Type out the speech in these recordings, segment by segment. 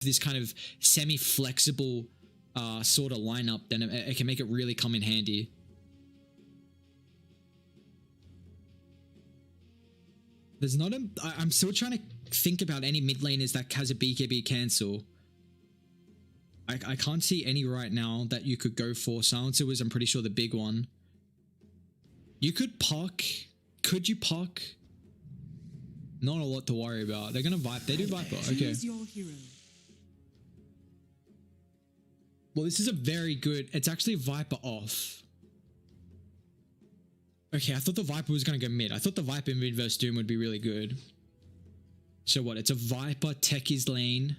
this kind of semi-flexible sort of lineup, then it can make it really come in handy. There's not a... I'm still trying to think about any mid laners that has a BKB cancel. I can't see any right now that you could go for. Silencer was, I'm pretty sure, the big one. You could Puck. Could you Puck? Not a lot to worry about. They're gonna Viper. They do Viper. Okay. Well, this is a very good... It's actually Viper off. Okay, I thought the Viper was gonna go mid. I thought the Viper mid versus Doom would be really good. So what? It's a Viper, Techies lane.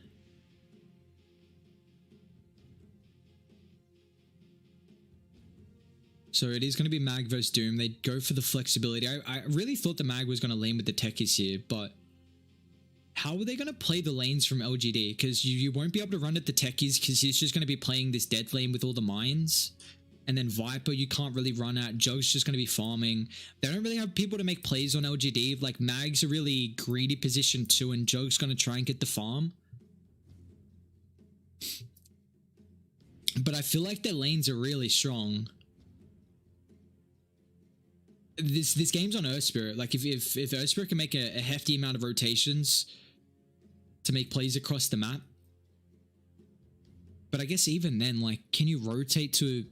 So it is going to be Mag versus Doom. They go for the flexibility. I really thought the Mag was going to lane with the Techies here, but how are they going to play the lanes from LGD? Because you won't be able to run at the Techies because he's just going to be playing this dead lane with all the mines. And then Viper, you can't really run at. Jug's just going to be farming. They don't really have people to make plays on LGD. Like, Mag's a really greedy position too, and Jug's going to try and get the farm. But I feel like their lanes are really strong. This game's on Earth Spirit. Like, if Earth Spirit can make a hefty amount of rotations to make plays across the map. But I guess even then, like, can you rotate to...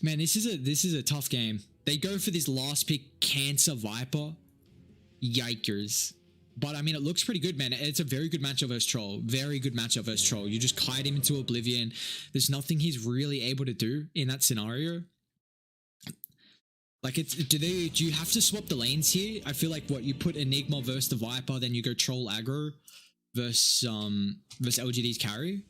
Man, this is a tough game. They go for this last pick, Cancer Viper. Yikers. But, I mean, it looks pretty good, man. It's a very good matchup versus Troll. Very good matchup versus Troll. You just kite him into oblivion. There's nothing he's really able to do in that scenario. Like, it's... Do you have to swap the lanes here? I feel like, what, you put Enigma versus the Viper, then you go Troll aggro versus LGD's carry?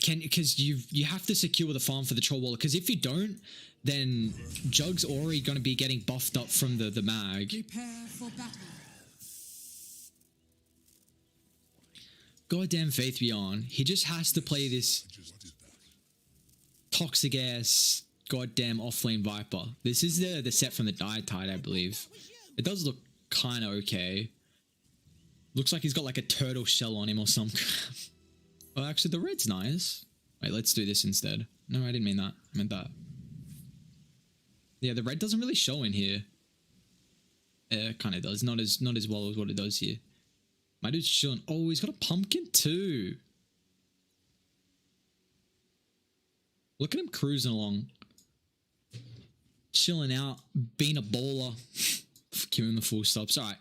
Because you have to secure the farm for the Troll Waller, because if you don't, then Jug's already going to be getting buffed up from the Mag. Prepare for battle. Goddamn Faith Beyond. He just has to play this toxic ass goddamn offlane Viper. This is the set from the Tide, I believe. It does look kind of okay. Looks like he's got like a turtle shell on him or something. Well, actually, the red's nice. Wait, let's do this instead. No, I didn't mean that. I meant that. Yeah, the red doesn't really show in here. It kind of does. Not as well as what it does here. My dude's chilling. Oh, he's got a pumpkin too. Look at him cruising along. Chilling out. Being a baller. Give him the full stops. All right.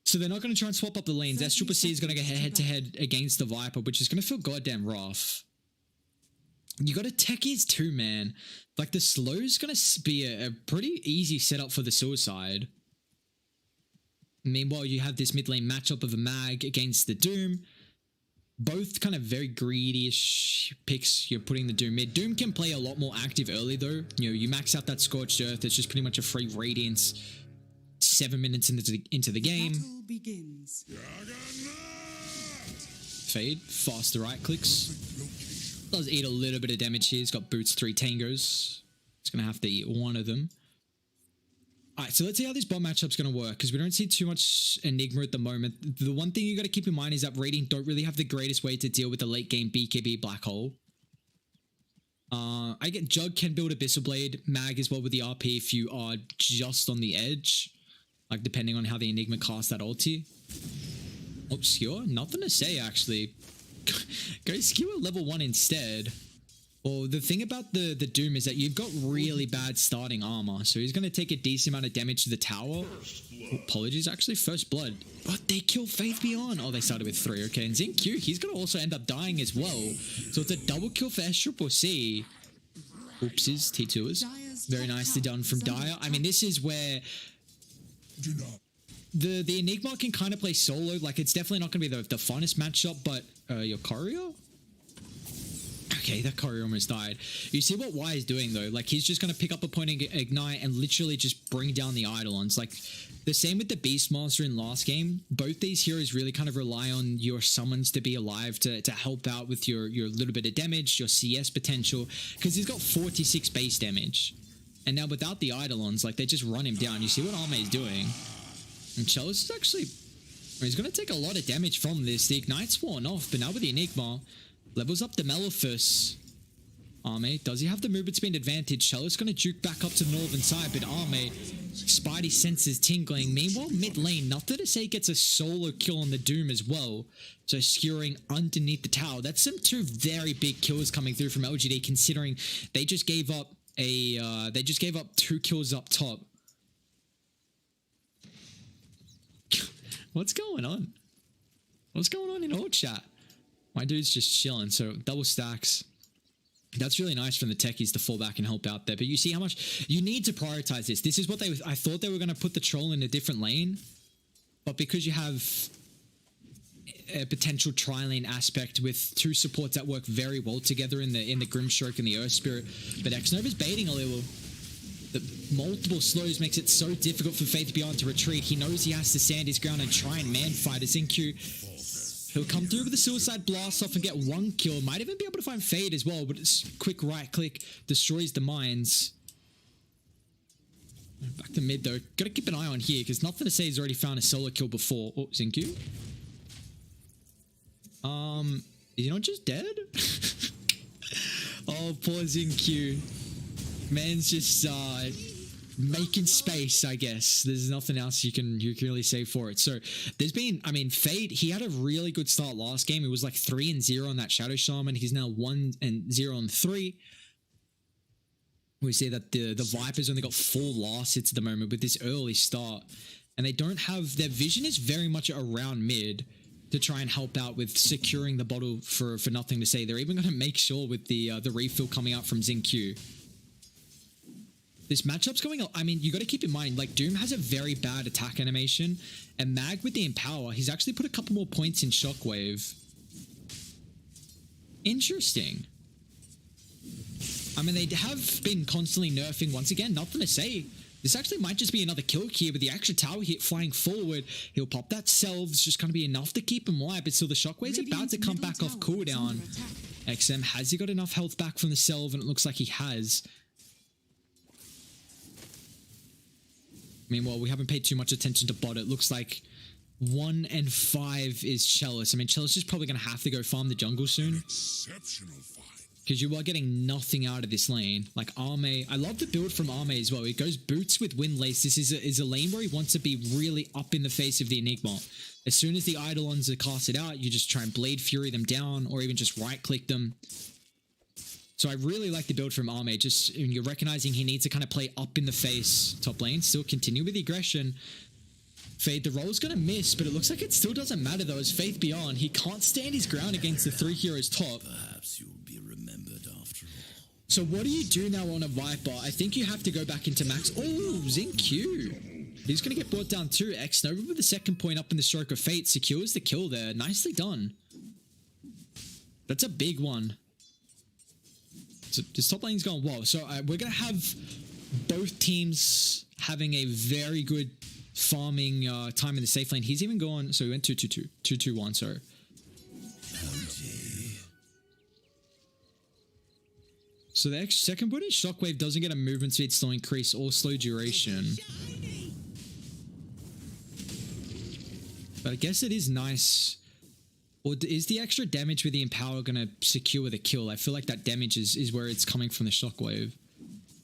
So they're not going to try and swap up the lanes. Sccc is going to go head-to-head against the Viper, which is going to feel goddamn rough. You got a Techies too, man. Like, the slow is going to be a pretty easy setup for the Suicide. Meanwhile, you have this mid lane matchup of a Mag against the Doom. Both kind of very greedy-ish picks. You're putting the Doom mid. Doom can play a lot more active early, though. You know, you max out that Scorched Earth. It's just pretty much a free Radiance 7 minutes into the game. Begins. Fade. Faster right clicks. Does eat a little bit of damage here. He's got boots 3 tangos. He's going to have to eat one of them. Alright, so let's see how this bomb matchup's going to work, because we don't see too much Enigma at the moment. The one thing you got to keep in mind is that Radiant don't really have the greatest way to deal with the late game BKB Black Hole. I get Jug can build Abyssal Blade, Mag as well with the RP if you are just on the edge. Like, depending on how the Enigma casts that ulti. Obscure? Nothing to say, actually. Go Skewer level 1 instead. Well, the thing about the Doom is that you've got really bad starting armor. So he's going to take a decent amount of damage to the tower. Oh, apologies, actually. First blood. But they kill Faith Beyond. Oh, they started with 3. Okay, and XinQ, he's going to also end up dying as well. So it's a double kill for Sccc. Oopsies, T2ers. Very nicely done from Dire. I mean, this is where... The Enigma can kind of play solo. Like, it's definitely not going to be the funnest matchup, but your courier? Okay, that courier almost died. You see what Y is doing, though? Like, he's just going to pick up a point and ignite and literally just bring down the Eidolons. Like, the same with the Beastmaster in last game. Both these heroes really kind of rely on your summons to be alive to help out with your little bit of damage, your CS potential, because he's got 46 base damage. And now without the Eidolons, like, they just run him down. You see what Arme is doing? And Chalice is actually He's going to take a lot of damage from this. The Ignite's worn off, but now with the Enigma, levels up the Maleficus. Arme, does he have the movement speed advantage? Chalice going to juke back up to the northern side, but Arme, Spidey senses tingling. Meanwhile, mid lane, NothingToSay gets a solo kill on the Doom as well. So skewering underneath the tower. That's some two very big kills coming through from LGD, considering they just gave up two kills up top. What's going on? What's going on in all chat? My dude's just chilling, so double stacks. That's really nice from the techies to fall back and help out there. But you see how much you need to prioritize this. This is what I thought they were going to put the troll in a different lane. But because you have a potential tri-lane aspect with two supports that work very well together in the Grimstroke and the Earth Spirit. But xNova's baiting a little. The multiple slows makes it so difficult for Faith Beyond to retreat. He knows he has to stand his ground and try and man fight a XinQ. He'll come through with a suicide blast off and get one kill. Might even be able to find Fade as well, but it's quick right click destroys the mines. Back to mid though. Gotta keep an eye on here because NothingToSay has already found a solo kill before. Oh, XinQ. Is he not just dead? Oh, poor XinQ. Man's just making space, I guess. There's nothing else you can really say for it. So there's been, I mean, Fade, he had a really good start last game. It was like 3-0 on that Shadow Shaman. He's now 1-0 on 3. We see that the Vipers only got 4 last hits at the moment with this early start. And they don't have, their vision is very much around mid to try and help out with securing the bottle for NothingToSay. They're even going to make sure with the refill coming out from XinQ. This matchup's going on. I mean, you got to keep in mind, like, Doom has a very bad attack animation, and Mag with the Empower, he's actually put a couple more points in Shockwave. Interesting. I mean, they have been constantly nerfing once again. NothingToSay. This actually might just be another kill here with the extra tower hit flying forward. He'll pop that Self. It's just going to be enough to keep him alive, but still the Shockwave's about to come back off cooldown. XM, has he got enough health back from the Self? And it looks like he has. Meanwhile, we haven't paid too much attention to bot. It looks like 1 and 5 is Chalice. I mean, Chalice is probably going to have to go farm the jungle soon. Exceptional fight. Because you are getting nothing out of this lane. Like Arme, I love the build from Arme as well. He goes boots with Windlace. This is a lane where he wants to be really up in the face of the Enigma. As soon as the Eidolons are casted out, you just try and Blade Fury them down or even just right-click them. So I really like the build from Arme. Just you're recognizing he needs to kind of play up in the face top lane. Still continue with the aggression. Fade, the roll's going to miss, but it looks like it still doesn't matter though. As Faith Beyond, he can't stand his ground against the 3 heroes top. Perhaps you'll be remembered after all. So what do you do now on a Viper? I think you have to go back into max. Oh, XinQ. He's going to get brought down too. xNova with the 2nd point up in the Stroke of Fate. Secures the kill there. Nicely done. That's a big one. So this top lane's going well. So we're going to have both teams having a very good farming time in the safe lane. He's even gone. So we went 2-2-2. 2-2-1, sorry. So the second point is Shockwave doesn't get a movement speed, slow increase, or slow duration. But I guess it is nice. Or is the extra damage with the Empower going to secure the kill? I feel like that damage is where it's coming from the Shockwave.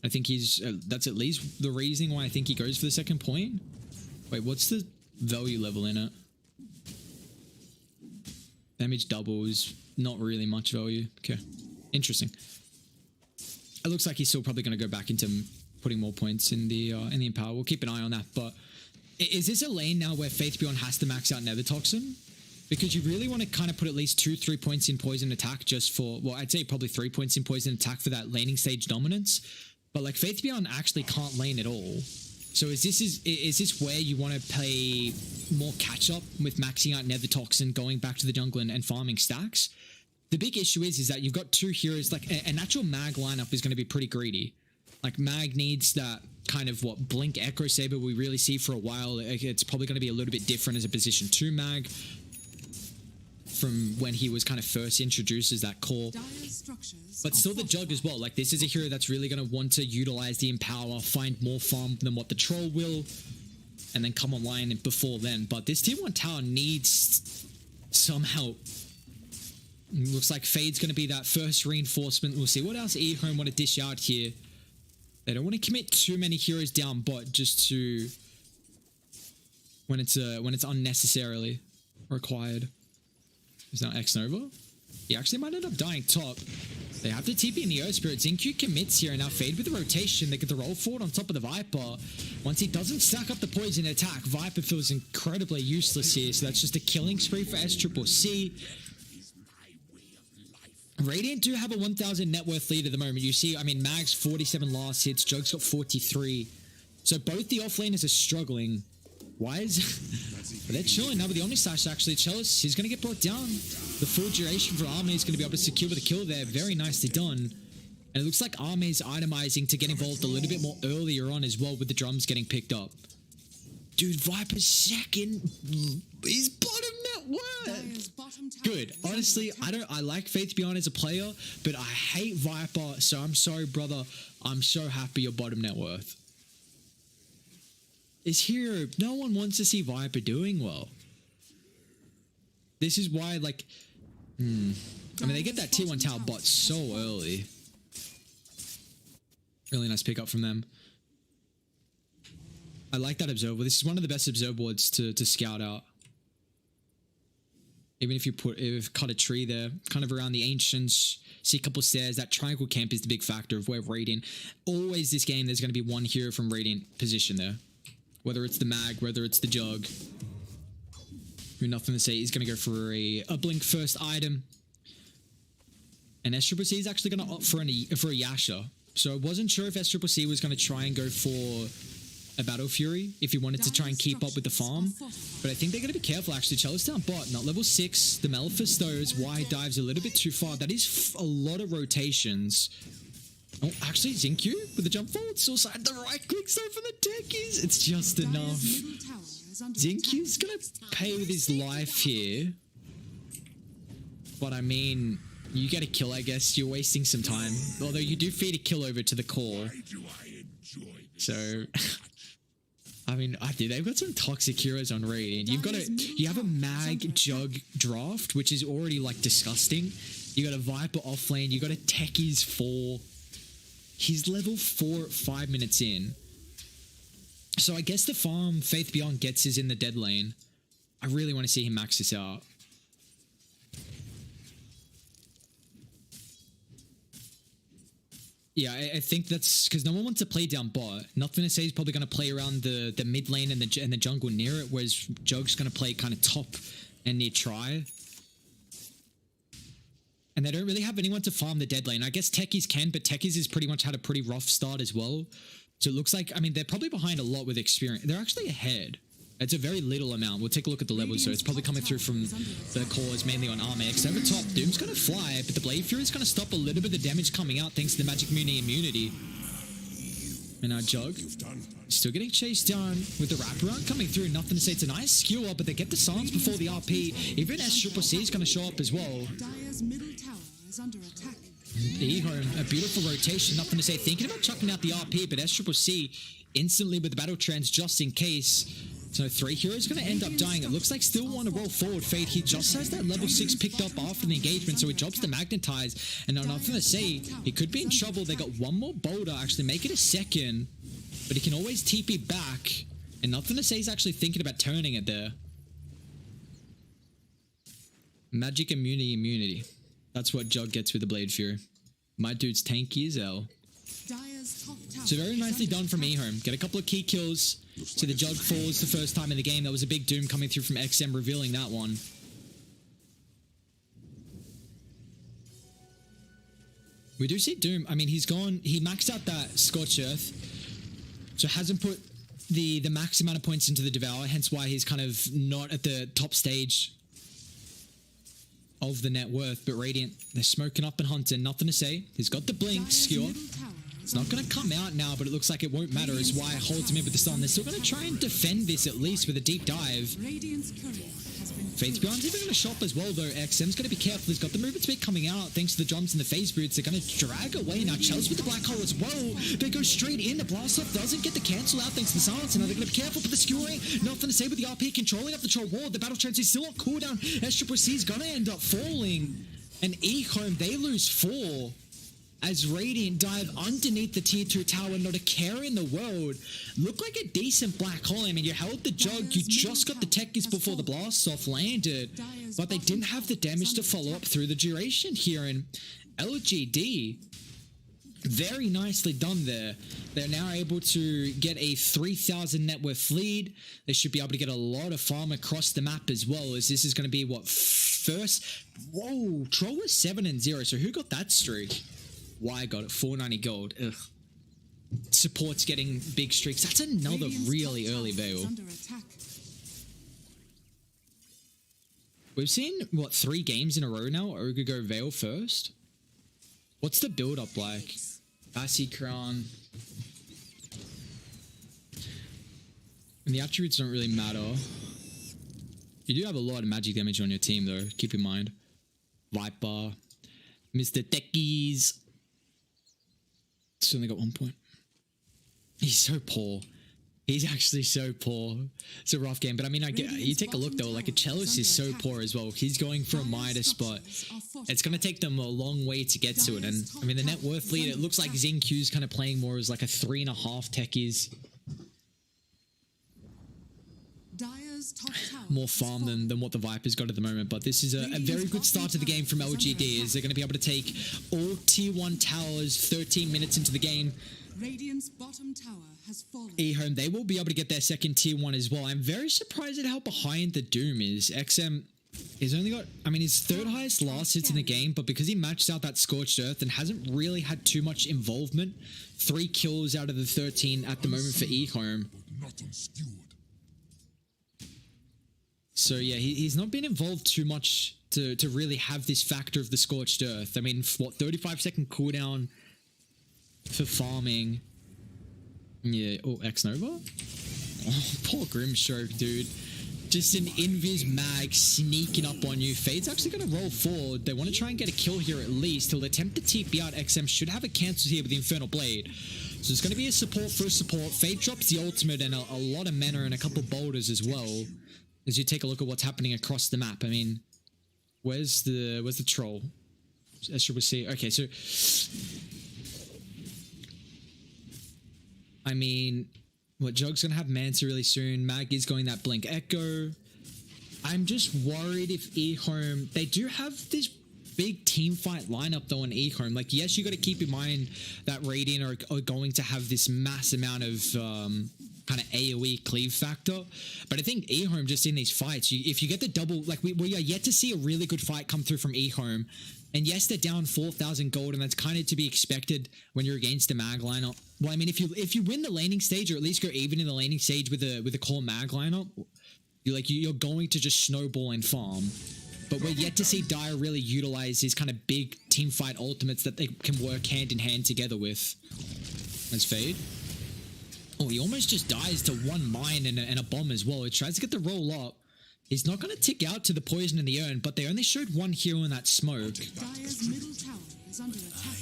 I think he's... that's at least the reasoning why I think he goes for the 2nd point. Wait, what's the value level in it? Damage doubles. Not really much value. Okay. Interesting. It looks like he's still probably going to go back into putting more points in the Empower. We'll keep an eye on that. But is this a lane now where Faith Beyond has to max out Nether Toxin? Because you really want to kind of put at least 2-3 points in poison attack just for, well, I'd say probably 3 points in poison attack for that laning stage dominance. But like Faith Beyond actually can't lane at all. So is this where you want to play more catch up with maxing out Nether Toxin, going back to the jungle and farming stacks? The big issue is that you've got 2 heroes, like a natural Mag lineup is going to be pretty greedy. Like Mag needs that kind of Blink Echo Saber we really see for a while. It's probably going to be a little bit different as a position 2 Mag from when he was kind of first introduced as that core. But still the Jug as well. Like this is a hero that's really going to want to utilize the Empower, find more farm than what the Troll will. and then come online before then. But this tier 1 tower needs some help. Looks like Fade's going to be that first reinforcement. We'll see what else EHOME want to dish out here. They don't want to commit too many heroes down bot just to when it's unnecessarily required. Is now xNova? He actually might end up dying top. They have the TP in the Earth Spirit. XinQ commits here, and now Fade with the rotation. They get the roll forward on top of the Viper. Once he doesn't stack up the poison attack, Viper feels incredibly useless here. So that's just a killing spree for Sccc. Radiant do have a 1,000 net worth lead at the moment. You see, I mean, Mag's 47 last hits. Jug's got 43. So both the offlaners are struggling. Why is... But they're chilling now with the Omnislash, actually. Chalice, he's going to get brought down. The full duration for Arme is going to be able to secure the kill there. Very nicely done. And it looks like Arme is itemizing to get involved a little bit more earlier on as well with the drums getting picked up. Dude, Viper's second. He's bottom net worth. Good. Honestly, I like Faith Beyond as a player, but I hate Viper, so I'm sorry, brother. I'm so happy you're bottom net worth. Is hero. No one wants to see Viper doing well. This is why, like, I mean, they get that tier 1 tower bot so early. Really nice pickup from them. I like that observer. This is one of the best observer boards to scout out. Even if you cut a tree there, kind of around the ancients, see a couple stairs. That triangle camp is the big factor of where Radiant. Always this game, there's going to be one hero from Radiant position there. Whether it's the Mag, whether it's the Jug. Nothing to say. He's going to go for a Blink first item. And Sccc is actually going to opt for a Yasha. So I wasn't sure if Sccc was going to try and go for a Battle Fury if he wanted to try and keep up with the farm. But I think they're going to be careful, actually. Chalice down bot, not level 6. The Malefice, though, is wide dives a little bit too far. That is a lot of rotations. Oh, actually, XinQ with the jump forward. Still side the right clicks though for the techies. It's just enough. XinQ's going to pay with his life here. But I mean, you get a kill, I guess. You're wasting some time. Although you do feed a kill over to the core. So... I mean, dude, they've got some toxic heroes on Radiant. You have a Mag Jug draft, which is already like disgusting. You got a Viper offlane. You got a Techies 4. He's level 4 at 5 minutes in. So I guess the farm Faith Beyond gets is in the dead lane. I really want to see him max this out. Yeah, I think that's because no one wants to play down bot. Nothing to say he's probably going to play around the mid lane and the jungle near it, whereas Jug's going to play kind of top and near try. And they don't really have anyone to farm the dead lane. I guess Techies can, but Techies has pretty much had a pretty rough start as well. So it looks like, I mean, they're probably behind a lot with experience. They're actually ahead. It's a very little amount. We'll take a look at the levels, so it's probably coming through from the cores, mainly on Arme. Over top, Doom's going to fly, but the Blade Fury's going to stop a little bit of the damage coming out thanks to the Magic Muni immunity. And our Jug still getting chased down with the wraparound coming through. Nothing to say. It's a nice skew up, but they get the silence before the RP. Even Sccc is going to show up as well. Dire's middle tower is under attack. EHOME, a beautiful rotation. Nothing to say. Thinking about chucking out the RP, but Sccc instantly with the battle trends just in case. So 3 heroes going to end up dying. It looks like still want to roll forward. Fade, he just has that level 6 picked up after the engagement, so he drops the magnetize. And now nothing to say. He could be in trouble. They got one more boulder, actually make it a second. But he can always TP back. And nothing to say he's actually thinking about turning it there. Magic immunity. That's what Jug gets with the Blade Fury. My dude's tanky as hell. So very nicely done from EHOME. Get a couple of key kills. So the Jug falls the first time in the game. That was a big Doom coming through from XM, revealing that one. We do see Doom. I mean, he maxed out that Scorched Earth. So hasn't put the max amount of points into the Devour, hence why he's kind of not at the top stage of the net worth. But Radiant, they're smoking up and hunting. Nothing to say. He's got the blink skewer. It's not going to come out now, but it looks like it won't matter as why holds him in with the stun. They're still going to try and defend this at least with a deep dive. Radiant's courier has been Faith Beyond's even going to shop as well, though. XM's going to be careful. He's got the movement speed coming out thanks to the drums and the phase boots. They're going to drag away now. Chalice with the black hole as well. They go straight in. The blast off doesn't get the cancel out thanks to the silence. Now they're going to be careful for the skewing. Nothing to say with the RP controlling up the troll wall. The battle chance is still on cooldown. Sccc is going to end up falling. And EHOME, they lose 4. As Radiant dive underneath the tier 2 tower, not a care in the world. Look like a decent black hole. I mean, you held the jug, you just got the techies before the blast off landed, but they didn't have the damage to follow up through the duration here. And LGD, very nicely done there. They're now able to get a 3,000 net worth lead. They should be able to get a lot of farm across the map as well, as this is going to be what, first? Whoa, Troll was 7-0, so who got that streak? Y got it, 490 gold. Ugh. Support's getting big streaks. That's another really early Veil. We've seen, what, 3 games in a row now? Ogre go Veil first? What's the build-up like? Assy Crown. And the attributes don't really matter. You do have a lot of magic damage on your team, though. Keep in mind. Viper. Mr. Techies. He's only got 1 point. He's so poor. He's actually so poor. It's a rough game, but I mean, I get you take a look though. Like a Chalice is so poor as well. He's going for a Midas, but it's going to take them a long way to get to it. And I mean, the net worth lead. It looks like XinQ's kind of playing more as like a 3.5 techies. More farm than what the Vipers got at the moment, but this is a very good start to the game from LGD, as they're going to be able to take all tier 1 towers 13 minutes into the game. Radiant's bottom tower has fallen. EHOME, they will be able to get their second tier 1 as well. I'm very surprised at how behind the Doom is. XM has only got, I mean, his 3rd highest last hits in the game, but because he matched out that Scorched Earth and hasn't really had too much involvement, 3 kills out of the 13 at the moment for EHOME. So yeah, he's not been involved too much to really have this factor of the Scorched Earth. I mean, what, 35-second cooldown for farming. Yeah, oh, xNova? Oh, poor Grimstroke, dude. Just an Invis mag sneaking up on you. Fade's actually going to roll forward. They want to try and get a kill here at least. He'll attempt to TP out. XM should have a cancel here with the Infernal Blade. So it's going to be a support for a support. Fade drops the ultimate and a lot of mana and a couple boulders as well. As you take a look at what's happening across the map. I mean, where's the troll? As should we see? Okay, so I mean, what, Jug's gonna have Manta really soon. Mag is going that Blink Echo. I'm just worried if EHOME, they do have this big team fight lineup though on EHOME. Like, yes, you got to keep in mind that Radiant are going to have this mass amount of kind of AoE cleave factor, but I think EHOME just in these fights, if you get the double, like we are yet to see a really good fight come through from EHOME, and yes, they're down 4,000 gold, and that's kind of to be expected when you're against a mag lineup. Well, I mean, if you win the laning stage, or at least go even in the laning stage with a core mag lineup, you're going to just snowball and farm. But we're yet to see Dire really utilize these kind of big team fight ultimates that they can work hand in hand together with. Let's Fade. Oh, he almost just dies to one mine and a bomb as well. He tries to get the roll up. He's not going to tick out to the poison in the urn, but they only showed one hero in that smoke. Dire's middle tower is under attack.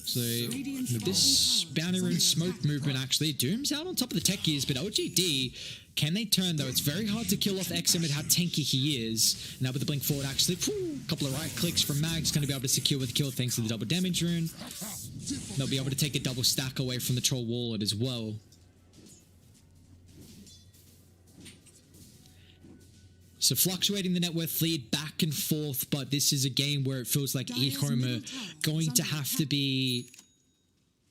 So with this bounty rune smoke movement, actually, Doom's out on top of the techies, but LGD, can they turn though? It's very hard to kill off XM with how tanky he is. Now with the blink forward, actually, a couple of right clicks from Mag's going to be able to secure with the kill thanks to the double damage rune. They'll be able to take a double stack away from the troll wallet as well. So fluctuating the net worth lead back and forth, but this is a game where it feels like EHOME are going to have to be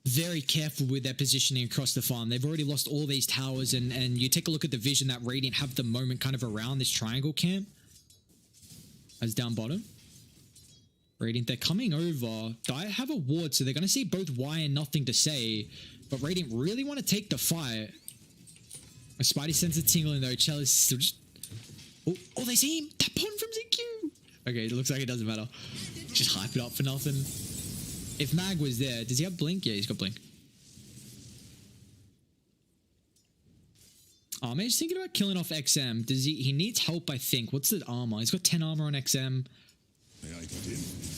very careful with their positioning across the farm. They've already lost all these towers, and you take a look at the vision that Radiant have at the moment kind of around this triangle camp. As down bottom. Radiant, they're coming over. Dire have a ward, so they're going to see both Y and NothingToSay, but Radiant really want to take the fight. My Spidey sense a tingling though. Chalice still just... Oh, they see him! That pawn from XinQ! Okay, it looks like it doesn't matter. Just hype it up for nothing. If Mag was there, does he have Blink? Yeah, he's got Blink. He's thinking about killing off XM. Does he needs help, I think. What's the armor? He's got 10 armor on XM. And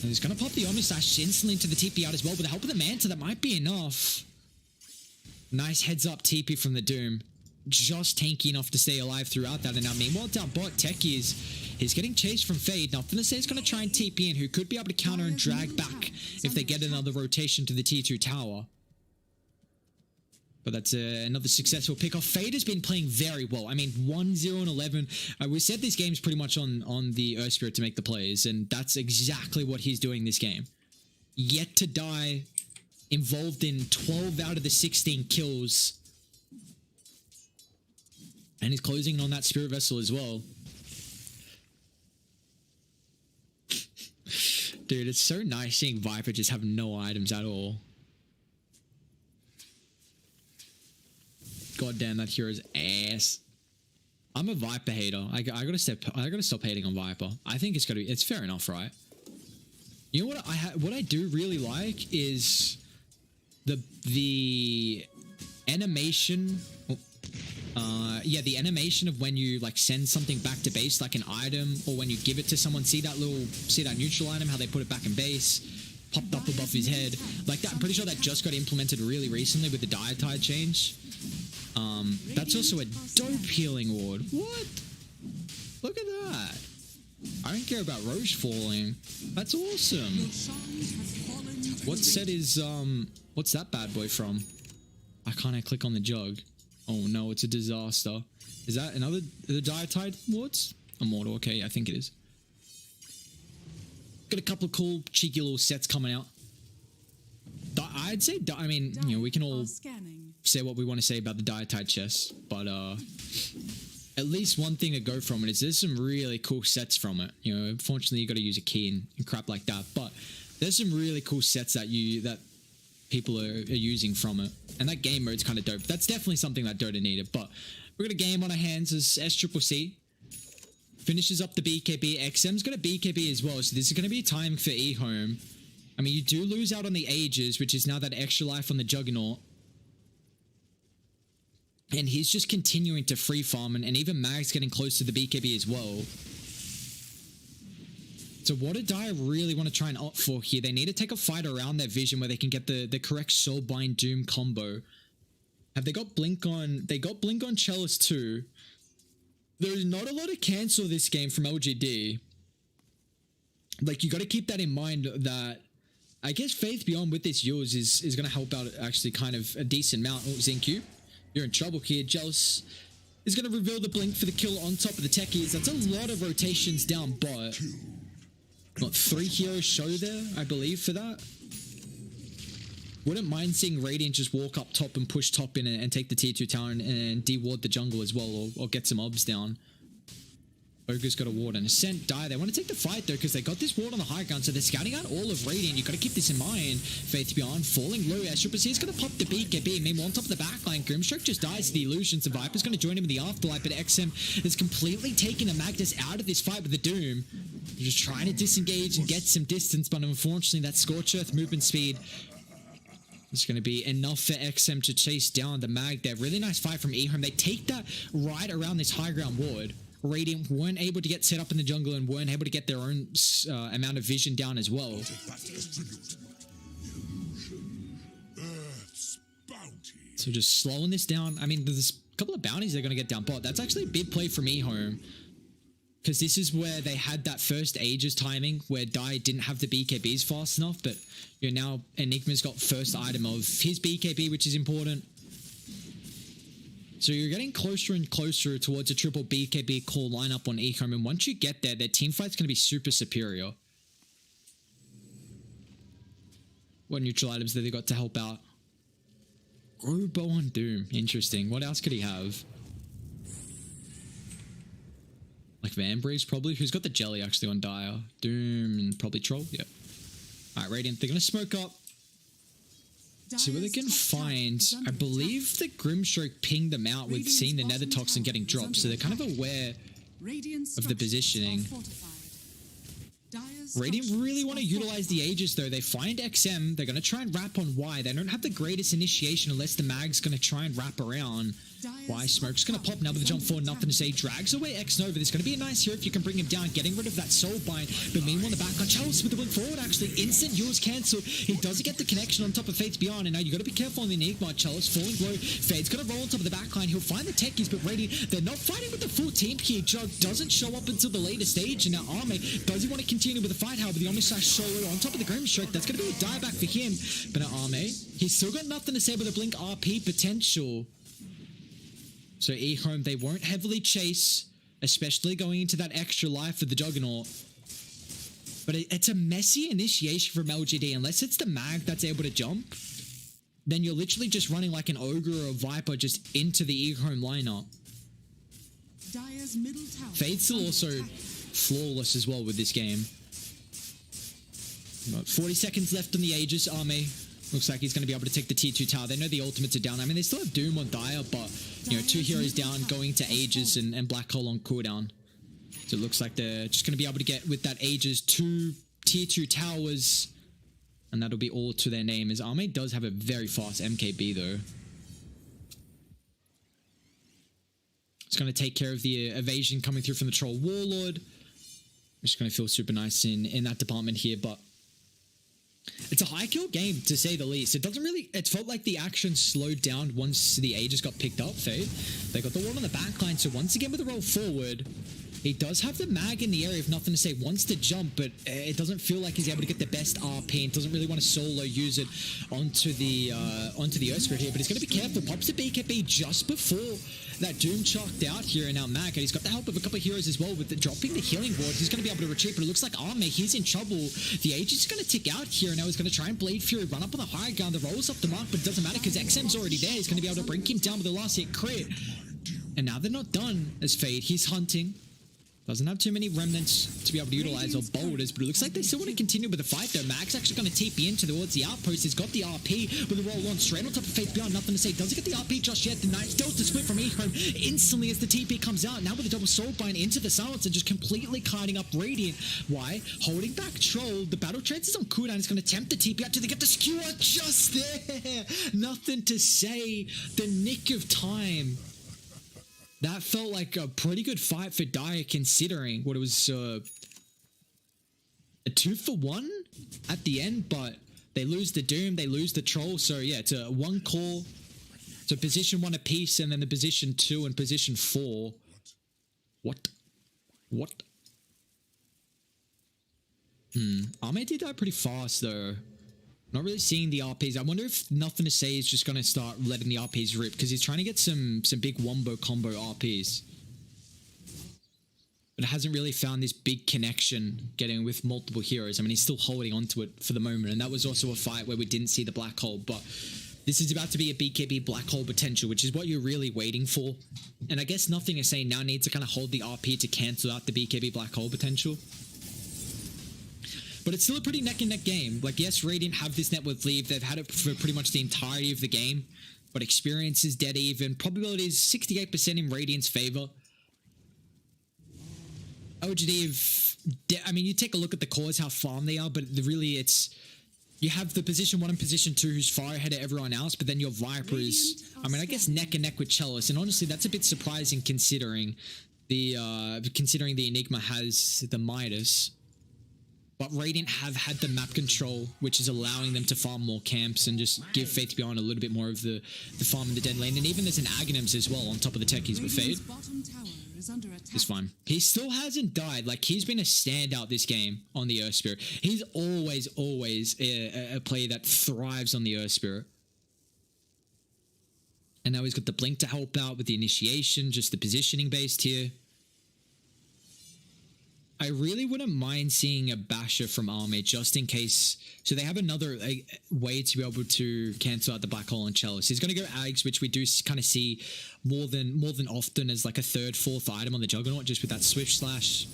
he's going to pop the Omni Slash instantly into the TP out as well. With the help of the Manta, that might be enough. Nice heads up TP from the Doom. Just tanky enough to stay alive throughout that. And now meanwhile down bot, Techie he's getting chased from Fade. NothingToSay is going to try and TP in, who could be able to counter and drag back if they get another rotation to the T2 tower. But that's another successful pick-off. Fade has been playing very well. I mean, 1-0 and 11. We said this game's pretty much on the Earth Spirit to make the plays, and that's exactly what he's doing this game. Yet to die, involved in 12 out of the 16 kills. And he's closing in on that Spirit Vessel as well. Dude, it's so nice seeing Viper just have no items at all. God damn, that hero's ass. I'm a Viper hater. I gotta stop hating on Viper. I think it's fair enough, right? You know what I do really like is the animation. Yeah, the animation of when you like send something back to base, like an item, or when you give it to someone. See that neutral item, how they put it back in base, popped up above his head, like that. I'm pretty sure that just got implemented really recently with the Diatide change. That's also a dope healing ward. What? Look at that. I don't care about Roche falling. That's awesome. What set is what's that bad boy from? I can't click on the jug. Oh no, it's a disaster. Is that another the Diatide wards? Immortal, okay, I think it is. Got a couple of cool cheeky little sets coming out. I'd say, I mean, you know, we can all say what we want to say about the Diatide chess, but at least one thing to go from it is there's some really cool sets from it. You know, unfortunately you got to use a key and crap like that, but there's some really cool sets that people are using from it, and that game mode's kind of dope. That's definitely something that Dota needed. But we've got a game on our hands as Sccc finishes up the BKB. XM's got a BKB as well, so this is going to be time for EHOME. I mean, you do lose out on the Ages, which is now that extra life on the Juggernaut. And he's just continuing to free farm, and even Mag's getting close to the BKB as well. So what do Dire really want to try and opt for here? They need to take a fight around their vision where they can get the correct Soulbind Doom combo. Have they got Blink on? They got Blink on Chalice too. There's not a lot of cancel this game from LGD. Like, you got to keep that in mind that I guess Faith Beyond with this yours is going to help out actually kind of a decent amount. Oh, XinQ, you're in trouble here. Jealous is going to reveal the Blink for the kill on top of the techies. That's a lot of rotations down bot. Got 3 heroes show there, I believe, for that. Wouldn't mind seeing Radiant just walk up top and push top in and take the T2 tower and de-ward the jungle as well, or get some obs down. BoBoKa's got a ward and Ascent die. They want to take the fight though because they got this ward on the high ground, so they're scouting out all of Radiant. You've got to keep this in mind. Faith Beyond falling low. Sccc is going to pop the BKB. Meanwhile, on top of the backline, Grimstroke just dies to the illusions. The Viper's going to join him in the afterlife, but XM has completely taken the Magnus out of this fight with the Doom. They're just trying to disengage and get some distance, but unfortunately that Scorch Earth movement speed is going to be enough for XM to chase down the Mag there. Really nice fight from EHOME. They take that right around this high ground ward. Radiant weren't able to get set up in the jungle and weren't able to get their own amount of vision down as well. So just slowing this down. I mean, there's a couple of bounties they're going to get down bot. That's actually a big play from EHOME, because this is where they had that first Ages timing where Dai didn't have the BKBs fast enough, but you know, now Enigma's got first item of his BKB, which is important. So you're getting closer and closer towards a triple BKB core lineup on EHOME, and once you get there, their team fight's going to be super superior. What neutral items that they got to help out? Bow on Doom. Interesting. What else could he have? Like Vambrace probably. Who's got the jelly actually on Dire? Doom and probably Troll. Yeah. Alright, Radiant. They're going to smoke up. See what they can find. I believe the Grimstroke pinged them out with seeing the Nether Toxin getting dropped, so they're kind of aware of the positioning. Radiant really want to utilize the Aegis though. They find XM. They're going to try and wrap on Y. They don't have the greatest initiation unless the Mag's going to try and wrap around. Why? Smoke's gonna pop now with the jump forward, nothing to say. Drags away xNova. There's gonna be a nice hero if you can bring him down, getting rid of that soul bind. But meanwhile, the back on Chalice with the blink forward, actually. Instant yours cancelled. He doesn't get the connection on top of Fate's Beyond, and now you gotta be careful on the Enigma. Chalice falling low. Fate's gonna roll on top of the backline. He'll find the techies, but ready. They're not fighting with the full team here. Jug doesn't show up until the later stage, and now Arme, does he want to continue with the fight? However, the Omni-Slash solo on top of the Grimstroke, that's gonna be a dieback for him. But now Arme, he's still got nothing to say with a blink RP potential. So EHOME, they won't heavily chase, especially going into that extra life for the Juggernaut. But it's a messy initiation from LGD. Unless it's the mag that's able to jump, then you're literally just running like an Ogre or a Viper just into the EHOME lineup. Dire's middle tower. Fade's still also flawless as well with this game. About 40 seconds left on the Aegis. Arme looks like he's going to be able to take the tier 2 tower. They know the ultimates are down. I mean, they still have Doom on Dire, but, you know, 2 heroes down, going to Aegis and Black Hole on cooldown. So it looks like they're just going to be able to get, with that Aegis, 2 tier 2 towers, and that'll be all to their name, as Arme does have a very fast MKB, though. It's going to take care of the evasion coming through from the Troll Warlord. Just going to feel super nice in that department here, but it's a high kill game, to say the least. It doesn't really... It felt like the action slowed down once the Aegis got picked up, Fade. They got the wall on the backline, so once again with the roll forward, he does have the mag in the area, if nothing to say. Wants to jump, but it doesn't feel like he's able to get the best RP, and doesn't really want to solo use it onto the Earth Spirit here. But he's going to be careful. Pops the BKB just before that Doom chalked out here, and now Mag, and he's got the help of a couple of heroes as well with dropping the healing ward. He's going to be able to retreat, but it looks like Arme, he's in trouble. The Aegis is going to tick out here, and now he's going to try and Blade Fury, run up on the high ground. The rolls up the mark, but it doesn't matter because XM's already there. He's going to be able to bring him down with the last hit crit. And now they're not done as Fade. He's hunting. Doesn't have too many remnants to be able to utilize or boulders, but it looks like they still want to continue with the fight though. Mag's actually going to TP in towards the outpost. He's got the RP with the roll on straight on top of Faith Beyond. Nothing to say. Doesn't get the RP just yet. The Knight steals the split from EHOME instantly as the TP comes out. Now with the double soul bind into the silence and just completely kiting up Radiant. Why? Holding back Troll. The battle trance is on cooldown. He's going to tempt the TP out till they get the skewer just there. Nothing to say. The nick of time. That felt like a pretty good fight for Dire, considering what it was, a 2-for-1 at the end, but they lose the Doom, they lose the Troll, so yeah, it's a 1 call. So position 1 apiece, and then the position 2 and position 4. What? Arme did that pretty fast, though. Not really seeing the RPs. I wonder if Nothing to Say is just going to start letting the RPs rip, because he's trying to get some big wombo combo RPs. But it hasn't really found this big connection getting with multiple heroes. I mean, he's still holding onto it for the moment, and that was also a fight where we didn't see the black hole, but this is about to be a BKB black hole potential, which is what you're really waiting for. And I guess Nothing to Say now needs to kind of hold the RP to cancel out the BKB black hole potential. But it's still a pretty neck-and-neck game. Like, yes, Radiant have this net with leave. They've had it for pretty much the entirety of the game. But experience is dead even. Probability is 68% in Radiant's favor. LGD, I mean, you take a look at the cores, how farm they are, but really it's... You have the position 1 and position 2 who's far ahead of everyone else, but then your Viper is... I mean, I guess neck-and-neck with Chalice. And honestly, that's a bit surprising considering the Enigma has the Midas. But Radiant have had the map control, which is allowing them to farm more camps and just give Faith Beyond a little bit more of the farm in the dead lane. And even there's an Aghanims as well on top of the techies, but Fade is fine. He still hasn't died. Like, he's been a standout this game on the Earth Spirit. He's always a player that thrives on the Earth Spirit. And now he's got the Blink to help out with the initiation, just the positioning based here. I really wouldn't mind seeing a Basher from Arme just in case. So they have another way to be able to cancel out the Black Hole and Chalice. He's going to go Ags, which we do kind of see more than often as like a 3rd, 4th item on the Juggernaut, just with that Swift Slash.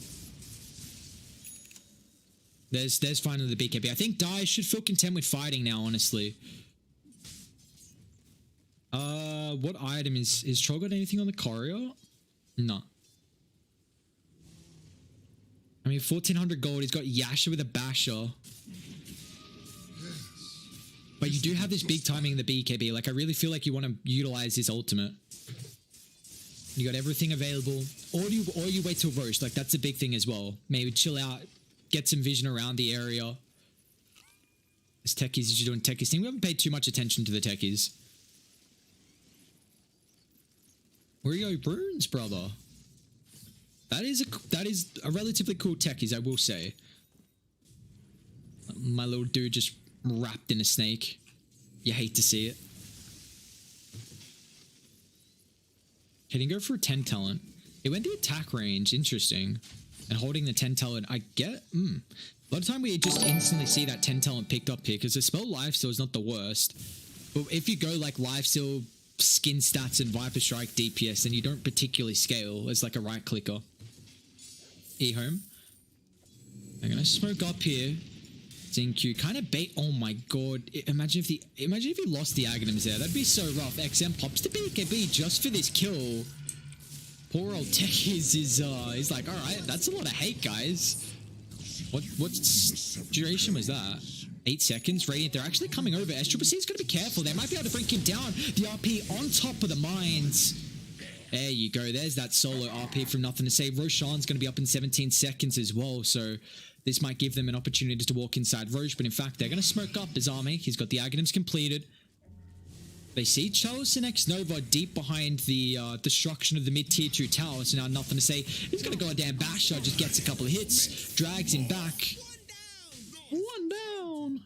There's finally the BKB. I think Dai should feel content with fighting now, honestly. What item is Troll got anything on the courier? No. I mean, 1400 gold. He's got Yasha with a Basher. But you do have this big timing in the BKB. Like, I really feel like you want to utilize his ultimate. You got everything available, or you wait till Roche. Like that's a big thing as well. Maybe chill out, get some vision around the area. As techies, as you're doing techies thing, we haven't paid too much attention to the techies. Where are your runes, brother? That is a relatively cool techies, I will say. My little dude just wrapped in a snake. You hate to see it. He didn't go for a 10 talent. It went the attack range, interesting. And holding the 10 talent, I get it. A lot of time we just instantly see that 10 talent picked up here because the spell lifesteal is not the worst. But if you go like lifesteal, skin stats, and Viper Strike DPS, then you don't particularly scale as like a right clicker. EHOME. I'm gonna smoke up here. XinQ kind of bait. Oh my god! Imagine if he lost the Aghanims there. That'd be so rough. XM pops to BKB just for this kill. Poor old Techies is he's like, all right, that's a lot of hate, guys. What duration was that? 8 seconds. Radiant. They're actually coming over. Sccc is gonna be careful. They might be able to bring him down. The RP on top of the mines. There you go. There's that solo RP from NothingToSay. Roshan's gonna be up in 17 seconds as well. So. This might give them an opportunity to walk inside Roche, but in fact, they're going to smoke up his army. He's got the Aghanims completed. They see Chalice and xNova deep behind the destruction of the mid-tier 2 tower, so now NothingToSay. He's going to go a damn basher, just gets a couple of hits, drags him back. One down.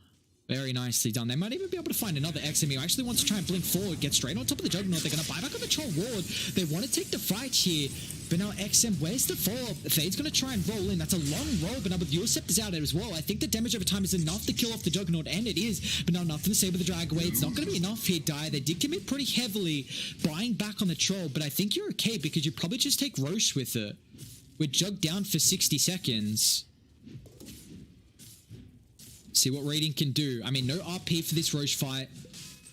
Very nicely done. They might even be able to find another XM who actually wants to try and blink forward, get straight on top of the Juggernaut. They're going to buy back on the Troll Ward. They want to take the fight here. But now XM, where's the follow-up? Fade's going to try and roll in. That's a long roll, but now with your Scepters out as well, I think the damage over time is enough to kill off the Juggernaut, and it is. But now NothingToSay with the drag away. It's not going to be enough here, Dye. They did commit pretty heavily, buying back on the Troll, but I think you're okay because you probably just take Roche with it. We're Jug down for 60 seconds. See what Radiant can do. I mean, no RP for this Roche fight.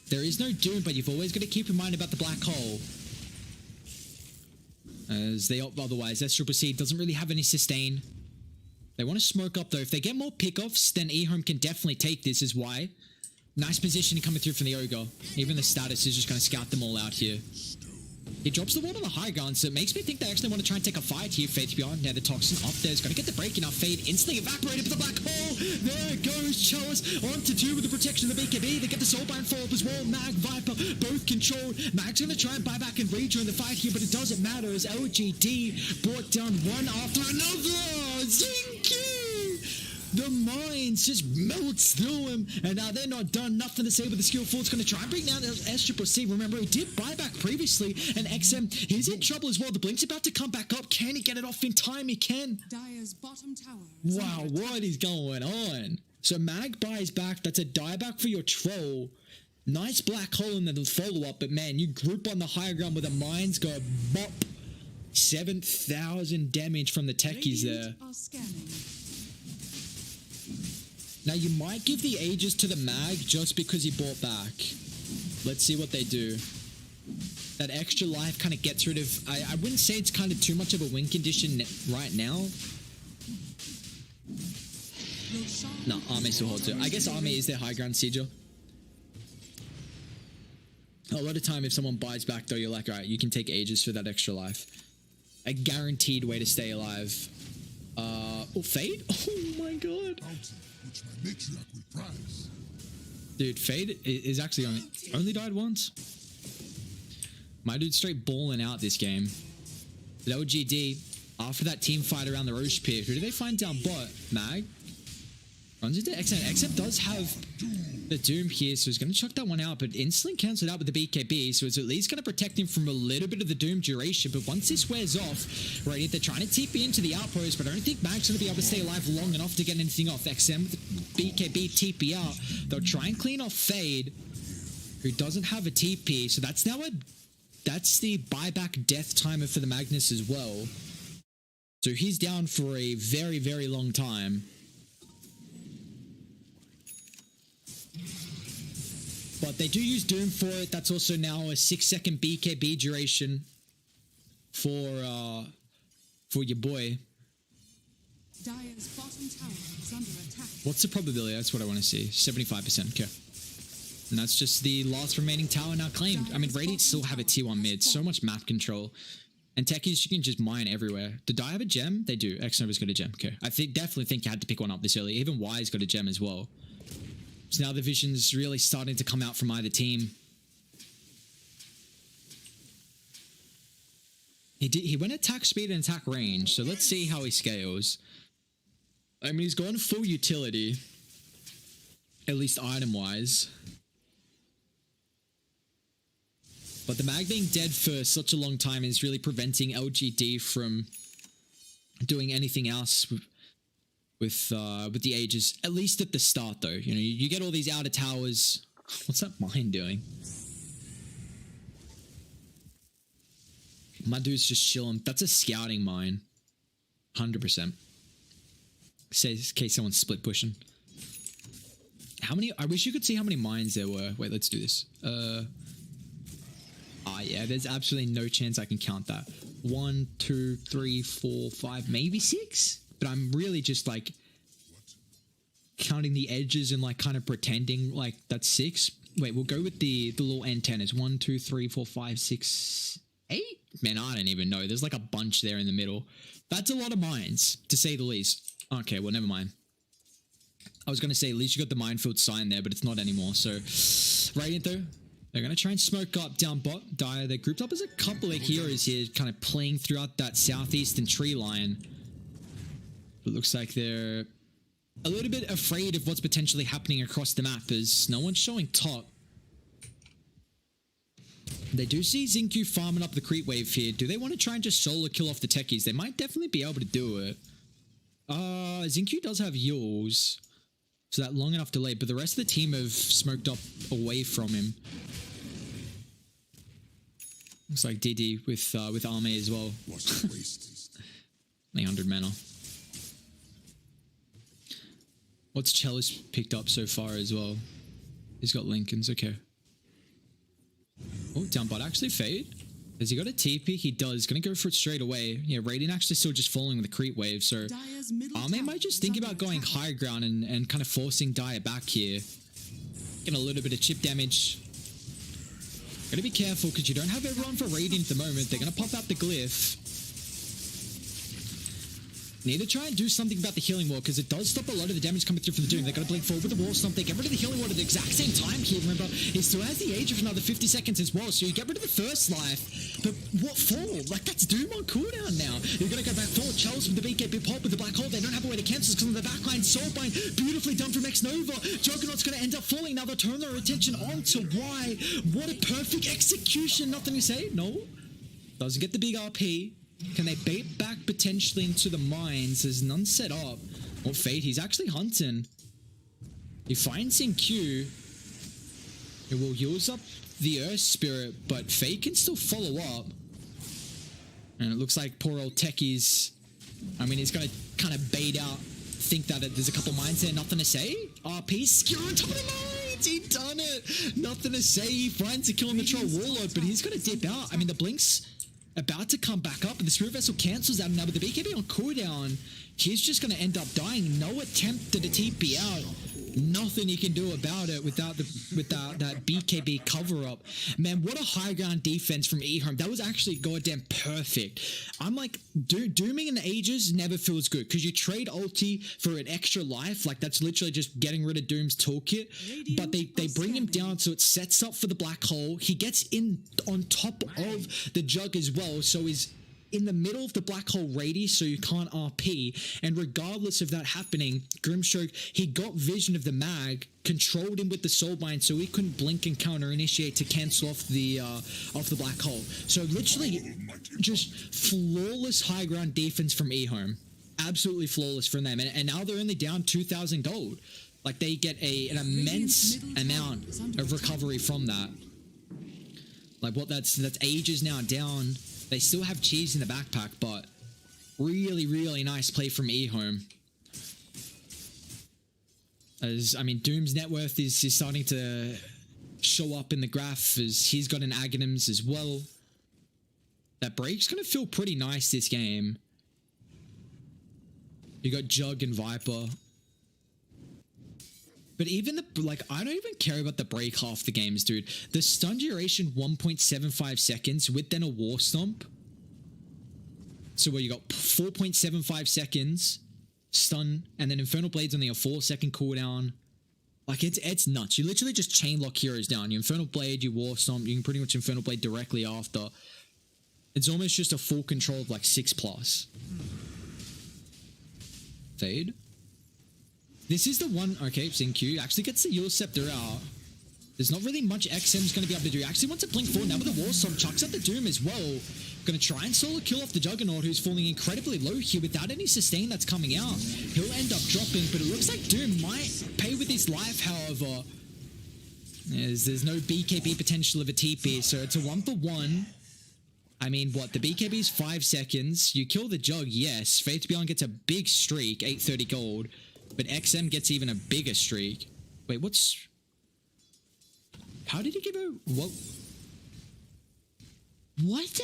There is no Doom, but you've always got to keep in mind about the Black Hole. As they otherwise, Sccc doesn't really have any sustain. They want to smoke up though. If they get more pickoffs, then EHOME can definitely take this as why. Nice position coming through from the Ogre. Even the status is just going to scout them all out here. He drops the ward on the high ground, so it makes me think they actually want to try and take a fight here. Faith beyond. Now the Toxin up there is going to get the break enough. Fade instantly evaporated with the Black Hole. There goes Chalice on to 2 with the protection of the BKB. They get the Soulbind follow up as well. Mag, Viper, both controlled. Mag's going to try and buy back and rejoin the fight here, but it doesn't matter as LGD brought down one after another. XinQ! The mines just melts through him, and now they're not done. NothingToSay with the skill full. It's going to try and bring down Sccc. Remember, he did buy back previously, and XM, he's in trouble as well. The Blink's about to come back up. Can he get it off in time? He can. Dire's bottom tower. Wow, what is going on? So Mag buys back. That's a dieback for your Troll. Nice Black Hole in the follow-up, but man, you group on the higher ground where the mines go bop. 7,000 damage from the techies there. Now, you might give the Aegis to the Mag just because he bought back. Let's see what they do. That extra life kind of gets rid of... I wouldn't say it's kind of too much of a win condition right now. No, Army still holds it. I guess Army is their high ground sieger. A lot of time, if someone buys back, though, you're like, all right, you can take Aegis for that extra life. A guaranteed way to stay alive. Oh, Fade? Oh my god. Dude, Fade is actually only died once. My dude's straight balling out this game. But LGD, after that team fight around the Roche pit, who do they find down bot? Mag? Runs into XM. XM does have the Doom here, so he's going to chuck that one out, but instantly cancelled out with the BKB, so it's at least going to protect him from a little bit of the Doom duration. But once this wears off, right, they're trying to TP into the outpost, but I don't think Mag's going to be able to stay alive long enough to get anything off. XM with the BKB TP out. They'll try and clean off Fade, who doesn't have a TP, so that's now that's the buyback death timer for the Magnus as well. So he's down for a very, very long time. But they do use Doom for it. That's also now a 6-second BKB duration for your boy. Dire's bottom tower is under attack. What's the probability? That's what I want to see. 75%. Okay. And that's just the last remaining tower now claimed. I mean, Radiant still have a T1 mid. So much map control. And techies, you can just mine everywhere. Did I have a gem? They do. xNova's got a gem. Okay. I definitely think you had to pick one up this early. Even Y's got a gem as well. So now the vision's really starting to come out from either team. He went attack speed and attack range, so let's see how he scales. I mean, he's gone full utility, at least item-wise. But the mag being dead for such a long time is really preventing LGD from doing anything else with the Aegis, at least at the start, though. You know, you get all these outer towers. What's that mine doing? My dude's just chilling. That's a scouting mine. 100%. Say, in case someone's split pushing. How many? I wish you could see how many mines there were. Wait, let's do this. Yeah, there's absolutely no chance I can count that. 1, 2, 3, 4, 5, maybe 6? But I'm really just like counting the edges and like kind of pretending like that's 6. Wait, we'll go with the little antennas. 1, 2, 3, 4, 5, 6, 8? Man, I don't even know. There's like a bunch there in the middle. That's a lot of mines, to say the least. Okay, well, never mind. I was going to say, at least you got the minefield sign there, but it's not anymore. So, Radiant, though, they're going to try and smoke up down bot. Dire, they're grouped up as a couple of heroes here, kind of playing throughout that southeastern tree line. It looks like they're a little bit afraid of what's potentially happening across the map, as no one's showing top. They do see XinQ farming up the creep wave here. Do they want to try and just solo kill off the techies? They might definitely be able to do it. XinQ does have Yules, so that long enough delay, but the rest of the team have smoked up away from him. Looks like DD with Arme as well. 800 mana. What's Chalice picked up so far as well? He's got Lincoln's, okay. Oh, down bot actually fade. Has he got a TP? He does. Gonna go for it straight away. Yeah, Radiant actually still just falling with the creep wave, so Arme might just think about going high ground and kind of forcing Dire back here. Getting a little bit of chip damage. Gotta be careful because you don't have everyone for Radiant at the moment. They're gonna pop out the glyph. Need to try and do something about the healing wall because it does stop a lot of the damage coming through from the Doom. They're going to blink forward with the wall stomp. They get rid of the healing wall at the exact same time here. Remember, he still has the age of another 50 seconds as well. So you get rid of the first life. But what for? Like, that's Doom on cooldown now. You're going to go back forward. Chalice with the BKB pop with the black hole. They don't have a way to cancel because of the backline. Soulbind, beautifully done from xNova. Juggernaut's going to end up falling. Now they'll turn their attention on to Y. What a perfect execution. Nothing to say. No. Doesn't get the big RP. Can they bait back potentially into the mines? There's none set up. Or Fate, he's actually hunting. He finds XinQ. It will use up the Earth Spirit, but Fate can still follow up. And it looks like poor old Techies. I mean, he's going to kind of bait out, think that there's a couple mines there. Nothing to say. RP, skewer on top of the mines. He done it. Nothing to say. He finds the kill on the troll warlord, but he's going to dip out. I mean, the Blink's about to come back up, and the Spirit Vessel cancels out now, but the BKB on cooldown, he's just going to end up dying. No attempt to TP out. Nothing he can do about it without that BKB cover up. Man, what a high ground defense from EHOME. That was actually goddamn perfect. I'm like, dooming in the Aegis never feels good because you trade ulti for an extra life. Like, that's literally just getting rid of Doom's toolkit. But they bring him down, so it sets up for the black hole. He gets in on top of the Jug as well, so he's in the middle of the black hole radius, so you can't RP. And regardless of that happening, Grimstroke, he got vision of the mag, controlled him with the soulbind, so he couldn't blink and counter initiate to cancel off the black hole. So literally, just flawless high ground defense from EHOME. Absolutely flawless from them. And now they're only down 2,000 gold. Like, they get an immense amount of recovery from that. Like, what that's Ages now down. They still have cheese in the backpack, but really, really nice play from EHOME. As, I mean, Doom's net worth is starting to show up in the graph as he's got an Aghanims as well. That break's going to feel pretty nice this game. You got Jug and Viper. But even I don't even care about the break half the games, dude. The stun duration 1.75 seconds with then a war stomp. So where you got 4.75 seconds stun, and then Infernal Blade's only a 4-second cooldown. Like, it's nuts. You literally just chain lock heroes down. You Infernal Blade, you War Stomp, you can pretty much Infernal Blade directly after. It's almost just a full control of like 6+. Fade. This is the one. Okay, XinQ actually gets the Eul Scepter out. There's not really much XM's going to be able to do. Actually wants to blink forward now with the War Stomp. Chucks at the Doom as well. Going to try and solo kill off the Juggernaut, who's falling incredibly low here without any sustain that's coming out. He'll end up dropping, but it looks like Doom might pay with his life, however. There's no BKB potential of a TP, so it's a 1-for-1. I mean, what? The BKB is 5 seconds. You kill the Jug, yes. Faith Beyond gets a big streak, 830 gold. But XM gets even a bigger streak. Wait, what's... How did he give a... What? What?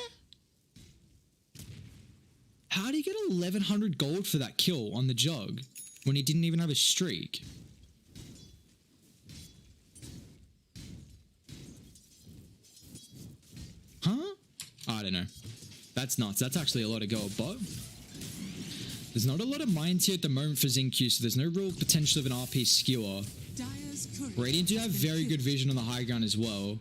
How did he get 1100 gold for that kill on the Jug when he didn't even have a streak? Huh? I don't know. That's nuts. That's actually a lot of gold, but there's not a lot of mines here at the moment for XinQ, so there's no real potential of an RP skewer. Radiant do have very good vision on the high ground as well.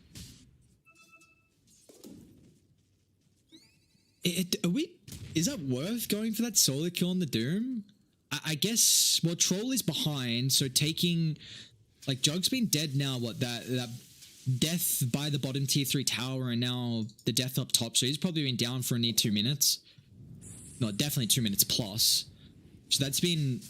Is that worth going for that solo kill on the Doom? I guess, well, Troll is behind, so taking, like, Jug's been dead now, what, that death by the bottom tier 3 tower and now the death up top, so he's probably been down for a near 2 minutes. No, definitely 2 minutes plus. So that's been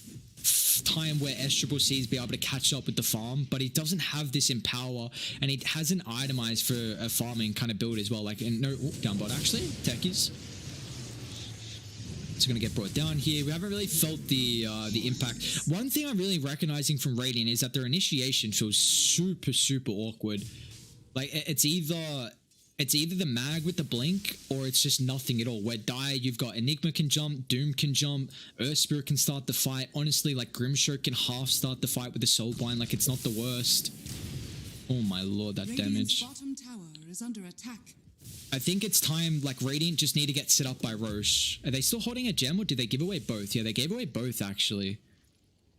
time where Sccc is be able to catch up with the farm, but he doesn't have this in power, and he hasn't itemized for a farming kind of build as well. Like, no, gunbot actually, techies. It's going to get brought down here. We haven't really felt the impact. One thing I'm really recognizing from Radiant is that their initiation feels super, super awkward. Like, it's either the mag with the blink, or it's just nothing at all. Where Dire, you've got Enigma can jump, Doom can jump, Earth Spirit can start the fight. Honestly, like, Grimstroke can half start the fight with the Soulbind. Like, it's not the worst. Oh my lord, that damage. Bottom tower is under attack. I think it's time, like, Radiant just need to get set up by Roche. Are they still holding a gem, or did they give away both? Yeah, they gave away both, actually.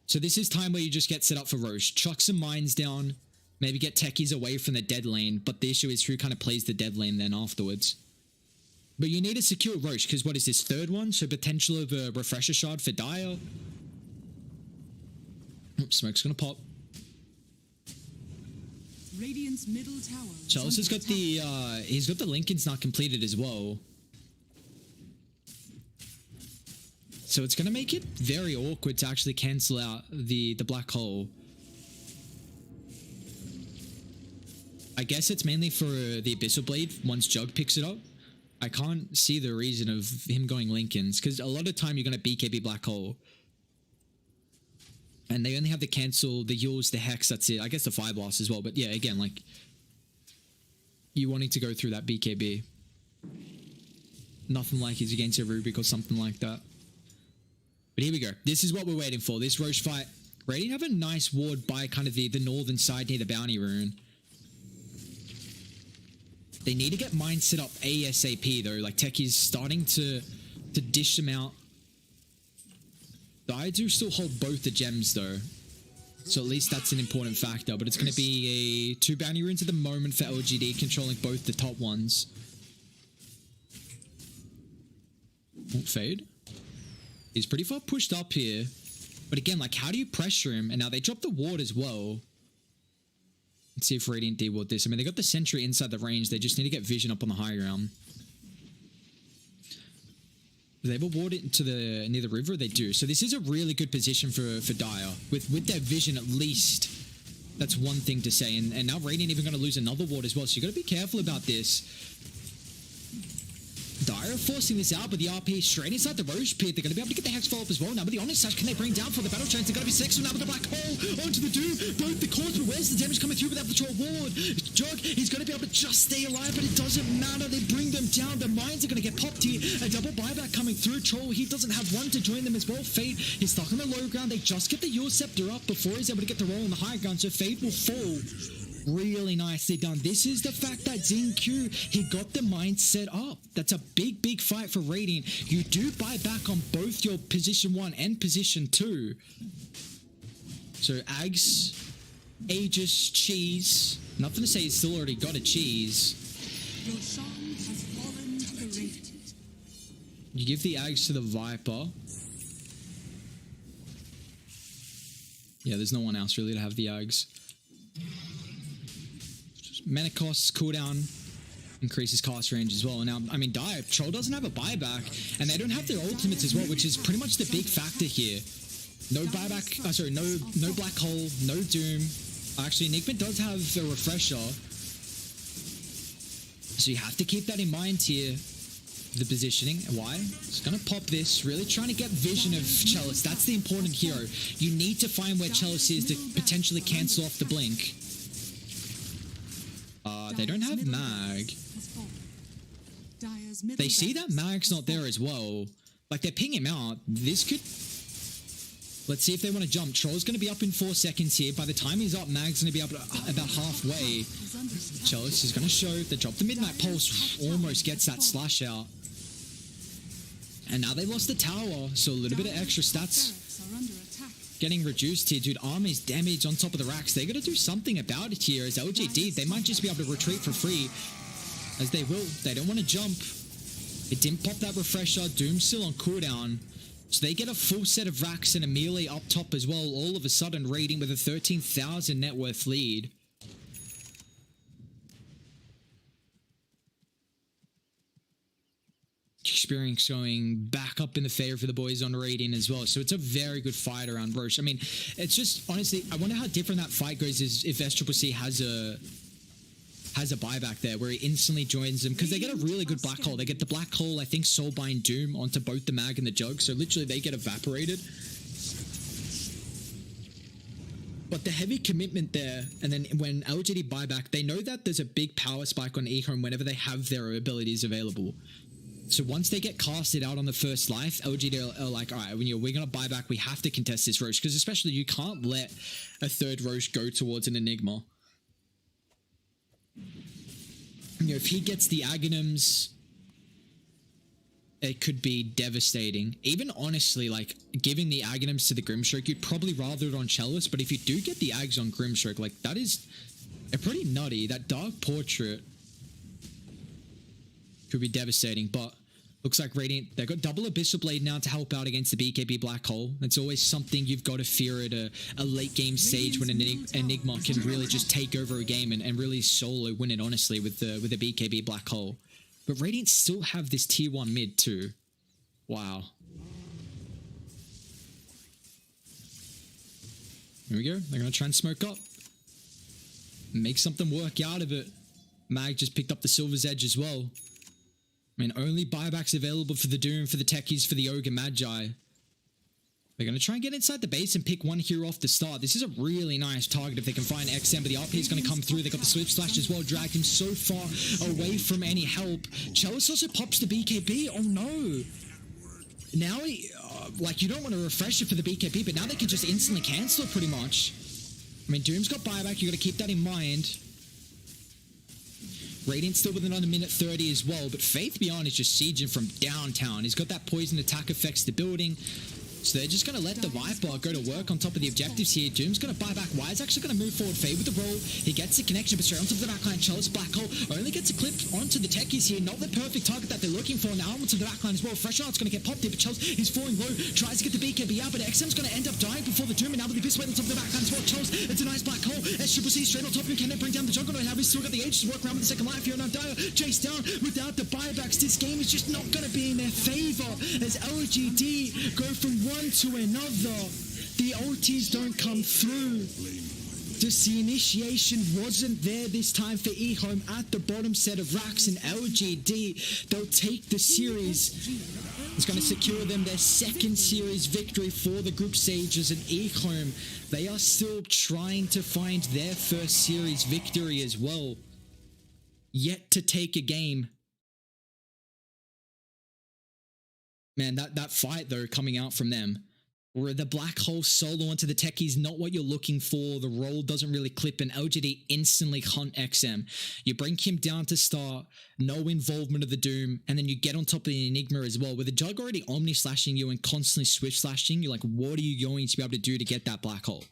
So this is time where you just get set up for Roche. Chuck some mines down. Maybe get techies away from the dead lane, but the issue is who kind of plays the dead lane then afterwards. But you need to secure Roche, because what is this, third one? So potential of a Refresher Shard for Dire. Oops, smoke's gonna pop. Radiant's middle tower. Chalice has got the, he's got the Lincolns not completed as well. So it's gonna make it very awkward to actually cancel out the black hole. I guess it's mainly for the Abyssal Blade once Jug picks it up. I can't see the reason of him going Lincolns, because a lot of time you're going to BKB Black Hole. And they only have the cancel, the Euls, the Hex, that's it. I guess the Fire Blast as well, but yeah, again, like, you wanting to go through that BKB. Nothing like he's against a Rubik or something like that. But here we go. This is what we're waiting for. This Roche fight. Radiant have a nice ward by kind of the northern side near the Bounty Rune. They need to get mine set up ASAP though. Like, Techie's starting to dish them out. I do still hold both the gems though, so at least that's an important factor. But it's going to be a 2 bounty runes at the moment for LGD, controlling both the top ones. Oh, fade. He's pretty far pushed up here, but again, like, how do you pressure him? And now they drop the ward as well. Let's see if Radiant de-ward this. I mean, they got the sentry inside the range. They just need to get vision up on the high ground. Do they ever ward it to near the river? They do. So this is a really good position for Dire. With their vision, at least, that's one thing to say. And now Radiant even going to lose another ward as well. So you got to be careful about this. Dire forcing this out, but the RP straight inside the Roche pit. They're going to be able to get the Hex follow up as well now. But the Onyx Sash, can they bring down for the battle chance? They're going to be sexual now with the Black Hole onto the Doom. Both the cores, but where's the damage coming through without the Troll ward? Jug, he's going to be able to just stay alive, but it doesn't matter. They bring them down. The mines are going to get popped here. A double buyback coming through. Troll, he doesn't have one to join them as well. Fade, he's stuck on the low ground. They just get the Eul Scepter up before he's able to get the roll on the high ground, so Fade will fall. Really nicely done. This is the fact that XinQ, he got the mindset up. That's a big, big fight for Radiant. You do buy back on both your position 1 and position 2. So Ags, Aegis, Cheese. Nothing to say, he's still already got a cheese. Your song has fallen to the Radiant. You give the Ags to the Viper. Yeah, there's no one else really to have the Ags. Mana costs, cooldown, increases cast range as well. Now, I mean, Troll doesn't have a buyback, and they don't have their ultimates as well, which is pretty much the big factor here. No buyback, no black hole, no doom. Actually, Enigma does have a refresher, so you have to keep that in mind here. The positioning. Why? It's gonna pop this. Really trying to get vision of Chalice. That's the important hero. You need to find where Chalice is to potentially cancel off the blink. They don't have mag. They see that mag's not there as well. Like, they're pinging him out. This could... Let's see if they want to jump. Troll's going to be up in 4 seconds here. By the time he's up, mag's going to be up about halfway. Chalice is going to show. They drop the Midnight Pulse. Almost gets that slash out. And now they lost the tower, so a little bit of extra stats getting reduced here. Dude, army's damage on top of the racks. They got to do something about it here as LGD. They might just be able to retreat for free, as they will. They don't want to jump. It didn't pop that refresher. Doom's still on cooldown. So they get a full set of racks and a melee up top as well. All of a sudden, raiding with a 13,000 net worth lead. Experience going back up in the favor for the boys on raiding as well. So it's a very good fight around Roche. I mean, it's just, honestly, I wonder how different that fight goes is if Sccc has a buyback there where he instantly joins them, because they get a really good black hole. They get the black hole, I think, Soulbind Doom onto both the mag and the jug. So literally they get evaporated. But the heavy commitment there, and then when LGD buyback, they know that there's a big power spike on EHOME whenever they have their abilities available. So once they get casted out on the first life, LGD are like, all right, we're going to buy back. We have to contest this Roche, because especially you can't let a third Roche go towards an Enigma. You know, if he gets the Aghanims, it could be devastating. Even honestly, like, giving the Aghanims to the Grimstroke, you'd probably rather it on Chalice, but if you do get the Ags on Grimstroke, like, that is a pretty nutty. That Dark Portrait could be devastating, but looks like Radiant, they've got double Abyssal Blade now to help out against the BKB Black Hole. That's always something you've got to fear at a late game stage when an Enigma can really just take over a game and really solo win it, honestly, with the BKB Black Hole. But Radiant still have this tier 1 mid too. Wow. Here we go. They're going to try and smoke up. Make something work out of it. Mag just picked up the Silver's Edge as well. I mean, only buybacks available for the Doom, for the Techies, for the Ogre Magi. They're going to try and get inside the base and pick one hero off the start. This is a really nice target if they can find XM, but the RP is going to come through. They got the Swift Slash as well, dragged him so far away from any help. Chalice also pops the BKB. Oh no. Now, like, you don't want to refresh it for the BKB, but now they can just instantly cancel it pretty much. I mean, Doom's got buyback. You got to keep that in mind. Radiant still with another minute 30 as well, but Faith Beyond is just sieging from downtown. He's got that poison attack affects the building. So they're just going to let the Viper go to work on top of the objectives here. Doom's going to buy back. Wise actually going to move forward. Fade with the roll. He gets the connection, but straight onto the backline. Chalice Black Hole only gets a clip onto the Techies here. Not the perfect target that they're looking for. Now onto the backline as well. Fresh Art's going to get popped here, but Chalice is falling low. Tries to get the BKB out, but XM's going to end up dying before the Doom. And now with the Abyss Blade on top of the backline as well. Chalice, it's a nice Black Hole. Sccc straight on top of him. Can they bring down the Juggernaut? Now he's still got the Age to work around with the second life here. Now Dire chased down without the buybacks. This game is just not going to be in their favor as LGD go from one to another. The ultis don't come through. Just the initiation wasn't there this time for EHOME at the bottom set of racks, and LGD, they'll take the series. It's going to secure them their second series victory for the group stages, and EHOME, they are still trying to find their first series victory as well. Yet to take a game. Man, that fight though coming out from them. Where the black hole solo onto the techies, not what you're looking for. The roll doesn't really clip, and LGD instantly hunt XM. You bring him down to start, no involvement of the Doom, and then you get on top of the Enigma as well. With the Jug already omni slashing you and constantly switch slashing, you're like, what are you going to be able to do to get that black hole?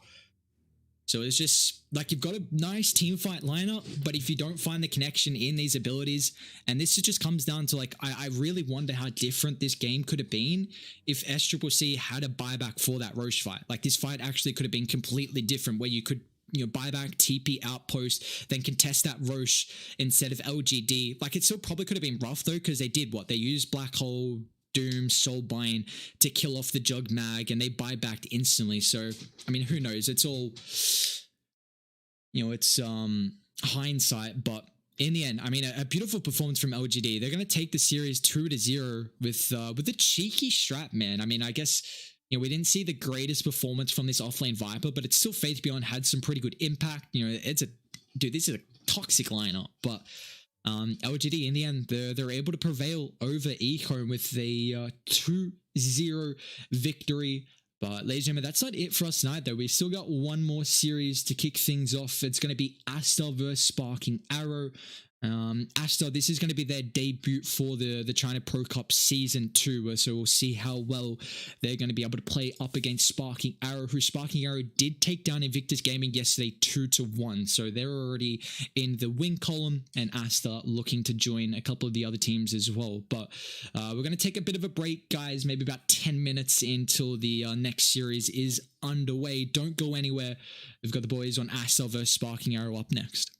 So it's just like you've got a nice team fight lineup, but if you don't find the connection in these abilities, and this just comes down to like, I really wonder how different this game could have been if Sccc had a buyback for that Roche fight. Like this fight actually could have been completely different, where you could, you know, buyback TP outpost, then contest that Roche instead of LGD. Like it still probably could have been rough though, because they did what? They used Black Hole, Doom, Soulbind to kill off the Jug Mag, and they buybacked instantly. So I mean, who knows? It's all, you know, it's hindsight, but in the end, I mean, a beautiful performance from LGD. They're going to take the series 2-0 with a cheeky strat, man. I mean, I guess, you know, we didn't see the greatest performance from this offlane Viper, but it's still Faith Beyond had some pretty good impact. You know, this is a toxic lineup, but LGD in the end, they're able to prevail over EHOME with a 2-0 victory. But ladies and gentlemen, that's not it for us tonight though. We've still got one more series to kick things off. It's going to be Aster versus Sparking Arrow. Aster, this is going to be their debut for the China Pro Cup Season 2, so we'll see how well they're going to be able to play up against Sparking Arrow, who Sparking Arrow did take down Invictus Gaming yesterday 2-1, so they're already in the win column, and Aster looking to join a couple of the other teams as well. But we're going to take a bit of a break, guys, maybe about 10 minutes until the next series is underway. Don't go anywhere. We've got the boys on Aster versus Sparking Arrow up next.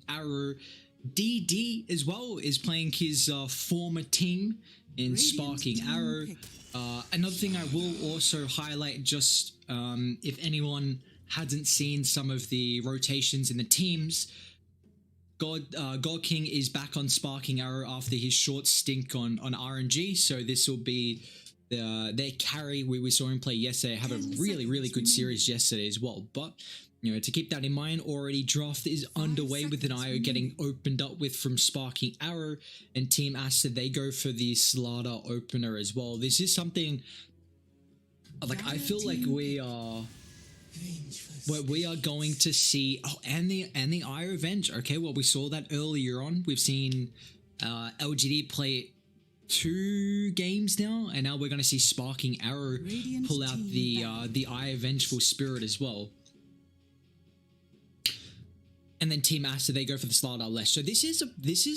Arrow. DD as well is playing his former team in Sparking Arrow. Another thing I will also highlight, just if anyone hasn't seen some of the rotations in the teams, God King is back on Sparking Arrow after his short stint on RNG, so this will be their carry. We saw him play yesterday, have a really good series yesterday as well. But you know, to keep that in mind, already draft is underway with an IO getting opened up with from Sparking Arrow, and Team Aster, they go for the Slaughter opener as well. This is something like I feel like we are going to see. Oh, and the IO Avenge. Okay, well, we saw that earlier on. We've seen LGD play 2 games now, and now we're going to see Sparking Arrow pull out the IO Vengeful Spirit as well. And then Team Aster, they go for the Slaughter less. So this is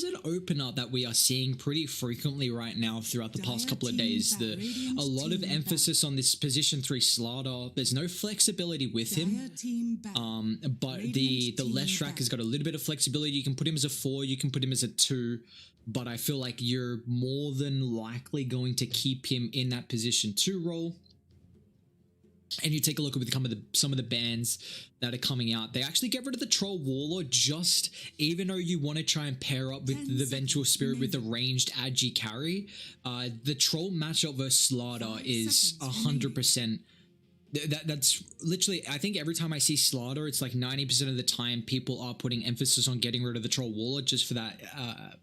an opener that we are seeing pretty frequently right now throughout the past couple of days. A lot of emphasis on this position 3 Slaughter. There's no flexibility with him, but the Leshrac has got a little bit of flexibility. You can put him as a 4, you can put him as a 2, but I feel like you're more than likely going to keep him in that position 2 role. And you take a look at some of the bans that are coming out. They actually get rid of the Troll Warlord, just even though you want to try and pair up with the Vengeful Spirit with the ranged Agi carry. The Troll matchup versus Slaughter is 100%. That's literally, I think every time I see Slaughter, it's like 90% of the time people are putting emphasis on getting rid of the Troll Warlord just for that,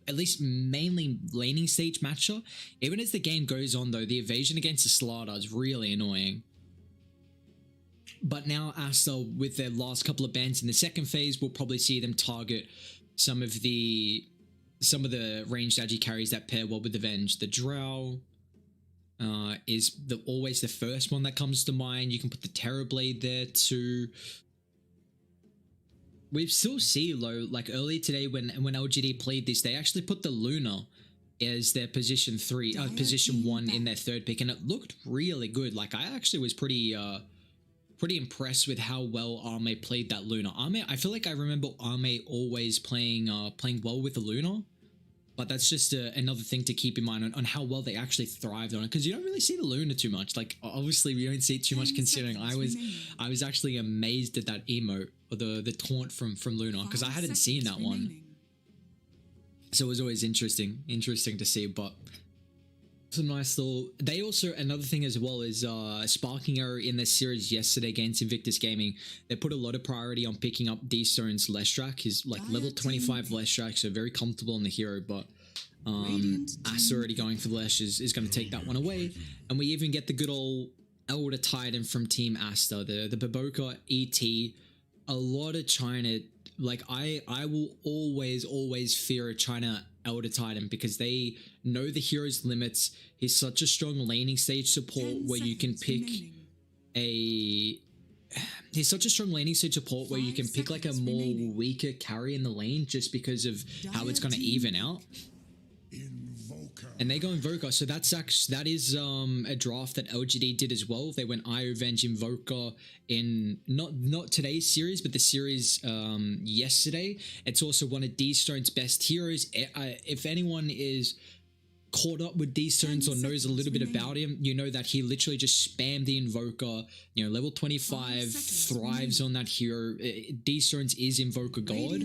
at least mainly laning stage matchup. Even as the game goes on though, the evasion against the Slaughter is really annoying. But now Aster, with their last couple of bans in the second phase, we'll probably see them target some of the ranged Agi carries that pair well with the Venge. The Drow is always the first one that comes to mind. You can put the Terrorblade there too. We still see though, like earlier today when LGD played this, they actually put the Luna as their position 1 in their third pick, and it looked really good. Like I actually was pretty impressed with how well Arme played that Luna. Arme, I feel like I remember Arme always playing well with the Luna, but that's just another thing to keep in mind on how well they actually thrived on it, because you don't really see the Luna too much. Like obviously we don't see it too much, considering I was actually amazed at that emote or the taunt from Luna, because I hadn't seen that one. So it was always interesting to see. But some nice little. They also, another thing as well is Sparking Arrow in their series yesterday against Invictus Gaming. They put a lot of priority on picking up Dstones Leshrac. He's like level 25 Leshrac, so very comfortable in the hero. But Aster already going for the Lesh is going to take that one away. And we even get the good old Elder Titan from Team Aster, the BoBoKa ET. A lot of China. Like I will always fear a China Elder Titan, because they know the hero's limits. He's such a strong laning stage support where you can pick a he's such a strong laning stage support where you can pick like a more weaker carry in the lane just because of how it's going to even out. And they go Invoker, so that is a draft that LGD did as well. They went Iovenge Invoker in not today's series, but the series yesterday. It's also one of Dstones' best heroes. If anyone is caught up with Dstones or knows a little bit about him, you know that he literally just spammed the Invoker. You know, level 25, thrives on that hero. Dstones is Invoker God.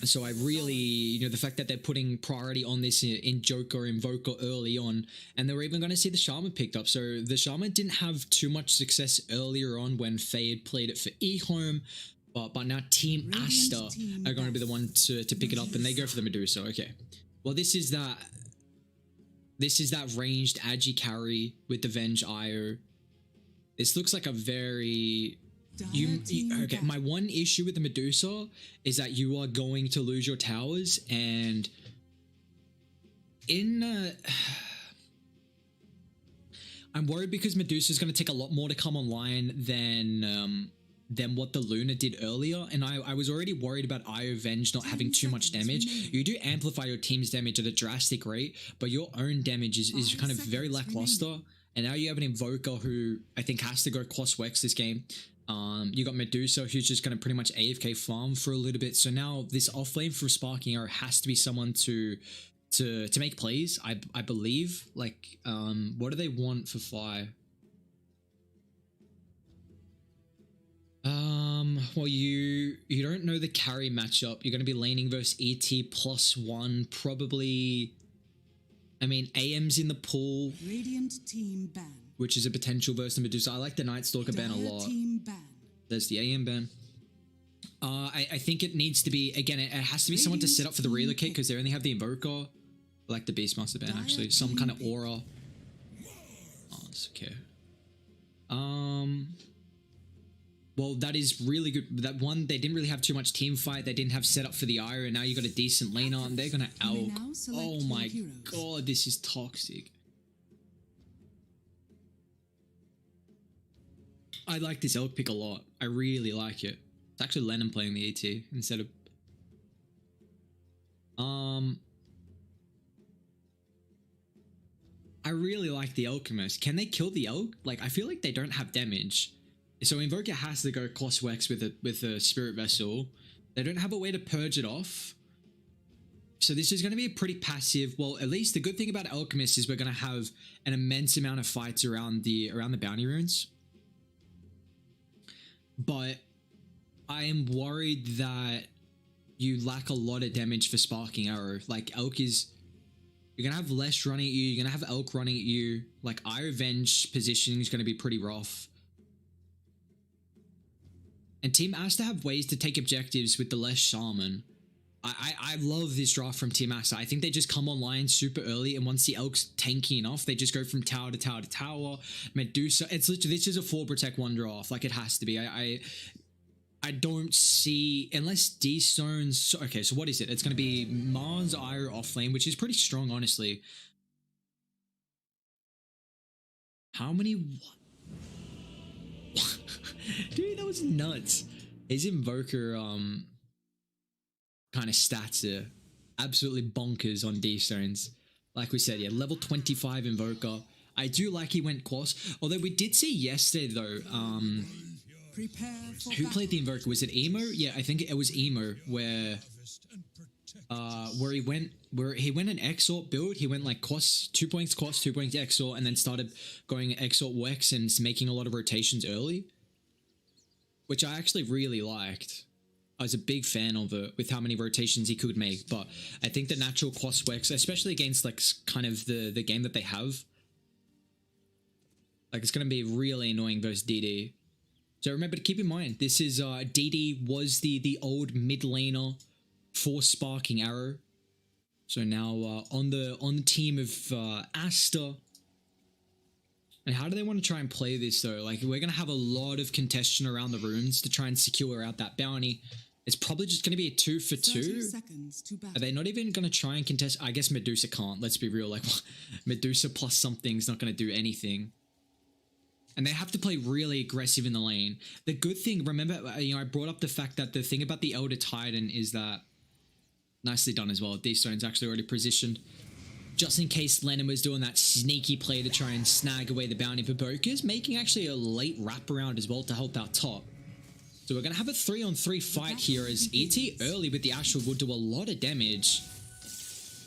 So I really, you know, the fact that they're putting priority on this in Joker Invoker early on, and they were even going to see the Shaman picked up. So the Shaman didn't have too much success earlier on when Faye had played it for EHOME, but now Team Aster are going to be the one to pick it up, and they go for the Medusa. Okay, well this is that ranged Agi carry with the Venge IO. This looks like a very... okay, my one issue with the Medusa is that you are going to lose your towers, and I'm worried because Medusa is going to take a lot more to come online than what the Luna did earlier, and I was already worried about Iovenge not having too much damage. You do amplify your team's damage at a drastic rate, but your own damage is kind of very lackluster, and now you have an Invoker who I think has to go cross-wex this game. You got Medusa, who's just going to pretty much AFK farm for a little bit. So now this offlane for Sparking Arrow has to be someone to make plays. I believe. Like, what do they want for Fly? Well, you don't know the carry matchup. You're going to be laning versus ET +1, probably. I mean, AM's in the pool. Radiant team ban. Which is a potential versus the Medusa. I like the Night Stalker ban a lot. There's the AM ban. I think it needs to be, again, it has to be someone to set up for the relocate because they only have the Invoker. I like the Beastmaster ban, actually. Some kind of aura. Oh, it's okay. Well, that is really good. That one, they didn't really have too much team fight. They didn't have setup for the Iron. Now you got a decent laner, and they're going to Elk. Oh my god, this is toxic. I like this Elk pick a lot. I really like it. It's actually LaNm playing the AT instead of... I really like the Alchemist. Can they kill the Elk? Like, I feel like they don't have damage. So Invoker has to go cross-wex with a Spirit Vessel. They don't have a way to purge it off. So this is going to be a pretty passive... Well, at least the good thing about Alchemist is we're going to have an immense amount of fights around the bounty runes. But I am worried that you lack a lot of damage for Sparking Arrow. Like, Elk is... You're going to have less running at you. You're going to have Elk running at you. Like, Iovenge positioning is going to be pretty rough. And Team Aster have ways to take objectives with the less Shaman. I love this draft from Team Aster. I think they just come online super early, and once the Elk's tanky enough, they just go from tower to tower to tower. Medusa, it's literally, this is a 4 protect 1 draft. Like, it has to be. I don't see, unless Dstones... Okay, so what is it? It's going to be Mars Ire offlane, which is pretty strong, honestly. How many... Dude, that was nuts. His Invoker, kind of stats are absolutely bonkers on Dstones. Like we said, yeah, level 25 Invoker. I do like he went cross. Although we did see yesterday, though, who played the Invoker? Was it Emo? Yeah, I think it was Emo, where he went an Exort build. He went like cross, 2 points cross, 2 points Exort, and then started going Exort Wex and making a lot of rotations early, which I actually really liked. I was a big fan of it with how many rotations he could make, but I think the natural cross Wex, especially against like kind of the game that they have, like it's going to be really annoying versus DD. So remember to keep in mind, this is DD was the old mid laner for Sparking Arrow. So now on the team of Aster. And how do they want to try and play this though? Like, we're going to have a lot of contention around the runes to try and secure out that bounty. It's probably just going to be a 2 for 2. Are they not even going to try and contest? I guess Medusa can't. Let's be real. Like, Medusa plus something's not going to do anything. And they have to play really aggressive in the lane. The good thing, remember, I brought up the fact that the thing about the Elder Titan is that, nicely done as well, Dstones actually already positioned, just in case LaNm was doing that sneaky play to try and snag away the bounty. BoBoKa's making actually a late wraparound as well to help out top. So we're going to have a 3-on-3 fight here as ET early with the Aster will do a lot of damage.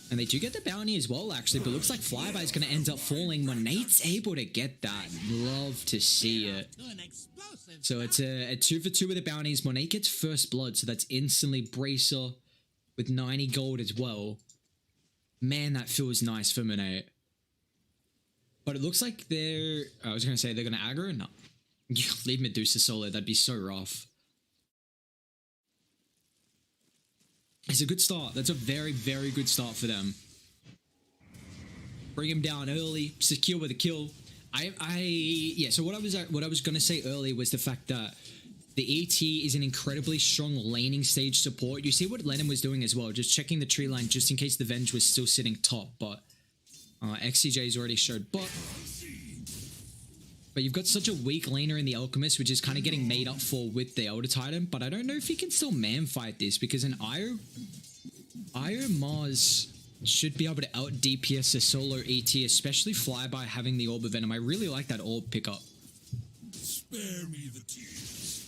And they do get the bounty as well, actually, but looks like Flywin is going to end up falling. Monet's able to get that. Love to see it. So it's a 2-for-2 with the bounties. Monet gets first blood, so that's instantly Bracer with 90 gold as well. Man, that feels nice for Monet. But it looks like they're... I was going to say they're going to aggro. No. Leave Medusa solo. That'd be so rough. It's a good start. That's a very, very good start for them. Bring him down early, secure with a kill. Yeah, so what I was gonna say earlier was the fact that the ET is an incredibly strong laning stage support. You see what LaNm was doing as well, just checking the tree line just in case the Venge was still sitting top, but XCJ's already showed bot. But you've got such a weak laner in the Alchemist, which is kind of getting made up for with the Elder Titan. But I don't know if he can still man fight this, because an Io Mars should be able to out DPS a solo ET, especially Flyby having the Orb of Venom. I really like that Orb pickup. Spare me the tears.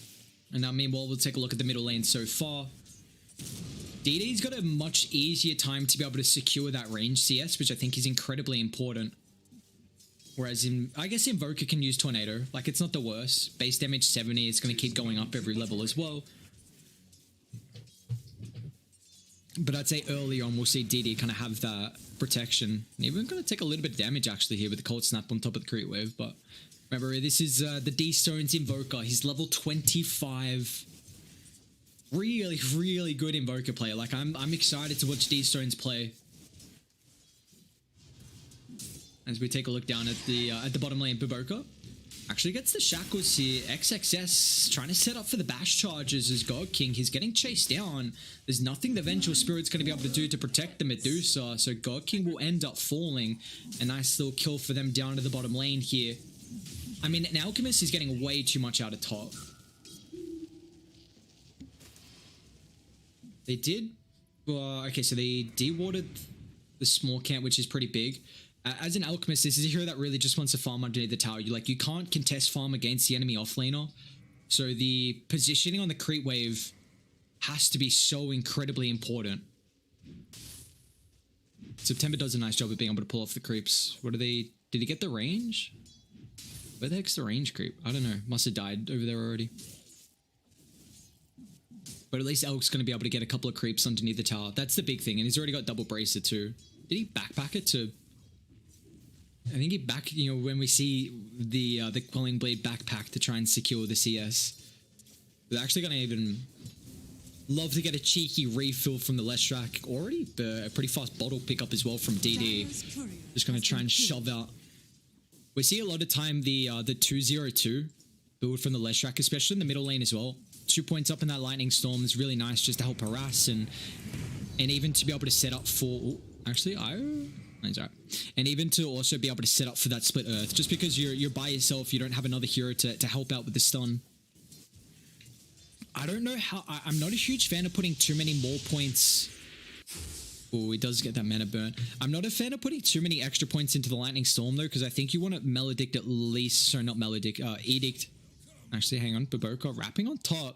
And now meanwhile, we'll take a look at the middle lane so far. DD's got a much easier time to be able to secure that range CS, which I think is incredibly important. Whereas I guess Invoker can use Tornado. Like, it's not the worst. Base damage 70, it's going to keep going up every level as well. But I'd say early on, we'll see DD kind of have that protection. And even going to take a little bit of damage, actually, here with the Cold Snap on top of the Creep Wave. But remember, this is the Dstones Invoker. He's level 25. Really, really good Invoker player. Like, I'm excited to watch Dstones play. As we take a look down at the bottom lane, BoBoKa actually gets the shackles here. XXS trying to set up for the bash charges as God King. He's getting chased down. There's nothing the Vengeful Spirit's going to be able to do to protect the Medusa, so God King will end up falling. A nice little kill for them down to the bottom lane here. I mean, an Alchemist is getting way too much out of top. They did... okay, so they dewatered the small camp, which is pretty big. As an Alchemist, this is a hero that really just wants to farm underneath the tower. You can't contest farm against the enemy offlaner. So the positioning on the creep wave has to be so incredibly important. September does a nice job of being able to pull off the creeps. What are they... Did he get the range? Where the heck's the range creep? I don't know. Must have died over there already. But at least Elk's going to be able to get a couple of creeps underneath the tower. That's the big thing. And he's already got double bracer too. Did he backpack it to... I think he when we see the Quelling Blade backpack to try and secure the CS. They're actually going to even love to get a cheeky refill from the Leshrac. Already a pretty fast bottle pickup as well from DD. Just going to try and shove out. We see a lot of time the 202 build from the Leshrac, especially in the middle lane as well. 2 points up in that Lightning Storm is really nice just to help harass and even to be able to set up for... actually, that's right. And even to also be able to set up for that split earth. Just because you're by yourself, you don't have another hero to help out with the stun. I don't know how... I'm not a huge fan of putting too many more points... Oh, he does get that mana burn. I'm not a fan of putting too many extra points into the Lightning Storm, though, because I think you want to Maledict at least... Sorry, not Maledict. Edict. Actually, hang on. BoBoKa wrapping on top.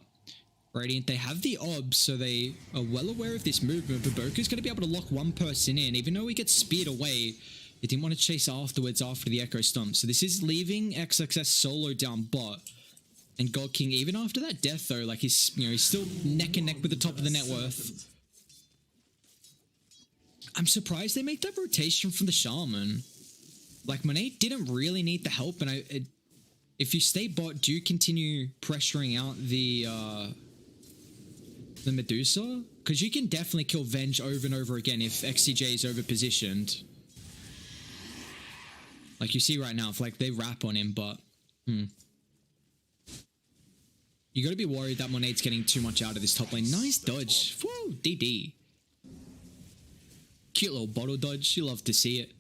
Radiant, they have the obs, so they are well aware of this movement. BoBoKa's going to be able to lock one person in, even though he gets speared away. He didn't want to chase afterwards after the Echo Stomp. So this is leaving XXS solo down bot. And God King, even after that death, though, like he's still neck and neck with the top of the net worth. I'm surprised they make that rotation from the Shaman. Like, Monet didn't really need the help, and if you stay bot, do you continue pressuring out the Medusa? Because you can definitely kill Venge over and over again if XCJ is over-positioned. Like you see right now, if like they wrap on him, but... You gotta be worried that Monet's getting too much out of this top lane. Nice dodge. Woo, DD. Cute little bottle dodge. You love to see it.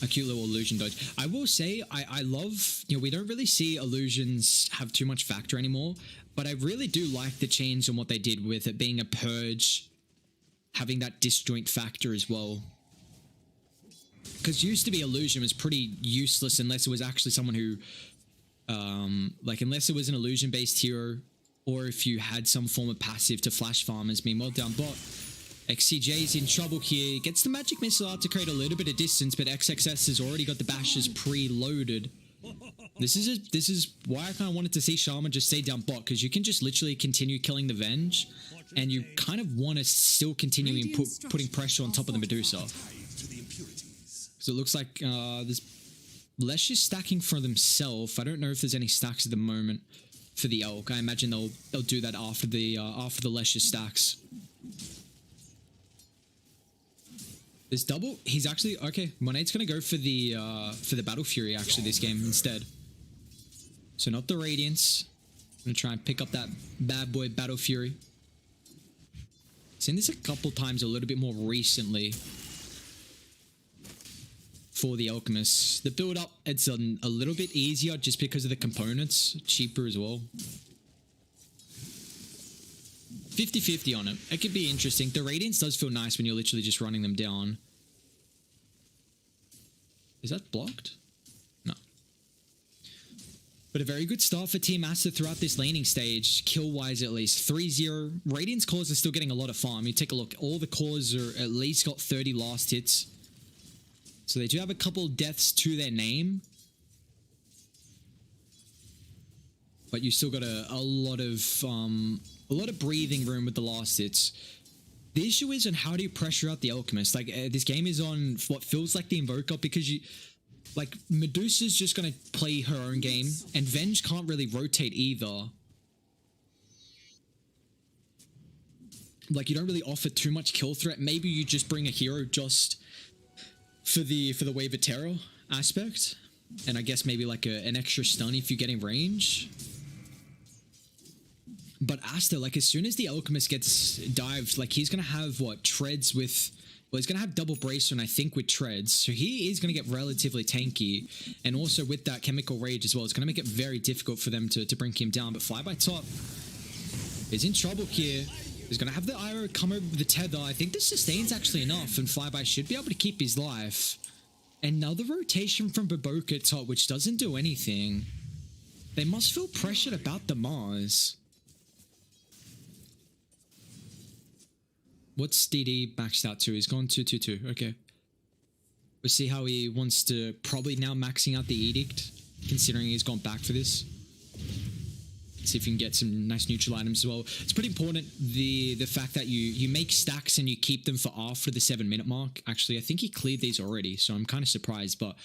A cute little illusion dodge. I will say, I love, you know, we don't really see illusions have too much factor anymore, but I really do like the change on what they did with it being a purge, having that disjoint factor as well. Because used to be illusion was pretty useless unless it was actually someone who, like unless it was an illusion based hero, or if you had some form of passive to flash farmers. Meanwhile down bot, XCJ's in trouble here, gets the magic missile out to create a little bit of distance, but XXS has already got the bashes preloaded. This is why I kind of wanted to see Shaman just stay down bot, because you can just literally continue killing the Venge, and you kind of want to still continue putting pressure on top of the Medusa. So it looks like there's Lesh is stacking for themselves. I don't know if there's any stacks at the moment for the Elk. I imagine they'll do that after the Lesh stacks. This double, he's actually okay. Monet's gonna go for the Battle Fury actually this game instead. So not the Radiance. I'm gonna try and pick up that bad boy Battle Fury. Seen this a couple times a little bit more recently for the Alchemist. The build up, it's a little bit easier just because of the components, cheaper as well. 50-50 on it. It could be interesting. The Radiance does feel nice when you're literally just running them down. Is that blocked? No. But a very good start for Team Aster throughout this laning stage, kill-wise at least. 3-0. Radiance cores are still getting a lot of farm. You take a look, all the cores are at least got 30 last hits. So they do have a couple deaths to their name. But you still got a lot of breathing room with the last hits. The issue is on how do you pressure out the Alchemist. Like this game is on what feels like the Invoker, because you like Medusa's just gonna play her own game, and Venge can't really rotate either. Like you don't really offer too much kill threat. Maybe you just bring a hero just for the Wave of Terror aspect, and I guess maybe like an extra stun if you get in range. But Aster, like as soon as the Alchemist gets dived, like he's gonna have what, treads with, well, he's gonna have double bracer and I think with treads, so he is gonna get relatively tanky, and also with that chemical rage as well, it's gonna make it very difficult for them to bring him down. But Fly by Top is in trouble here. He's gonna have the Iroh come over with the tether. I think the sustain's actually enough, and Flyby should be able to keep his life. Another rotation from BoBoKa top, which doesn't do anything. They must feel pressured about the Mars. What's DD maxed out to? He's gone 2-2-2. Okay. We'll see how he wants to, probably now maxing out the Edict, considering he's gone back for this. See if you can get some nice neutral items as well. It's pretty important, the fact that you make stacks and you keep them for after the 7-minute mark. Actually, I think he cleared these already, so I'm kind of surprised. But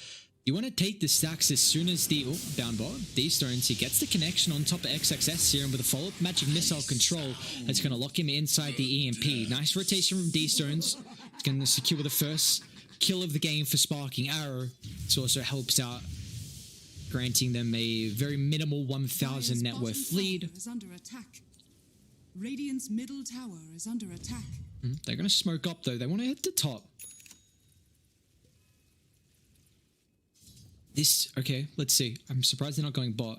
you want to take the stacks as soon as the down bot Dstones. He gets the connection on top of XXS Serum with a follow-up magic missile control that's going to lock him inside the EMP. Nice rotation from Dstones. It's going to secure the first kill of the game for Sparking Arrow. This also helps out, granting them a very minimal 1,000 net worth lead. Is under attack. Radiant's middle tower is under attack. They're going to smoke up though. They want to hit the top. This, okay, let's see. I'm surprised they're not going bot.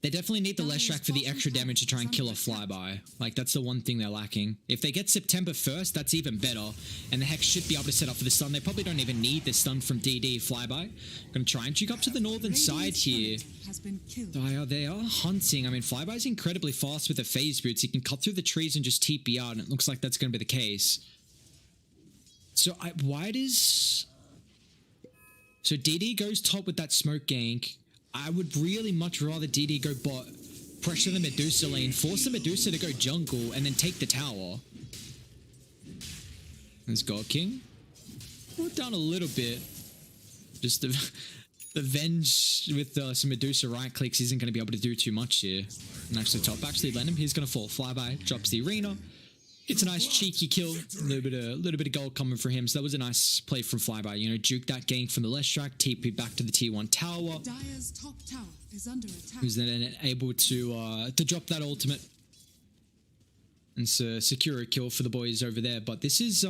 They definitely need the Leshrac for the extra damage to try and kill a Flyby. Like, that's the one thing they're lacking. If they get September 1st, that's even better. And the Hex should be able to set up for the stun. They probably don't even need the stun from DD Flyby. Gonna try and juke up to the northern side here. They are hunting. I mean, Flyby's incredibly fast with the phase boots. He can cut through the trees and just TP out, and it looks like that's gonna be the case. So, why does... So DD goes top with that smoke gank. I would really much rather DD go bot, pressure the Medusa lane, force the Medusa to go jungle, and then take the tower. There's God King. Pull it down a little bit. Just the Venge with some Medusa right clicks isn't going to be able to do too much here. And actually top, actually LaNm, he's going to fall. Flyby, drops the arena. Gets a nice cheeky kill, a little bit of gold coming for him. So that was a nice play from Flyby. You know, juke that gank from the Leshrac, TP back to the T1 tower. Dire's top tower is under attack. Who's then able to drop that ultimate and secure a kill for the boys over there. But this is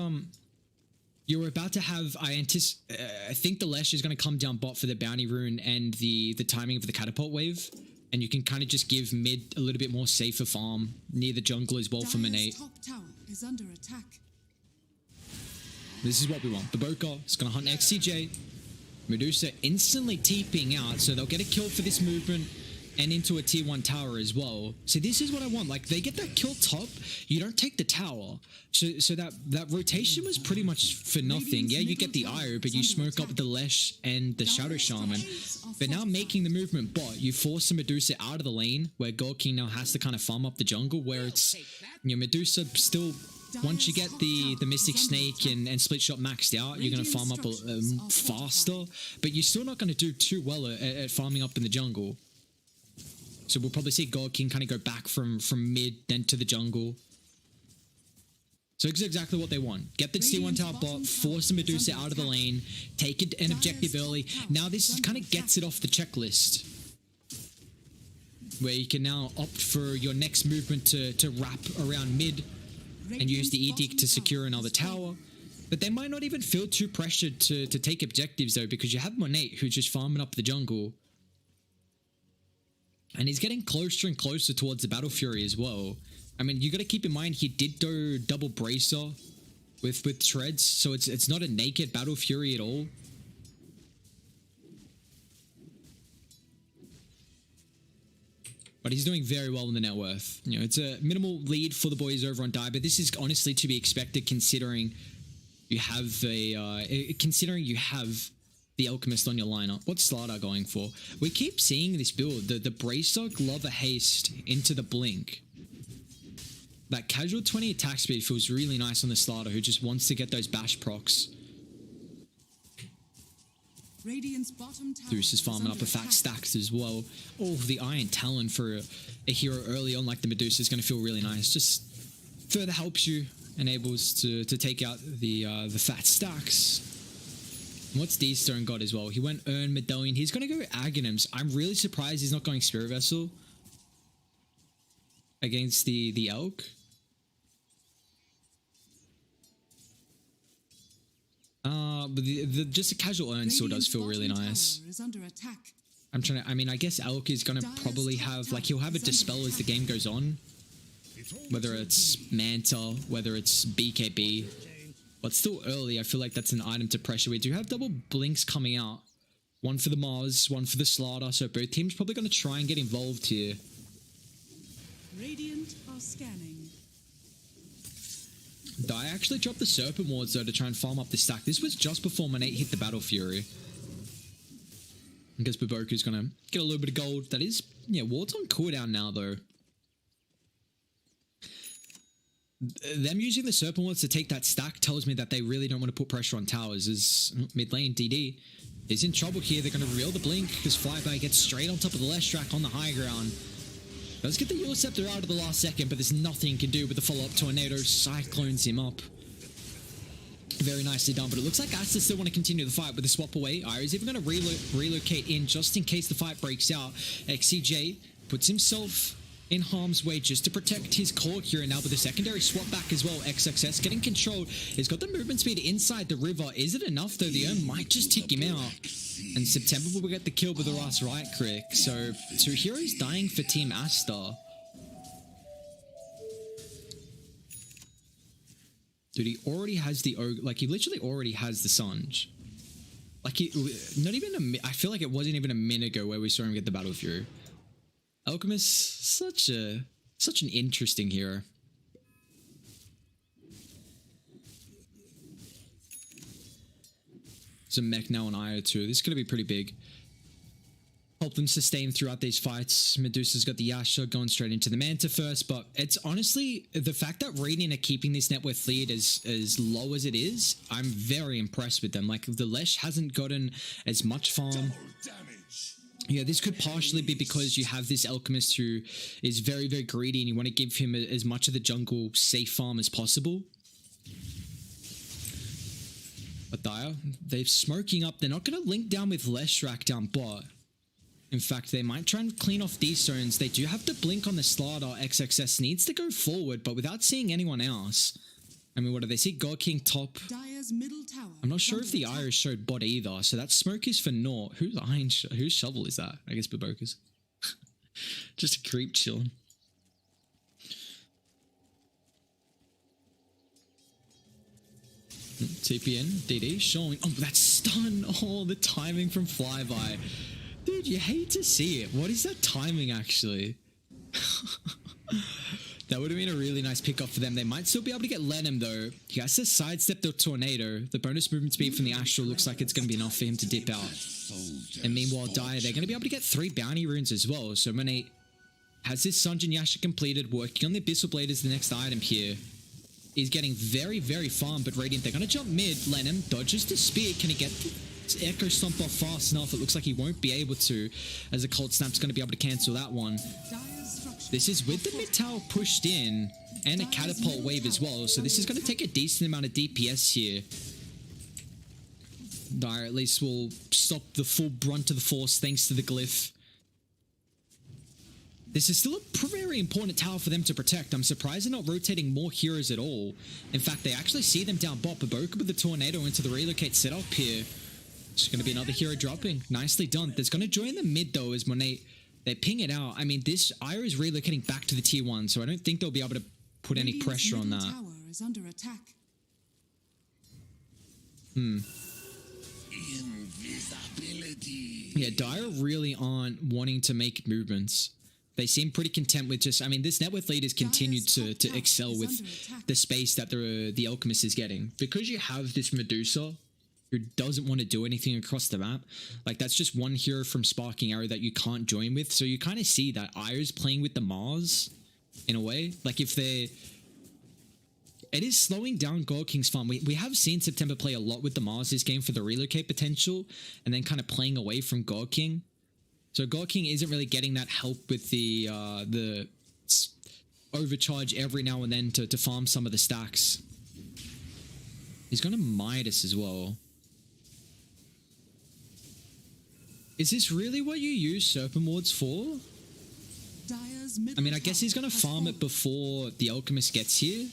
you're about to have, I think the Lesh is going to come down bot for the bounty rune and the timing of the catapult wave, and you can kind of just give mid a little bit more safer farm near the jungle as well for Monet. Top tower is under attack. This is what we want. BoBoKa is going to hunt XCJ. Medusa instantly TPing out, so they'll get a kill for this movement and into a tier 1 tower as well. So this is what I want. Like, they get that kill top, you don't take the tower. So that rotation was pretty much for nothing. Yeah, you get the IO, but you smoke up the Lesh and the Shadow Shaman. But now making the movement bot, you force the Medusa out of the lane, where God King now has to kind of farm up the jungle, where it's, you know, Medusa still... Once you get the Mystic Snake and Split Shot maxed out, you're going to farm up faster, but you're still not going to do too well at farming up in the jungle. So we'll probably see God King kind of go back from mid, then to the jungle. So it's exactly what they want. Get the T1 tower bot, force the Medusa out of the lane, take an objective early. Now this kind of gets it off the checklist, where you can now opt for your next movement to wrap around mid, and use the Edict to secure another tower. But they might not even feel too pressured to take objectives though, because you have Monet who's just farming up the jungle. And he's getting closer and closer towards the Battle Fury as well. I mean, you got to keep in mind he did do double bracer with treads, so it's not a naked Battle Fury at all. But he's doing very well in the net worth. You know, it's a minimal lead for the boys over on Die, but this is honestly to be expected considering you have the Alchemist on your lineup. What's Slardar going for? We keep seeing this build, the Bracer, Glover Haste into the Blink. That casual 20 attack speed feels really nice on the Slardar, who just wants to get those bash procs. Zeus is farming up a fat stacks as well. Oh, the Iron Talon for a hero early on like the Medusa is going to feel really nice. Just further helps you, enables to take out the fat stacks. And what's Dstone got as well? He went Earn Medallion. He's going to go Aghanims. I'm really surprised he's not going Spirit Vessel against the Elk. But just a casual earn still does feel really nice. I'm trying to, I mean, I guess Elk is going to probably have, like, he'll have a Dispel as the game goes on. Whether it's Manta, whether it's BKB. But still early, I feel like that's an item to pressure. We do have double Blinks coming out. One for the Mars, one for the Slardar. So both teams probably going to try and get involved here. Radiant are scanning. I actually dropped the Serpent Wards though to try and farm up the stack. This was just before Monet hit the Battle Fury. I guess BoBoKa is going to get a little bit of gold. That is, yeah, Wards on cooldown now though. Them using the Serpent Wards to take that stack tells me that they really don't want to put pressure on towers. As mid lane DD is in trouble here. They're going to reel the Blink because Flyby gets straight on top of the Lesh track on the high ground. Does get the Eul Scepter out of the last second, but there's nothing he can do with the follow-up Tornado. Cyclones him up. Very nicely done, but it looks like Aster still want to continue the fight with the swap away. Ira's even going to relocate in just in case the fight breaks out. XCJ puts himself in harm's way just to protect his core here, and now with the secondary swap back as well. XXS getting controlled. He's got the movement speed inside the river. Is it enough though? The Urn might just tick him out. And September will get the kill with the last right click. So 2 heroes dying for Team Aster. Dude, he already has the Ogre. Like, he literally already has the Sunj. Like, not even I feel like it wasn't even a minute ago where we saw him get the Battle Fury. Alchemist, such an interesting hero. Some mech now on IO too. This is going to be pretty big. Help them sustain throughout these fights. Medusa's got the Yasha going straight into the Manta first, but it's honestly, the fact that Radiant are keeping this net worth lead as low as it is, I'm very impressed with them. Like, the Lesh hasn't gotten as much farm. Yeah, this could partially be because you have this Alchemist who is very, very greedy and you want to give him as much of the jungle safe farm as possible. But they're smoking up. They're not going to link down with Leshrac down bot. In fact, they might try and clean off these stones. They do have to blink on the Slardar. XXS needs to go forward, but without seeing anyone else. I mean, what do they see? God King top. Dire's middle tower. I'm not sure is if the under Irish showed bot either, so that smoke is for naught. Whose whose shovel is that? I guess BoBoKa's. Just a creep chilling. TPN, DD showing. Oh, that stun. Oh, the timing from Flyby. Dude, you hate to see it. What is that timing actually? That would have been a really nice pickup for them. They might still be able to get LaNm though. He has to sidestep the tornado. The bonus movement speed from the Astral looks like it's going to be enough for him to dip out. And meanwhile, Dire, they're going to be able to get 3 bounty runes as well. So Monet has this Sunjin Yasha completed, working on the Abyssal Blade as the next item here. He's getting very, very farmed, but Radiant, they're going to jump mid. LaNm dodges the spear. Can he get the Echo Stomp off fast enough? It looks like he won't be able to, as the Cold Snap's going to be able to cancel that one. This is with the mid tower pushed in and a catapult wave as well, so this is going to take a decent amount of DPS here. Dire at least will stop the full brunt of the force thanks to the glyph. This is still a very important tower for them to protect. I'm surprised they're not rotating more heroes at all. In fact, they actually see them down bot. BoBoKa with the tornado into the relocate setup here. It's going to be another hero dropping. Nicely done. There's going to join the mid though as Monet. They ping it out. I mean, this Ira is relocating back to the tier 1, so I don't think they'll be able to put any pressure on that. Tower is under attack. Invisibility. Yeah, Dire really aren't wanting to make movements. They seem pretty content with just, I mean, this net worth lead has continued to excel with the space that the Alchemist is getting. Because you have this Medusa who doesn't want to do anything across the map, like that's just one hero from Sparking Arrow that you can't join with. So you kind of see that Ira's playing with the Mars in a way. Like if they... It is slowing down God King's farm. We have seen September play a lot with the Mars this game for the relocate potential and then kind of playing away from God King. So God King isn't really getting that help with the overcharge every now and then to farm some of the stacks. He's going to Midas as well. Is this really what you use Serpent Wards for? I mean, I guess he's going to farm it before the Alchemist gets here.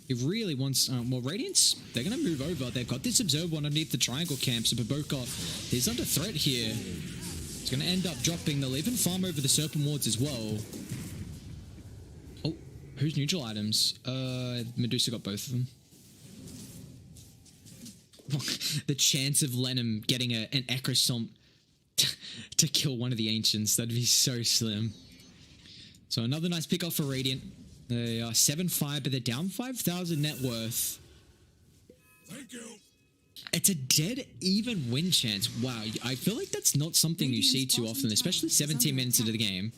He really wants... well, Radiance, they're going to move over. They've got this Observer underneath the triangle camp, so BoBoKa is under threat here. He's going to end up dropping. They'll even farm over the Serpent Wards as well. Oh, who's neutral items? Medusa got both of them. The chance of LaNm getting an Echo Stomp to kill one of the Ancients, that'd be so slim. So another nice pickup for Radiant. They are 7-5, but they're down 5,000 net worth. Thank you. It's a dead even win chance. Wow, I feel like that's not something you see too often, especially 17 minutes into the game.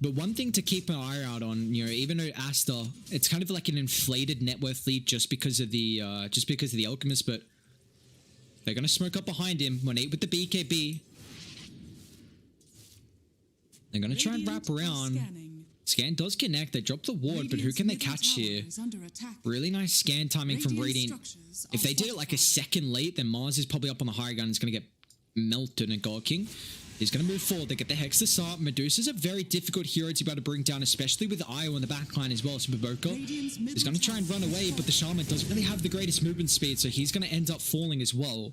But one thing to keep an eye out on, you know, even though Aster, it's kind of like an inflated net worth lead just because of the Alchemist, but they're gonna smoke up behind him. Monet with the BKB. They're gonna try and wrap around. Scan does connect. They drop the ward, but who can they catch here? Really nice scan timing from Radiant. If they did it like a second late, then Mars is probably up on the high ground. It's going to get melted and God King. He's going to move forward. They get the Hexus up. Medusa's a very difficult hero to be able to bring down, especially with Io on the backline as well. So BoBoKa is going to try and run away, but the Shaman doesn't really have the greatest movement speed, so he's going to end up falling as well.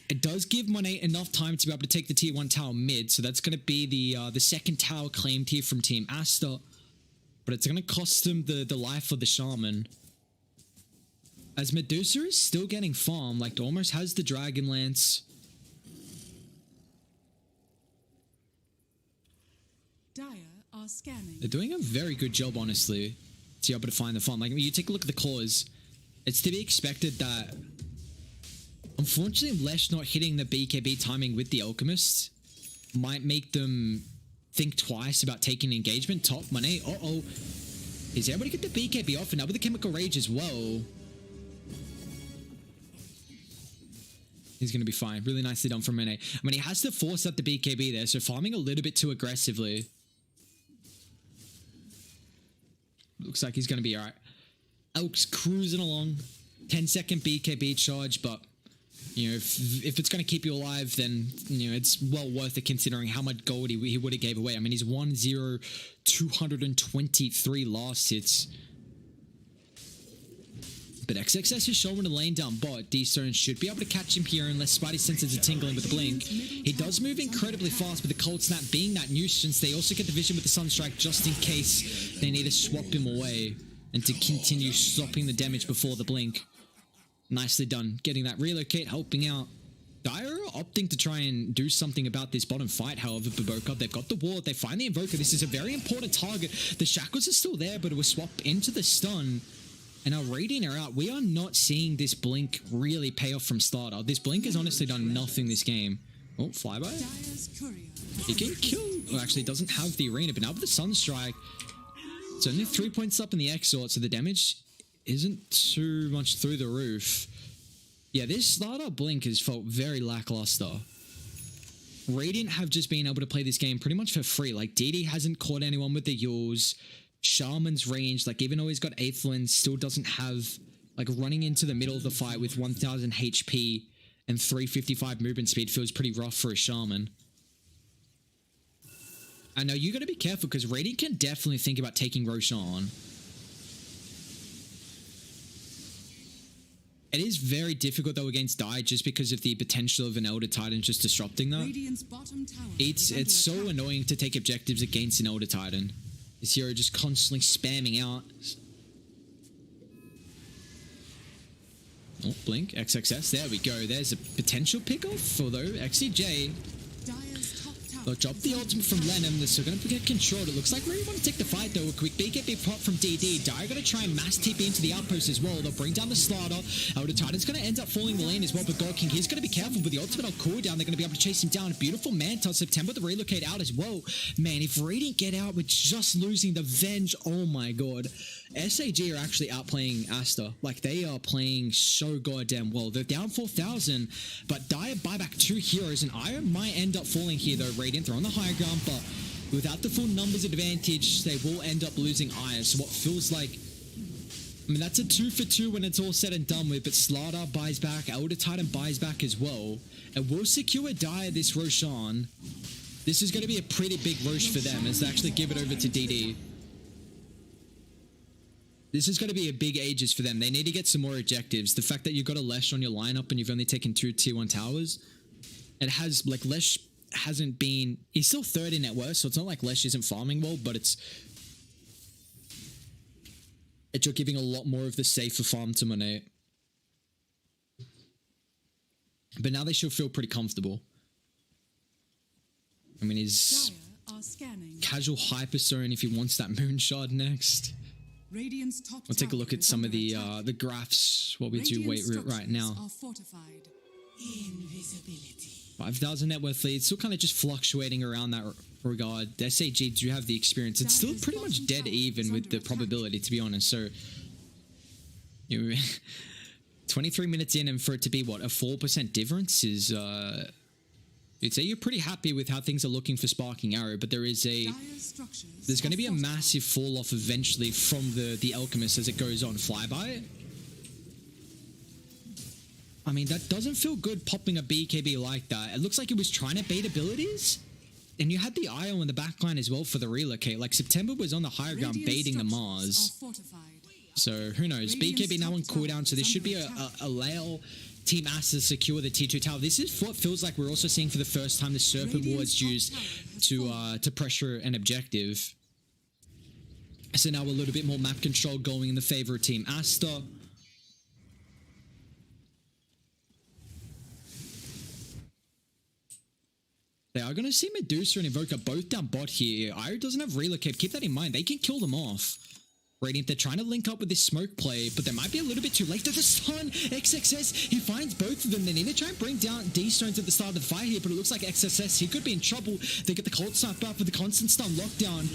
It does give Monet enough time to be able to take the tier 1 tower mid, so that's going to be the second tower claimed here from Team Aster. But it's going to cost them the life of the Shaman. As Medusa is still getting farmed, like almost has the Dragon Lance. Dire are scanning. They're doing a very good job, honestly, to be able to find the farm. Like, I mean, you take a look at the claws. It's to be expected that, unfortunately, Lesh not hitting the BKB timing with the Alchemist might make them think twice about taking engagement. Top Monet. Uh-oh. He's able to get the BKB off, and now with the Chemical Rage as well. He's going to be fine. Really nicely done from Monet. I mean, he has to force out the BKB there, so farming a little bit too aggressively. Looks like he's going to be alright. Elk's cruising along. 10-second BKB charge, but you know, if it's going to keep you alive, then, you know, it's well worth it considering how much gold he would have gave away. I mean, he's 1-0-223 last hits. But XXS is showing a lane down bot. Dstones should be able to catch him here unless Spidey senses are tingling with the blink. He does move incredibly fast, but the cold snap being that nuisance, they also get the vision with the sunstrike just in case they need to swap him away and to continue stopping the damage before the blink. Nicely done. Getting that relocate, helping out. Dire opting to try and do something about this bottom fight, however, BoBoKa, they've got the ward, they find the Invoker. This is a very important target. The shackles are still there, but it was swapped into the stun. And our Radiant are out. We are not seeing this blink really pay off from starter. This blink has honestly done nothing this game. Oh, flyby. He can kill. Well, actually, doesn't have the arena, but now with the Sunstrike, it's only 3 points up in the Exort, so the damage isn't too much through the roof. Yeah, this starter blink has felt very lackluster. Radiant have just been able to play this game pretty much for free. Like, DD hasn't caught anyone with the Yules. Shaman's range, like, even though he's got Aethelin, still doesn't have, like, running into the middle of the fight with 1000 HP and 355 movement speed feels pretty rough for a Shaman. I know you got to be careful because Radiant can definitely think about taking Roshan. It is very difficult though against Dai just because of the potential of an Elder Titan just disrupting that. It's so annoying to take objectives against an Elder Titan. This hero just constantly spamming out. Oh, blink, XXS, there we go. There's a potential pick-off, although XCJ, they'll drop the ultimate from LaNm. They're still going to get controlled. It looks like we want to take the fight though. A quick BKB pop from DD. Dire going to try and mass TP into the outpost as well. They'll bring down the Slaughter. Elder Titan's going to end up falling the lane as well, but GoKing, he's going to be careful with the ultimate on cooldown. They're going to be able to chase him down. Beautiful Manta. September to relocate out as well. Man, if Radiant get out with just losing the Venge, oh my god. SAG are actually outplaying Aster. Like, they are playing so goddamn well. They're down 4,000, but Dire buy back 2 heroes, and Iron might end up falling here though. Radiant, they're on the higher ground, but without the full numbers advantage, they will end up losing Ire. So what feels like, I mean, that's a 2 for 2 when it's all said and done with, but Slaughter buys back, Elder Titan buys back as well, and will secure Dire this Roshan. This is going to be a pretty big Rosh for them as they actually give it over to DD. This is going to be a big Aegis for them. They need to get some more objectives. The fact that you've got a Lesh on your lineup and you've only taken 2 tier 1 towers, it has, like, Lesh hasn't been, he's still 3rd in net worth, so it's not like Lesh isn't farming well, but it's you're giving a lot more of the safer farm to Monet. But now they should feel pretty comfortable. I mean, he's casual Hyperstone if he wants that Moonshard next. We'll take a look at some of the graphs, what we do wait route right now. 5,000 net worth lead, still kind of just fluctuating around that regard. The SAG do have the experience. It's still pretty much dead even with the probability, to be honest. So, 23 minutes in, and for it to be, what, a 4% difference is, you'd say you're pretty happy with how things are looking for Sparking Arrow, but there's going to be a massive fall off eventually from the Alchemist as it goes on. Flyby, I mean, that doesn't feel good popping a BKB like that. It looks like it was trying to bait abilities, and you had the IO in the backline as well for the relocate. Like, September was on the higher ground baiting the Mars. So who knows? BKB now on cooldown, so this should be a Lael Team Aster secure the T2 tower. This is what feels like we're also seeing for the first time the Serpent Ward's used to pressure an objective. So now a little bit more map control going in the favor of Team Aster. They are going to see Medusa and Invoker both down bot here. Ire doesn't have relocate. Keep that in mind. They can kill them off. Radiant, they're trying to link up with this smoke play, but they might be a little bit too late. There's the stun! XXS, he finds both of them. They need to try and bring down Dstones at the start of the fight here, but it looks like XXS, he could be in trouble. They get the cold snap back with the constant stun lockdown.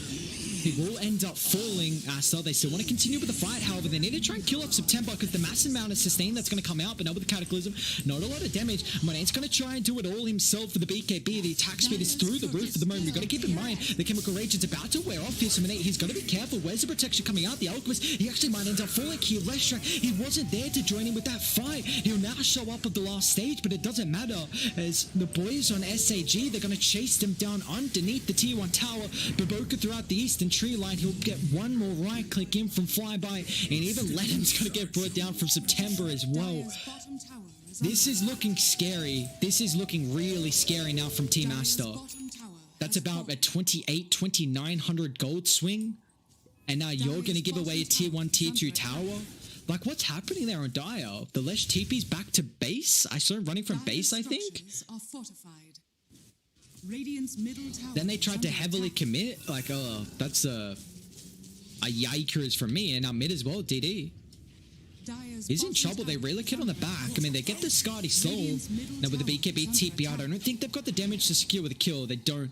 He will end up falling. Aster, they still want to continue with the fight, however, they need to try and kill off September because the massive amount of sustain that's going to come out, but now with the Cataclysm, not a lot of damage. Monet's going to try and do it all himself for the BKB. The attack speed is through the roof at the moment. You've got to keep in mind, the Chemical Rage is about to wear off here, so Monet, he's got to be careful. Where's the protection coming out? The Alchemist, he actually might end up falling here. Lestra, he wasn't there to join in with that fight. He'll now show up at the last stage, but it doesn't matter as the boys on SAG, they're going to chase them down underneath the tier 1 tower. BoBoKa throughout the east and tree line. He'll get one more right click in from Flyby, and even LaNm's going to get brought down from September as well. This is looking scary. This is looking really scary now from Team Aster. That's about a 2,900 gold swing. And now you're going to give away a tier 1, tier 2 tower? Like, what's happening there on Dire? The Lesh TP's back to base? I saw him running from base, I think? Then they tried to heavily commit. Like, oh, that's a yikers for me. And now mid as well, DD. He's in trouble. They relocate on the back. I mean, they get the Scotty soul. Now with the BKB TP out, I don't think they've got the damage to secure with a kill. They don't.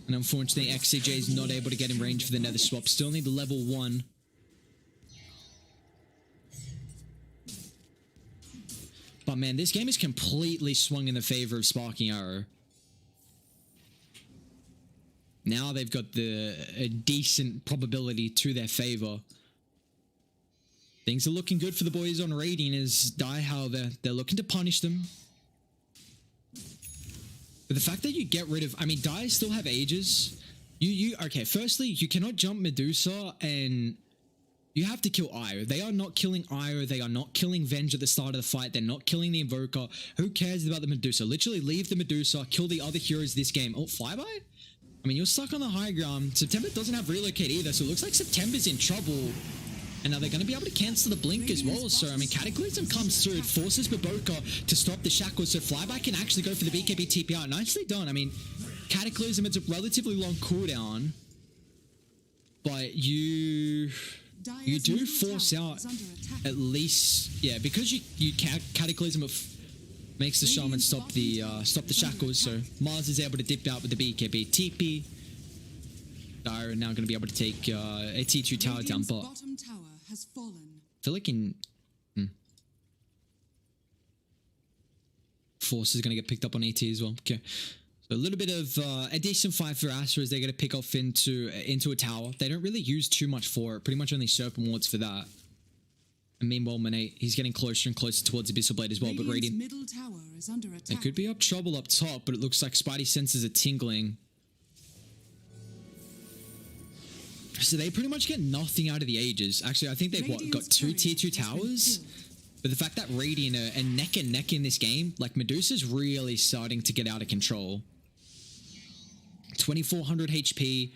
And unfortunately, XCJ is not able to get in range for the nether swap. Still need the level 1. But man, this game is completely swung in the favor of Sparking Arrow. Now they've got a decent probability to their favor. Things are looking good for the boys on raiding as how they're looking to punish them. But the fact that you get rid of, I mean, Dire still have Aegis. Okay, firstly, you cannot jump Medusa and you have to kill Io. They are not killing Io. They are not killing Venge at the start of the fight. They're not killing the Invoker. Who cares about the Medusa? Literally leave the Medusa, kill the other heroes this game. Oh, Flyby? I mean, you're stuck on the high ground. September doesn't have relocate either, so it looks like September's in trouble. And now they're going to be able to cancel the blink as well. So, I mean, Cataclysm comes through. It forces BoBoKa to stop the shackles. So Flyby can actually go for the BKB TP out. Nicely done. I mean, Cataclysm, it's a relatively long cooldown. But you do force out at least, yeah, because you Cataclysm makes the Shaman stop the shackles. So Mars is able to dip out with the BKB TP. Dire are now going to be able to take a T2 tower down bot. I feel like Force is going to get picked up on AT as well. Okay. So a little bit of a decent fight for Aster as they're going to pick off into a tower. They don't really use too much for it. Pretty much only Serpent Wards for that. And meanwhile, Monet, he's getting closer and closer towards Abyssal Blade as well. But Radiant, they could be up trouble up top, but it looks like Spidey senses are tingling. So they pretty much get nothing out of the Aegis. Actually, I think they've got 2 tier 2 towers. But the fact that Radiant are neck and neck in this game, like Medusa's really starting to get out of control. 2,400 HP,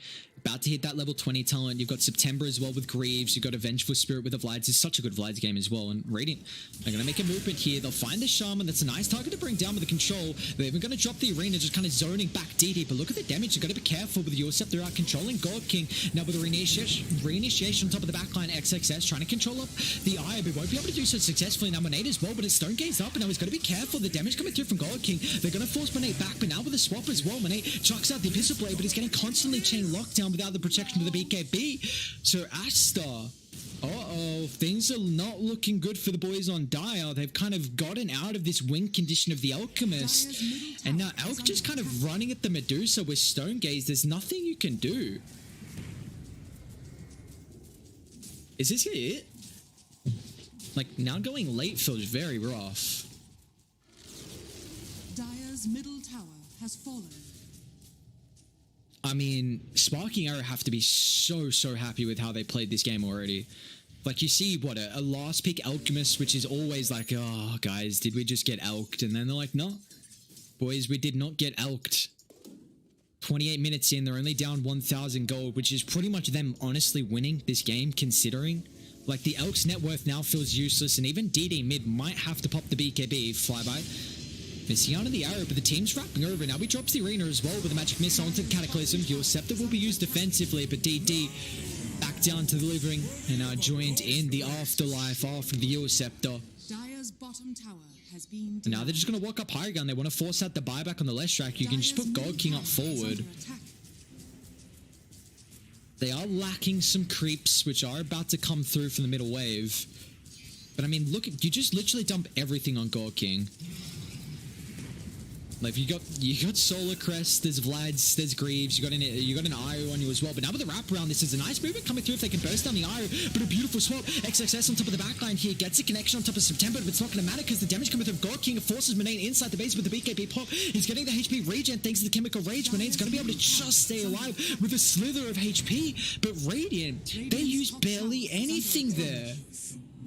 about to hit that level 20 talent. You've got September as well with Greaves. You've got a Vengeful Spirit with the Vlads. It's such a good Vlads game as well. And Radiant are going to make a movement here. They'll find the Shaman. That's a nice target to bring down with the control. They're even going to drop the arena, just kind of zoning back DD. But look at the damage. You've got to be careful with your Scepter out controlling God King. Now with the reinitiation on top of the backline, XXS trying to control up the Eye, but won't be able to do so successfully. Now Monet as well, but his Stone Gaze up, and now he's got to be careful. The damage coming through from God King. They're going to force Monet back, but now with the swap as well, Monet chucks out the Abyssal Blade, but he's getting constantly chain locked down without the protection of the BKB. So Aster, things are not looking good for the boys on Dire. They've kind of gotten out of this win condition of the Alchemist, and now Elk just kind of running at the Medusa with Stone Gaze. There's nothing you can do. Is this it? Like, now going late feels very rough. Dire's middle tower has fallen. I mean, Sparking Arrow have to be so happy with how they played this game already. Like, you see, what, a last pick Alchemist, which is always like, oh, guys, did we just get elked? And then they're like, no, boys, we did not get elked. 28 minutes in, they're only down 1,000 gold, which is pretty much them honestly winning this game, considering. Like, the Elk's net worth now feels useless, and even DD mid might have to pop the BKB. Flyby missing out on the arrow, but the team's wrapping over. Now he drops the arena as well with a magic missile onto the Cataclysm. Your Scepter will be used defensively, but DD back down to delivering and now joined in the afterlife after the Your Scepter. Dire's bottom tower has been. And now they're just going to walk up higher gun. They want to force out the buyback on the left track. You can just put God King up forward. They are lacking some creeps, which are about to come through from the middle wave. But I mean, look, you just literally dump everything on God King. Like you got Solar Crest, there's Vlad's, there's Greaves, you got an Io on you as well. But now with the wraparound, this is a nice movement coming through if they can burst down the Io. But a beautiful swap. XXS on top of the backline here gets a connection on top of September, but it's not going to matter because the damage coming through God King forces Monet inside the base with the BKB pop. He's getting the HP regen thanks to the chemical rage. Monet's going to be able to just stay alive with a slither of HP. But Radiant, they use barely anything there.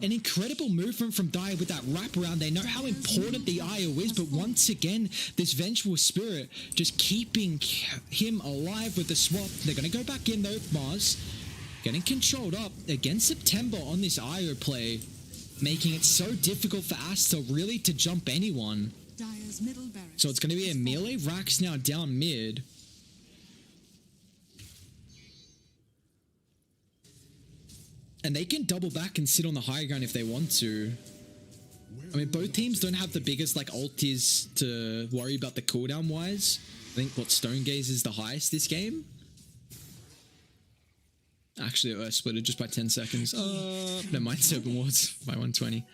An incredible movement from Dire with that wraparound. They know how important the IO is, but once again, this Vengeful Spirit just keeping him alive with the swap. They're going to go back in though. Mars getting controlled up against September on this IO play, making it so difficult for Aster really to jump anyone. So it's going to be a melee Rax now down mid. And they can double back and sit on the high ground if they want to. I mean, both teams don't have the biggest like ultis to worry about the cooldown wise. I think what Stone Gaze is the highest this game. Actually, I split it just by 10 seconds. Never mind, Open Wards by 120.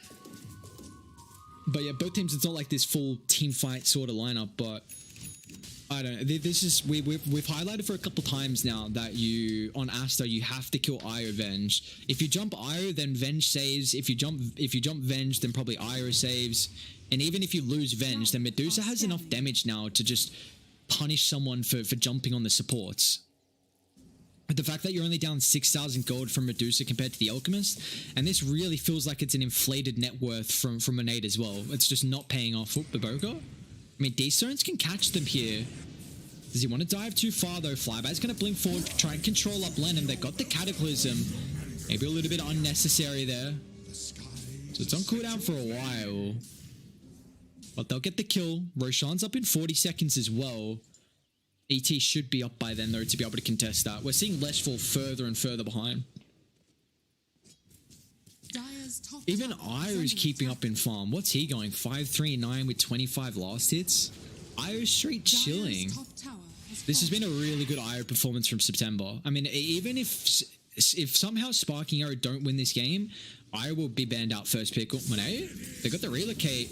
But yeah, both teams, it's not like this full team fight sort of lineup, but I don't know. This is we've highlighted for a couple times now that on Aster you have to kill Io Venge. If you jump Io, then Venge saves. If you jump Venge, then probably Io saves. And even if you lose Venge, then Medusa has enough damage now to just punish someone for jumping on the supports. But the fact that you're only down 6,000 gold from Medusa compared to the Alchemist, and this really feels like it's an inflated net worth from Monet as well. It's just not paying off. BoBoKa. I mean, Dstones can catch them here. Does he want to dive too far, though? Flyby's going to blink forward, try and control up LaNm. They got the Cataclysm. Maybe a little bit unnecessary there. So it's on cooldown for a while. But they'll get the kill. Roshan's up in 40 seconds as well. ET should be up by then, though, to be able to contest that. We're seeing Lesh fall further and further behind. Even Io's keeping up in farm. What's he going? 5-3-9 with 25 last hits? Io's straight chilling. This has been a really good Io performance from September. I mean, even if somehow Sparking Arrow don't win this game, Io will be banned out first pick. Oh, Monet? They got the relocate.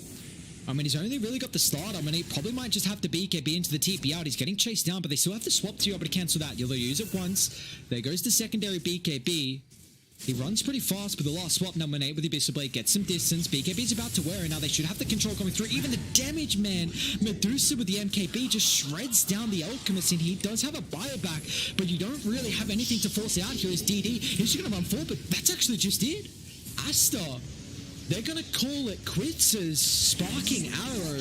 I mean, he's only really got the start. I mean, he probably might just have to BKB into the TP out. He's getting chased down, but they still have to swap to be able to cancel that. You'll use it once. There goes the secondary BKB. He runs pretty fast with the last swap. Now Monet with the Abyssal Blade gets some distance. BKB's about to wear it. Now they should have the control coming through. Even the damage, man. Medusa with the MKB just shreds down the Alchemist, and he does have a buyback, but you don't really have anything to force it out here as DD. He's just going to run forward, but that's actually just it. Aster, they're going to call it quits as Sparking Arrow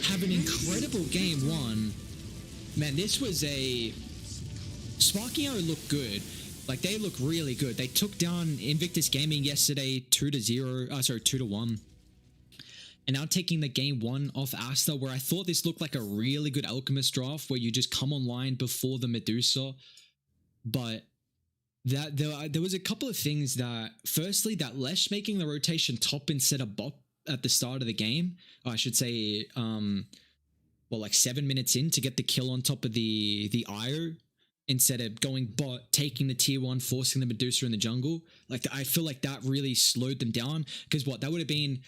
have an incredible game one. Man, this was a... Sparking Arrow looked good. Like, they look really good. They took down Invictus Gaming yesterday 2-1. And now taking the game one off Aster, where I thought this looked like a really good Alchemist draft where you just come online before the Medusa. But that there was a couple of things that, firstly, that Lesh making the rotation top instead of bot at the start of the game. Or I should say, like 7 minutes in to get the kill on top of the Io. Instead of going bot, taking the tier 1, forcing the Medusa in the jungle. Like, I feel like that really slowed them down. Because that would have been...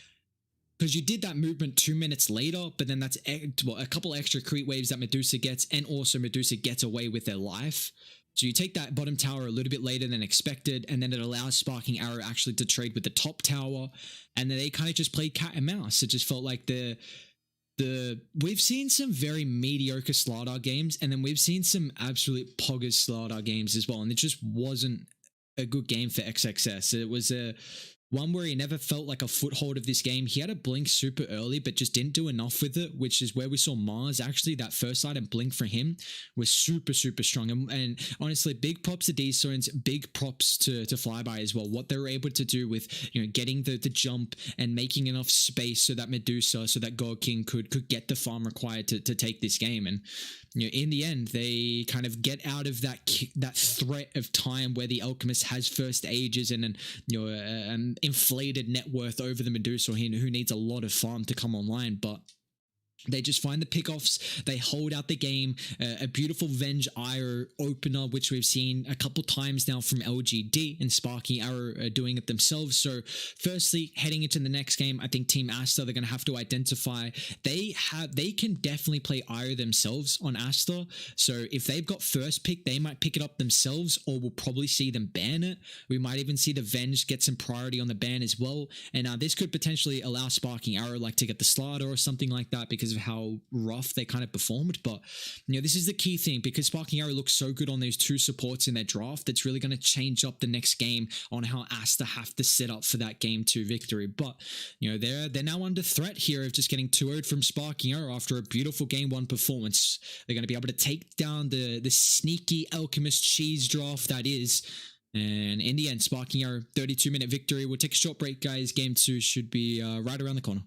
Because you did that movement 2 minutes later, but then that's a couple extra creep waves that Medusa gets, and also Medusa gets away with their life. So you take that bottom tower a little bit later than expected, and then it allows Sparking Arrow actually to trade with the top tower, and then they kind of just played cat and mouse. It just felt like we've seen some very mediocre Slardar games, and then we've seen some absolute poggers Slardar games as well, and it just wasn't a good game for XXS. It was one where he never felt like a foothold of this game. He had a blink super early, but just didn't do enough with it, which is where we saw Mars. Actually, that first item blink for him was super, super strong. And honestly, big props to Dstones, big props to Flyby as well. What they were able to do with, getting the jump and making enough space so that Medusa, so that God King could get the farm required to take this game. And in the end, they kind of get out of that threat of time where the Alchemist has first ages and an inflated net worth over the Medusa, who needs a lot of farm to come online. But They just find the pickoffs. They hold out the game. A beautiful Venge IO opener, which we've seen a couple times now from LGD, and Sparking Arrow are doing it themselves. So firstly, heading into the next game, I think Team Aster, they're going to have to identify. They can definitely play IO themselves on Aster. So if they've got first pick, they might pick it up themselves, or we'll probably see them ban it. We might even see the Venge get some priority on the ban as well. And this could potentially allow Sparking Arrow to get the slider or something like that, because of how rough they kind of performed. But this is the key thing, because Sparking Arrow looks so good on those two supports in their draft. It's really going to change up the next game on how Aster have to set up for that game 2 victory. But they're now under threat here of just getting 2-0'd from Sparking Arrow after a beautiful game 1 performance. They're going to be able to take down the sneaky Alchemist cheese draft that is. And in the end, Sparking Arrow 32-minute victory. We'll take a short break, guys. Game 2 should be right around the corner.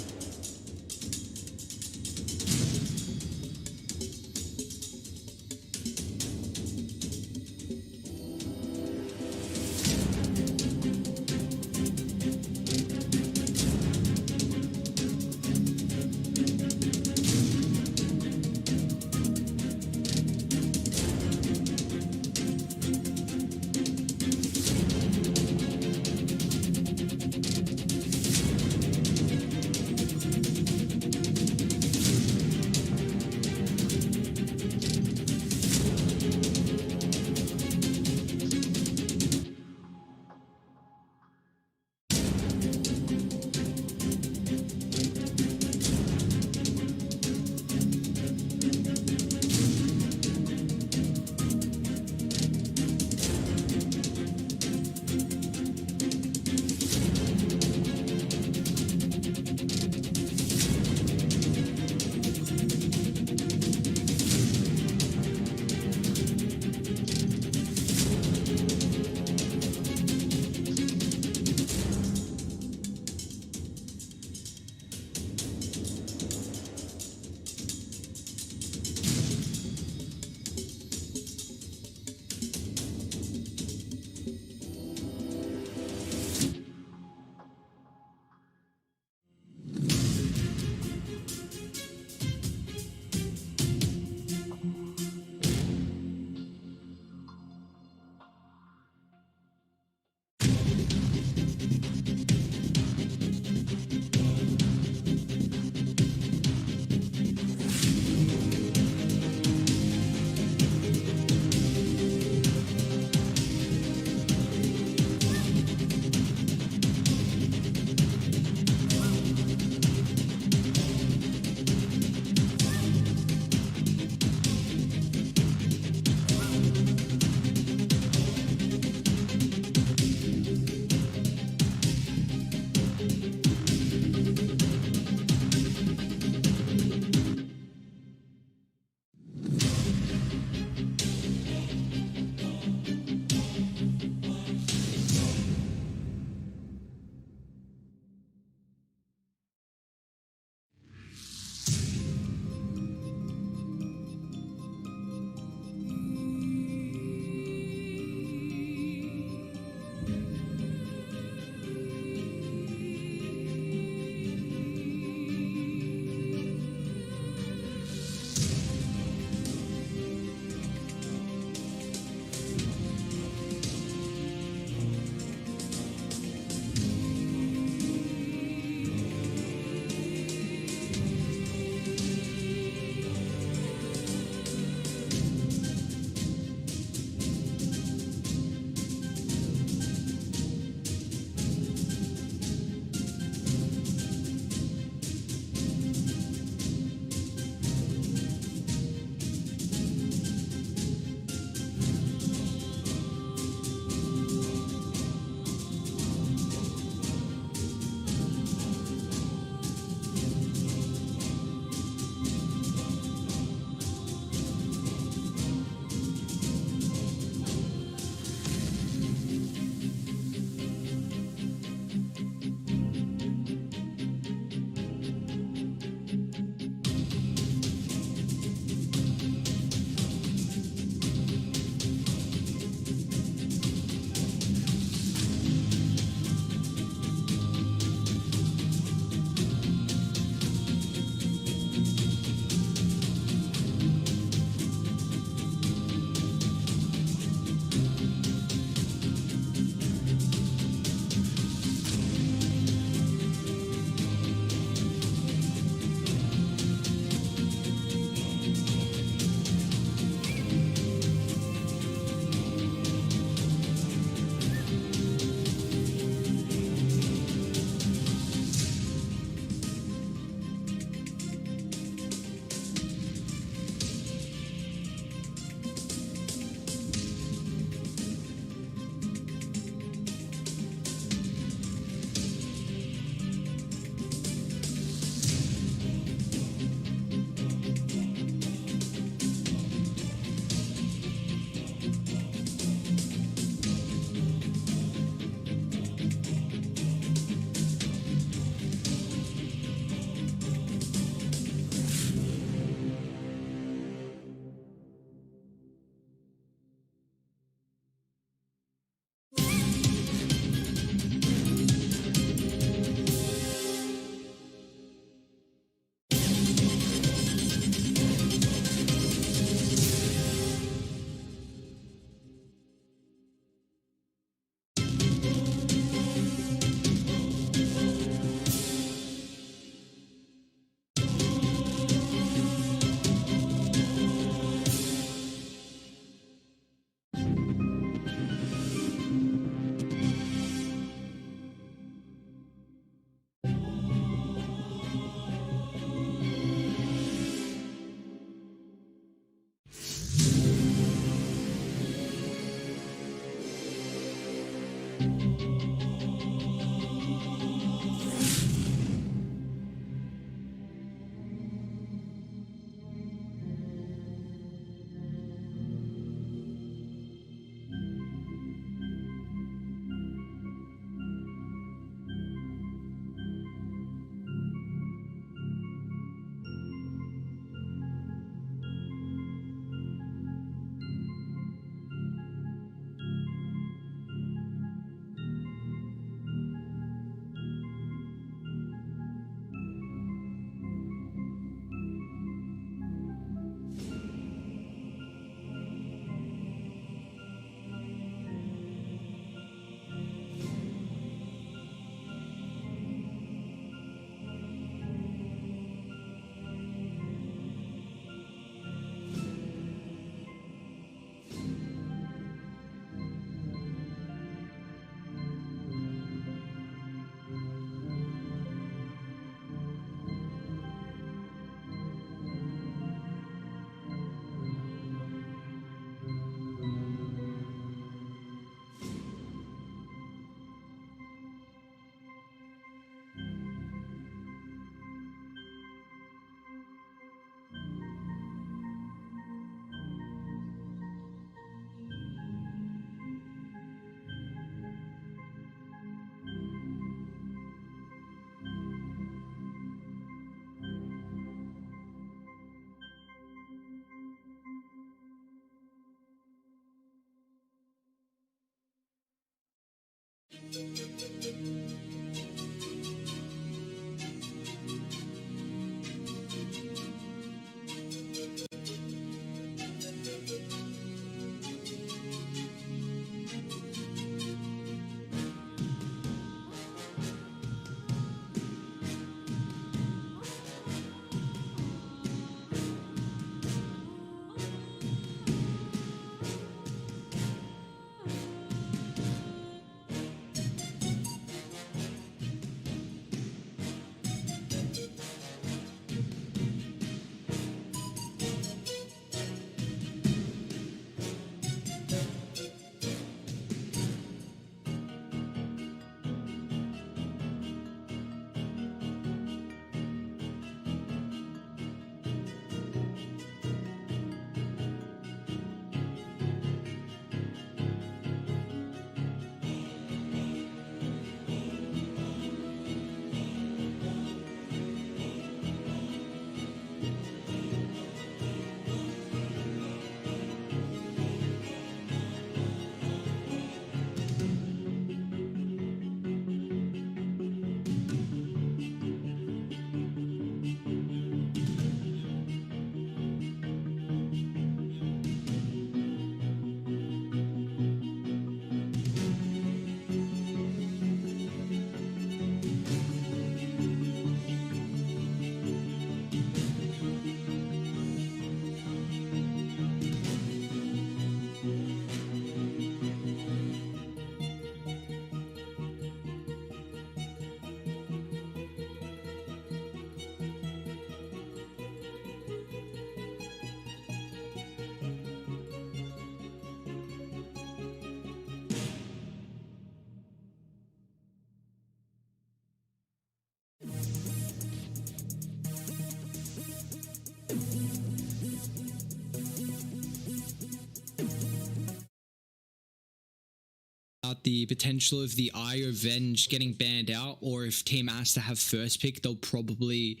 The potential of the Eye of Venge getting banned out, or if Team Aster have first pick, they'll probably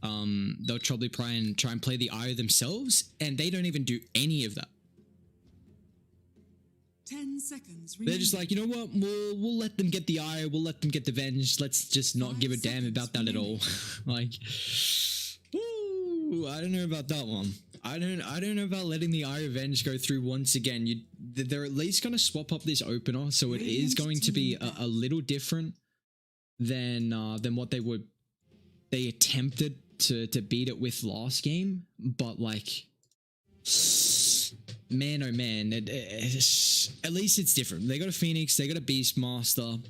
try and play the Eye themselves, and they don't even do any of that. 10 seconds. They're just like, you know what? We'll let them get the Eye. We'll let them get the Venge. Let's just not give a damn about that at all. Like, ooh, I don't know about that one. I don't know about letting the Eye of Venge go through once again. They're at least going to swap up this opener, so it is going to be a little different than what they attempted to beat it with last game. But like, man, oh man, at least it's different. They got a Phoenix, they got a Beastmaster.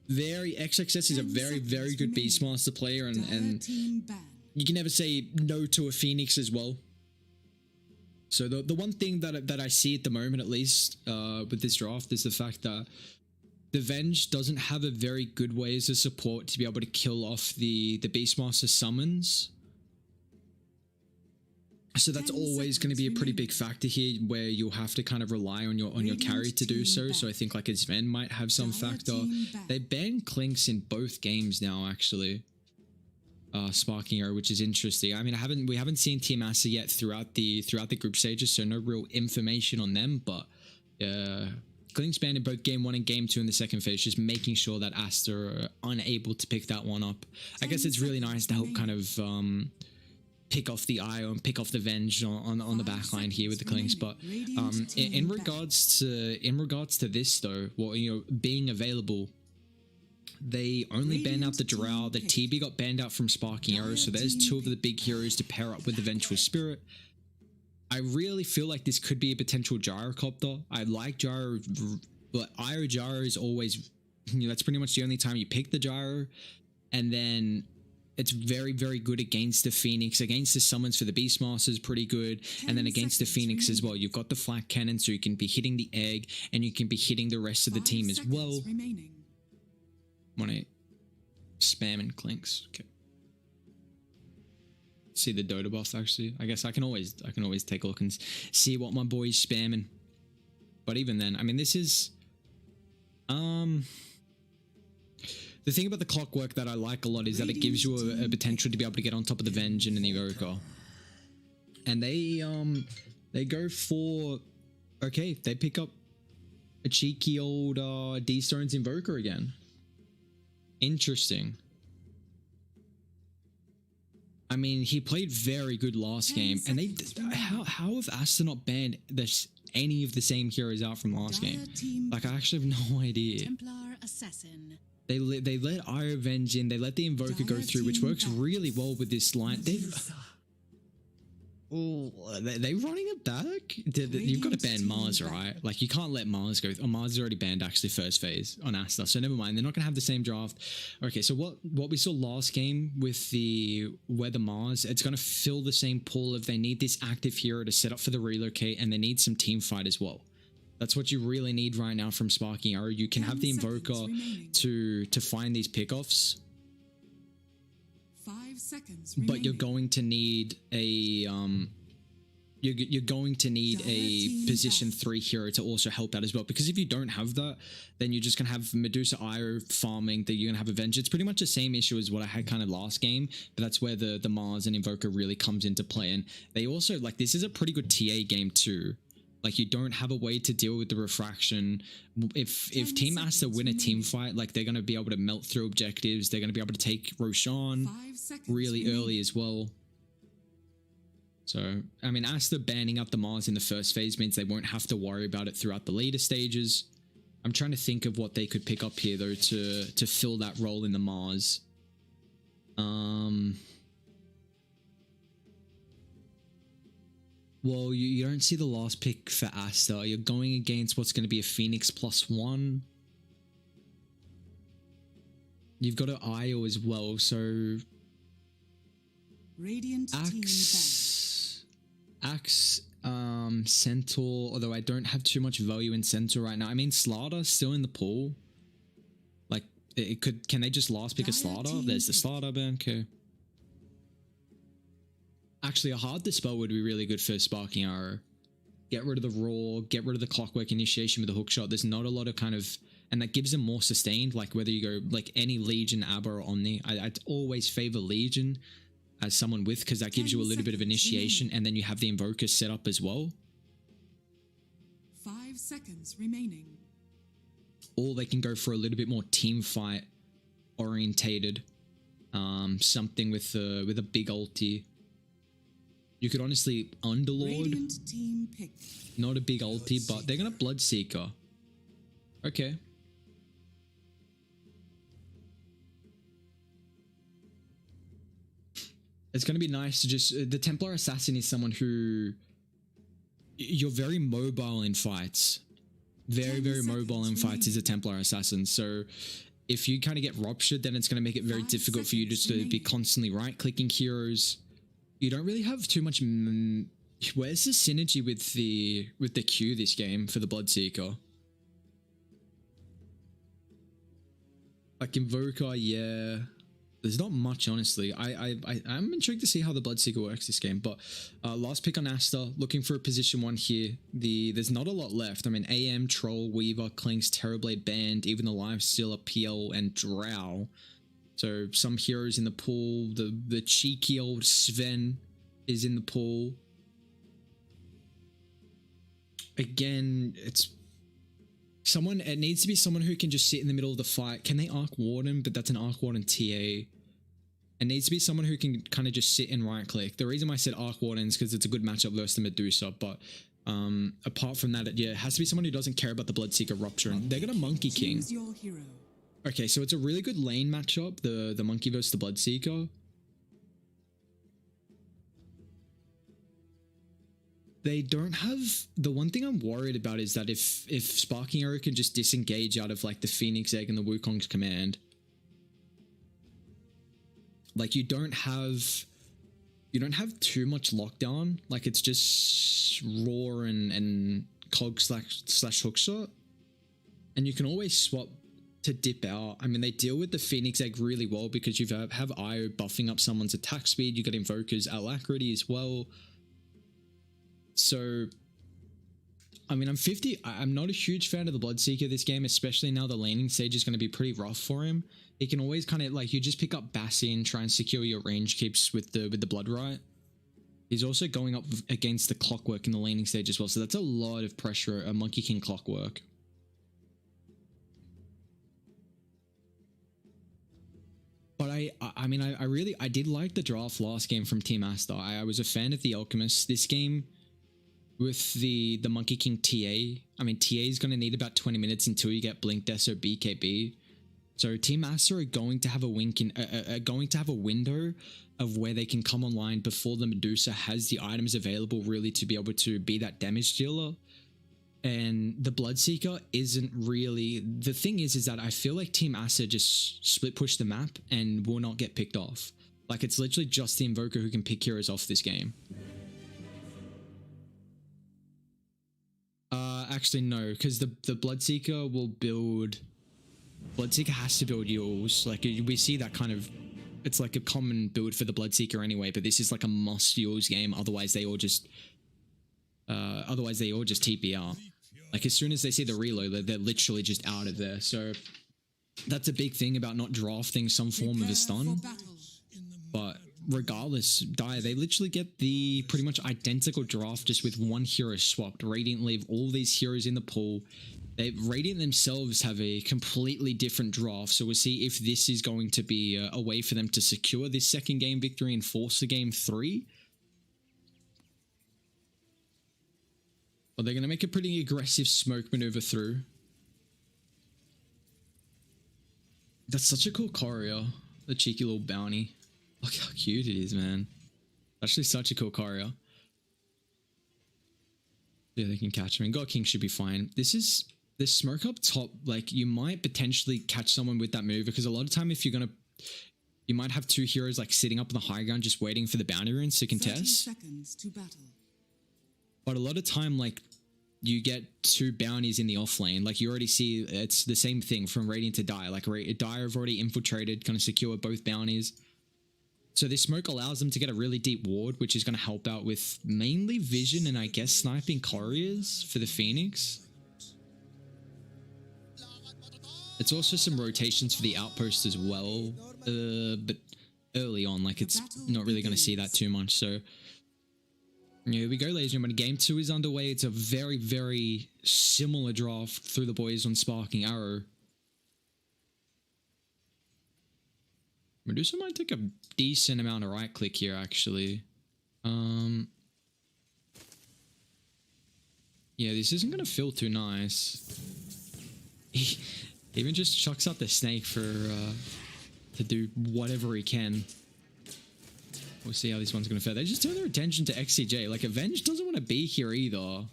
XXS is a very, very good Beastmaster player, and you can never say no to a Phoenix as well. So the one thing that I see at the moment, at least with this draft, is the fact that the Venge doesn't have a very good way as a support to be able to kill off the Beastmaster summons. So that's always going to be a pretty big factor here, where you'll have to kind of rely on your carry to do so. So I think like a Sven might have some factor. They banned Clinks in both games now, actually. Sparking Arrow, which is interesting. I mean, we haven't seen Team Aster yet throughout the group stages, so no real information on them. But Clinks banned in both game 1 and game 2 in the second phase, just making sure that Aster are unable to pick that one up. I guess it's really nice to help kind of pick off the IO and pick off the Venge on the back line here with the Clinks. But in regards to this though, well, you know, being available, they only banned out the Drow. The TB got banned out from Sparking Arrow, so there's two of the big heroes to pair up with the Vengeful Spirit. I really feel like this could be a potential Gyrocopter. I like Gyro, but Iro Gyro is always, you know, that's pretty much the only time you pick the Gyro. And then it's very, very good against the Phoenix. Against the summons for the Beastmaster is pretty good. And then against the Phoenix as well, you've got the Flak Cannon, so you can be hitting the egg and you can be hitting the rest of the team as well. Monet spamming Clinks. Okay. See the Dota buff actually. I guess I can always take a look and see what my boy's spamming. But even then, I mean, this is the thing about the clockwork that I like a lot is that it gives you a potential to be able to get on top of the Venge and an Evoker. And they go for, okay, they pick up a cheeky old Dstones Invoker again. Interesting. I mean, he played very good last game, and they how have Aster not banned any of the same heroes out from last game? Like, I actually have no idea. Templar Assassin. They let Iro Venge in, they let the Invoker go through, which works really well with this line. They running it back? You've got to ban Mars, right? Like, you can't let Mars go. Oh, Mars is already banned, actually, first phase on Aster, so never mind. They're not going to have the same draft. Okay, so what we saw last game with the Weather Mars, it's going to fill the same pool of they need this active hero to set up for the relocate, and they need some team fight as well. That's what you really need right now from Sparking Arrow. You can have the Invoker to find these pickoffs. 5 seconds but you're going to need a you're going to need a position 3 hero to also help out as well, because if you don't have that, then you're just gonna have Medusa Iro farming, that you're gonna have Avenge. It's pretty much the same issue as what I had kind of last game, but that's where the Mars and Invoker really comes into play. And they also, like, this is a pretty good TA game too. Like, you don't have a way to deal with the refraction. If Team Aster win a team fight, like, they're going to be able to melt through objectives. They're going to be able to take Roshan really early as well. So, I mean, Aster banning out the Mars in the first phase means they won't have to worry about it throughout the later stages. I'm trying to think of what they could pick up here, though, to fill that role in the Mars. Well, you don't see the last pick for Aster. You're going against what's going to be a Phoenix +1. You've got an IO as well, so Radiant Axe, Centaur, although I don't have too much value in Centaur right now. I mean, Slardar still in the pool. Like, can they just last pick a Slardar? There's the Slardar ban, okay. Actually, a hard dispel would be really good for Sparking Arrow. Get rid of the Roar, get rid of the Clockwork Initiation with the hookshot. There's not a lot of kind of, and that gives them more sustained, like whether you go like any Legion, Abba, or Omni. I'd always favor Legion as someone with, because that gives you a little bit of initiation, and then you have the Invoker set up as well. 5 seconds remaining. Or they can go for a little bit more team fight orientated. Something with a big ulti. You could honestly Underlord, not a big ulti, but they're gonna Bloodseeker. Okay. It's gonna be nice to just, the Templar Assassin is someone who, you're very mobile in fights. Very, very mobile in fights is a Templar Assassin. So if you kind of get ruptured, then it's gonna make it very difficult for you just to be constantly right-clicking heroes. You don't really have too much Where's the synergy with the Q this game for the Bloodseeker? Like Invoker, yeah. There's not much, honestly. I'm intrigued to see how the Bloodseeker works this game. But last pick on Aster, looking for a position 1 here. There's not a lot left. I mean, AM, Troll, Weaver, Clinks, Terrorblade, Band, even the Lifestealer, PL, and Drow. So some heroes in the pool. The cheeky old Sven is in the pool. Again, it's someone. It needs to be someone who can just sit in the middle of the fight. Can they Arc Warden? But that's an Arc Warden TA. It needs to be someone who can kind of just sit and right click. The reason why I said Arc Warden is because it's a good matchup versus the Medusa. But apart from that, yeah, it has to be someone who doesn't care about the Bloodseeker Rupture. And they're gonna Monkey King. Choose your hero. Okay, so it's a really good lane matchup. The Monkey versus the Bloodseeker. They don't have... The one thing I'm worried about is that if Sparking Arrow can just disengage out of like the Phoenix Egg and the Wukong's command, like you don't have too much lockdown. Like it's just Roar and Cog slash Hookshot, and you can always swap to dip out. I mean, they deal with the Phoenix Egg really well because you have IO buffing up someone's attack speed. You got Invoker's Alacrity as well. So, I mean, I'm not a huge fan of the Bloodseeker this game, especially now the laning stage is going to be pretty rough for him. He can always kind of, like, you just pick up Bastion, try and secure your range keeps with the Blood Right. He's also going up against the Clockwork in the laning stage as well, so that's a lot of pressure, a Monkey King Clockwork. But I did like the draft last game from Team Aster. I was a fan of the Alchemist. This game with the Monkey King TA, I mean, TA is going to need about 20 minutes until you get Blink Deso BKB. So Team Aster are going to have a window of where they can come online before the Medusa has the items available really to be able to be that damage dealer. And the Bloodseeker isn't really... The thing is that I feel like Team Aster just split push the map and will not get picked off. Like, it's literally just the Invoker who can pick heroes off this game. Actually, no, because the Bloodseeker will build... Bloodseeker has to build Yules. Like, we see that kind of... It's like a common build for the Bloodseeker anyway, but this is like a must Yules game, otherwise they all just TP out. Like, as soon as they see the reload, they're literally just out of there. So that's a big thing about not drafting some form of a stun. But regardless, they literally get the pretty much identical draft just with one hero swapped. Radiant leave all these heroes in the pool. Radiant themselves have a completely different draft, so we'll see if this is going to be a way for them to secure this second game victory and force the game 3. Well, they're going to make a pretty aggressive smoke maneuver through. That's such a cool choreo. The cheeky little bounty. Look how cute it is, man. Actually, such a cool choreo. Yeah, they can catch him. And God King should be fine. This smoke up top, like, you might potentially catch someone with that move, because a lot of time if you're going to... You might have two heroes, like, sitting up on the high ground just waiting for the bounty runes to contest. 30 seconds to battle. But a lot of time, like, you get two bounties in the off lane. Like, you already see it's the same thing from Radiant to Dire. Like, Dire have already infiltrated, kind of secure both bounties. So this smoke allows them to get a really deep ward, which is going to help out with mainly vision and I guess sniping couriers for the Phoenix. It's also some rotations for the outpost as well. But early on, like, it's not really going to see that too much. So here we go, ladies and gentlemen. Game 2 is underway. It's a very, very similar draft through the boys on Sparking Arrow. Medusa might take a decent amount of right click here, actually. Yeah, this isn't going to feel too nice. He even just chucks out the snake for to do whatever he can. We'll see how this one's going to fare. They just turn their attention to XCJ. Like, Avenge doesn't want to be here either.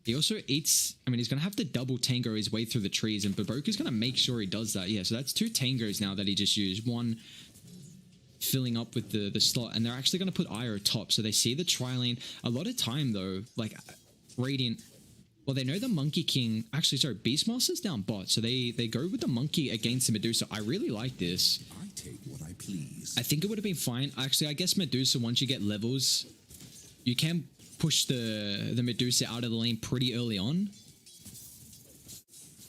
He also eats... I mean, he's going to have to double tango his way through the trees, and BoBoKa's going to make sure he does that. Yeah, so that's two tangos now that he just used. One filling up with the slot, and they're actually going to put IO top, so they see the tri-lane. A lot of time though, like Radiant, well, they know the Monkey King, actually sorry, Beastmaster's down bot, so they go with the Monkey against the Medusa. I really like this. I take what I please. I think it would have been fine. Actually, I guess Medusa, once you get levels, you can push the Medusa out of the lane pretty early on,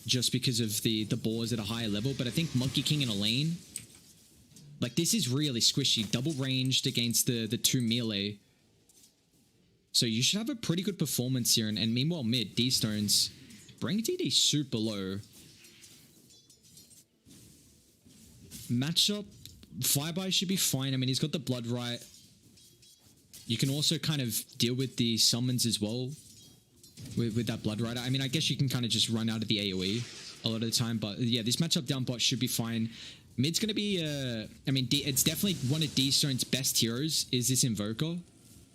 just because of the boars at a higher level. But I think Monkey King in a lane, like, this is really squishy. Double ranged against the 2 melee. So you should have a pretty good performance here. And meanwhile, mid, Dstones bring DD super low. Matchup, Flyby should be fine. I mean, he's got the Blood Right. You can also kind of deal with the summons as well with that Blood Rider. I mean, I guess you can kind of just run out of the AoE a lot of the time. But yeah, this matchup down bot should be fine. Mid's going to be, I mean, it's definitely one of Dstone's best heroes is this Invoker.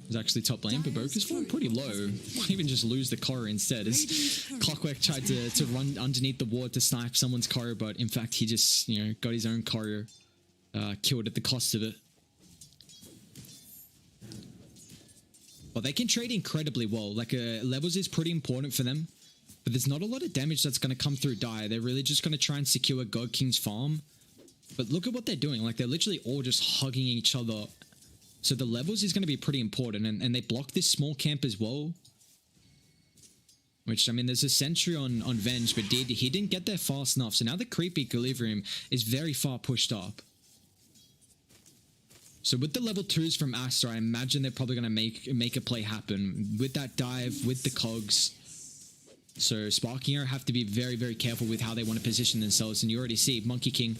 It's actually top lane, but Boka's falling pretty low. Might even just lose the Korra instead, as Clockwork tried to run underneath the ward to snipe someone's Korra, but in fact, he just, you know, got his own Korra killed at the cost of it. But they can trade incredibly well. Like, levels is pretty important for them, but there's not a lot of damage that's going to come through Dire. They're really just going to try and secure God King's farm. But look at what they're doing. Like, they're literally all just hugging each other. So the levels is going to be pretty important. And they block this small camp as well. Which, I mean, there's a sentry on Venge, but he didn't get there fast enough. So now the creepy Equilibrium is very far pushed up. So with the level 2s from Aster, I imagine they're probably going to make a play happen. With that dive, with the cogs. So Sparking Arrow have to be very, very careful with how they want to position themselves. And you already see Monkey King,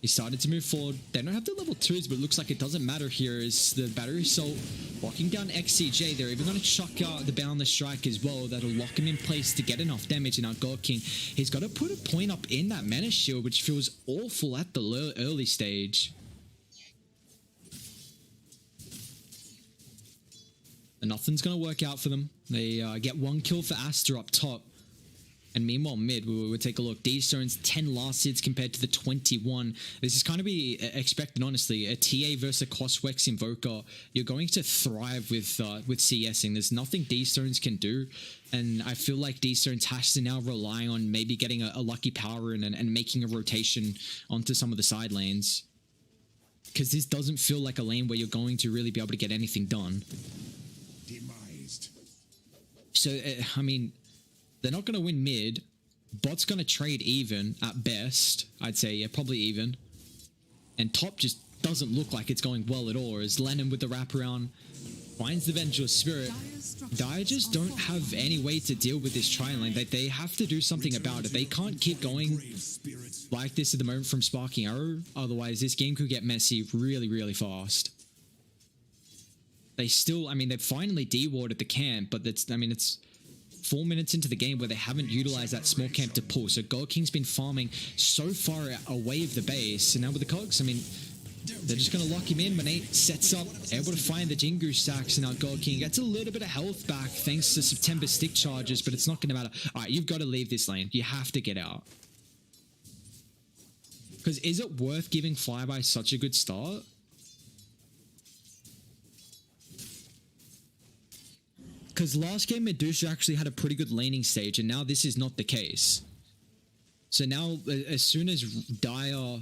he started to move forward. They don't have the level 2s, but it looks like it doesn't matter here as the Battery Assault walking down XCJ. They're even going to chuck out the Boundless Strike as well. That'll lock him in place to get enough damage. And now God King, he's got to put a point up in that Menace Shield, which feels awful at the early stage. And nothing's going to work out for them. They get 1 kill for Aster up top. And meanwhile, mid, we'll take a look. Dstones 10 last hits compared to the 21. This is kind of be expected, honestly. A TA versus a Coswex Invoker. You're going to thrive with CSing. There's nothing Dstones can do. And I feel like Dstones has to now rely on maybe getting a lucky power in and making a rotation onto some of the side lanes. Because this doesn't feel like a lane where you're going to really be able to get anything done. Demised. So, I mean, they're not going to win mid. Bot's going to trade even at best. I'd say, yeah, probably even. And top just doesn't look like it's going well at all. As LaNm with the wraparound finds the Vengeful Spirit. Dire just don't have any way to deal with this tri-lane. They have to do something about it. They can't keep going like this at the moment from Sparking Arrow. Otherwise, this game could get messy really, really fast. They still, I mean, they've finally de-warded the camp, but it's 4 minutes into the game where they haven't utilized that small camp to pull. So God King's been farming so far away of the base. And now with the cogs, I mean, they're just going to lock him in. Monet sets up, able to find the Jingu stacks. And now God King gets a little bit of health back thanks to September stick charges, but it's not going to matter. All right, you've got to leave this lane. You have to get out. Because is it worth giving Flyby such a good start? Because last game, Medusa actually had a pretty good laning stage, and now this is not the case. So now, as soon as Dire...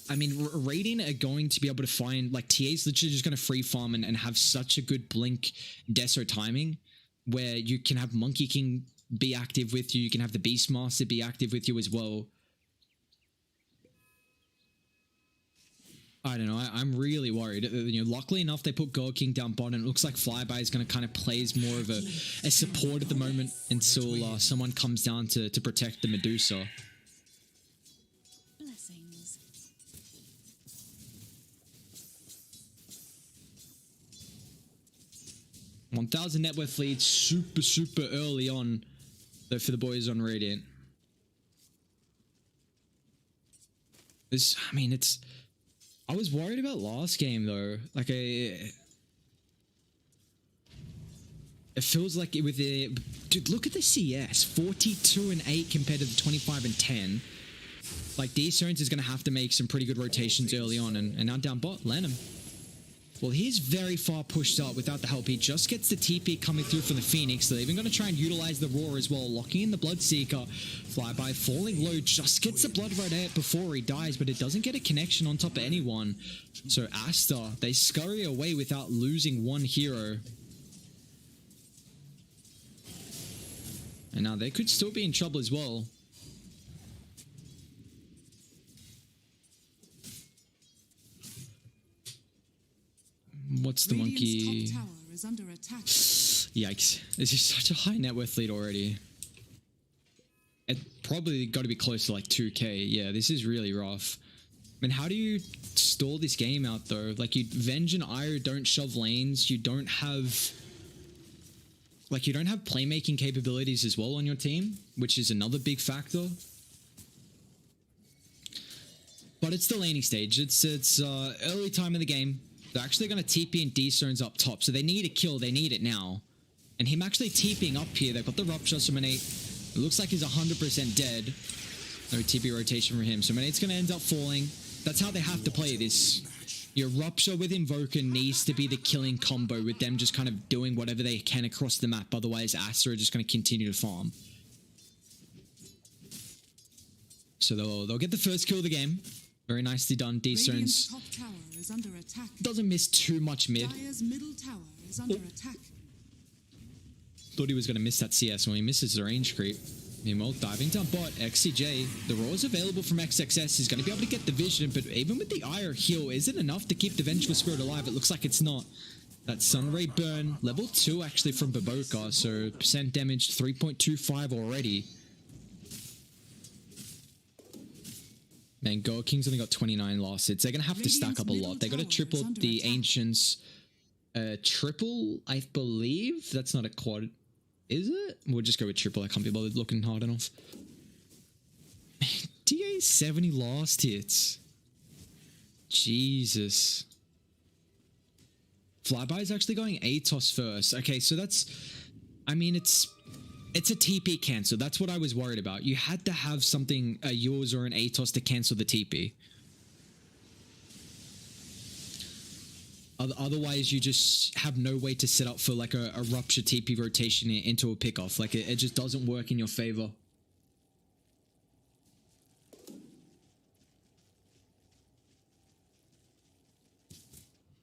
I mean, Radiant are going to be able to find... Like, TA's literally just going to free farm and have such a good blink Deso timing, where you can have Monkey King be active with you, you can have the Beastmaster be active with you as well. I don't know, I'm really worried. You know, luckily enough, they put God King down bottom, and it looks like Flyby is going to kind of play as more of a support at the moment until someone comes down to protect the Medusa. Blessings. 1,000 net worth lead, super early on, though, for the boys on Radiant. This, I mean, it's... I was worried about last game though. Like it feels like with the dude. Look at the CS, 42 and 8 compared to the 25 and 10. Like, Dstones is going to have to make some pretty good rotations early on. And now down bot, LaNm. Well, he's very far pushed up without the help. He just gets the TP coming through from the Phoenix. They're even going to try and utilize the Roar as well, locking in the Bloodseeker. Flyby falling low, just gets the Blood right out before he dies, but it doesn't get a connection on top of anyone. So Aster, they scurry away without losing one hero. And now they could still be in trouble as well. What's the monkey? Top tower is under attack. Yikes. This is such a high net worth lead already. It probably got to be close to like 2k. Yeah, this is really rough. I mean, how do you stall this game out though? Like, you Venge and Ire don't shove lanes. You don't have... Like, you don't have playmaking capabilities as well on your team, which is another big factor. But it's the laning stage. It's early time of the game. They're actually going to TP and Dstones up top. So they need a kill. They need it now. And him actually TPing up here. They've got the Rupture. So Monet, it looks like he's 100% dead. No TP rotation for him. So Monet's going to end up falling. That's how they have to play this. Your Rupture with Invoker needs to be the killing combo with them just kind of doing whatever they can across the map. Otherwise, Aster are just going to continue to farm. So they'll get the first kill of the game. Very nicely done. Dstones Top tower is under attack. doesn't miss too much mid. Dire's middle tower is under attack. Thought he was going to miss that CS when he misses the range creep. Meanwhile, diving down bot, XCJ. The Roar is available from XXS. He's going to be able to get the vision, but even with the Ire heal, is it enough to keep the Vengeful Spirit alive? It looks like it's not. That Sunray burn, level 2 actually from BoBoKa, so percent damage 3.25 already. Man, Goa King's only got 29 losses. They're going to have to stack up a lot. They got to triple the Ancients. Triple, I believe. That's not a quad. Is it? We'll just go with triple. I can't be bothered looking hard enough. DA 70 last hits. Jesus. Flyby is actually going ATOS first. Okay, so that's... I mean, it's a TP cancel. That's what I was worried about. You had to have something, a yours or an ATOS to cancel the TP. Otherwise, you just have no way to set up for like a Rupture TP rotation into a pickoff. Like, it just doesn't work in your favor.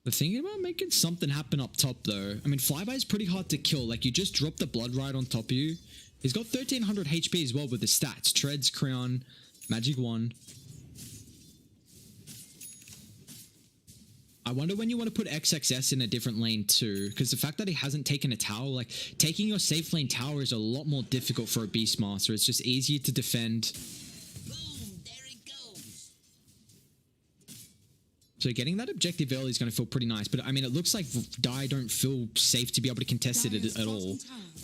The thing about making something happen up top, though, I mean, Flyby is pretty hard to kill. Like, you just drop the Blood right on top of you. He's got 1300 HP as well with the stats. Treads, Crown, Magic 1. I wonder when you want to put XXS in a different lane too, because the fact that he hasn't taken a tower, like, taking your safe lane tower is a lot more difficult for a Beastmaster. It's just easier to defend. Boom, there it goes. So getting that objective early is going to feel pretty nice, but I mean, it looks like Dai don't feel safe to be able to contest it at all.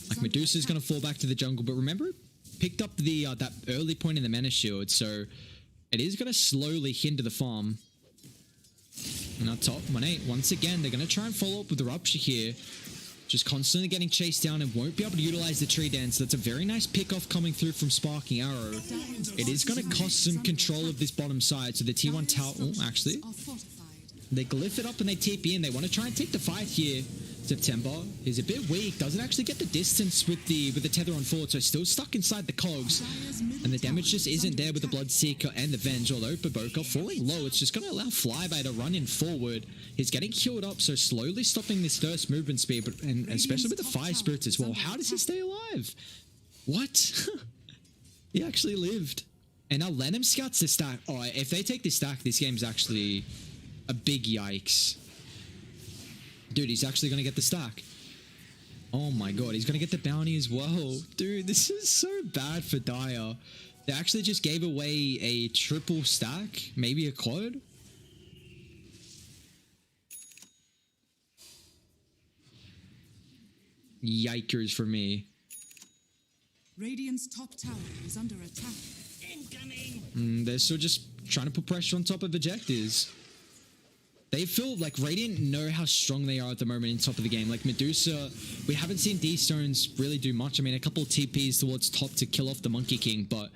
Like, Medusa's going to fall back to the jungle, but remember, picked up the that early point in the Menace Shield, so it is going to slowly hinder the farm. And up top, Monet, once again, they're going to try and follow up with the Rupture here. Just constantly getting chased down and won't be able to utilize the tree dance. That's a very nice pick-off coming through from Sparking Arrow. It is going to cost some control of this bottom side. So the T1 tower, oh, actually, they glyph it up and they TP in. They want to try and take the fight here. September is a bit weak, doesn't actually get the distance with the tether on forward, so still stuck inside the cogs, and the damage just isn't there with the Bloodseeker and the Venge. Although BoBoKa falling low, it's just going to allow Flyby to run in forward. He's getting healed up, so slowly stopping this first movement speed, but and especially with the Fire Spirits as well. How does he stay alive? What? He actually lived. And now LaNm scouts the stack. Oh, if they take this stack, this game's actually a big yikes. Dude, he's actually going to get the stack. Oh my god, he's going to get the bounty as well. Dude, this is so bad for Dire. They actually just gave away a triple stack, maybe a quad. Yikers for me. Radiant's top tower is under attack. Incoming. They're still just trying to put pressure on top of objectives. They feel like Radiant know how strong they are at the moment in top of the game. Like Medusa, we haven't seen Dstones really do much. I mean, a couple of TPs towards top to kill off the Monkey King, but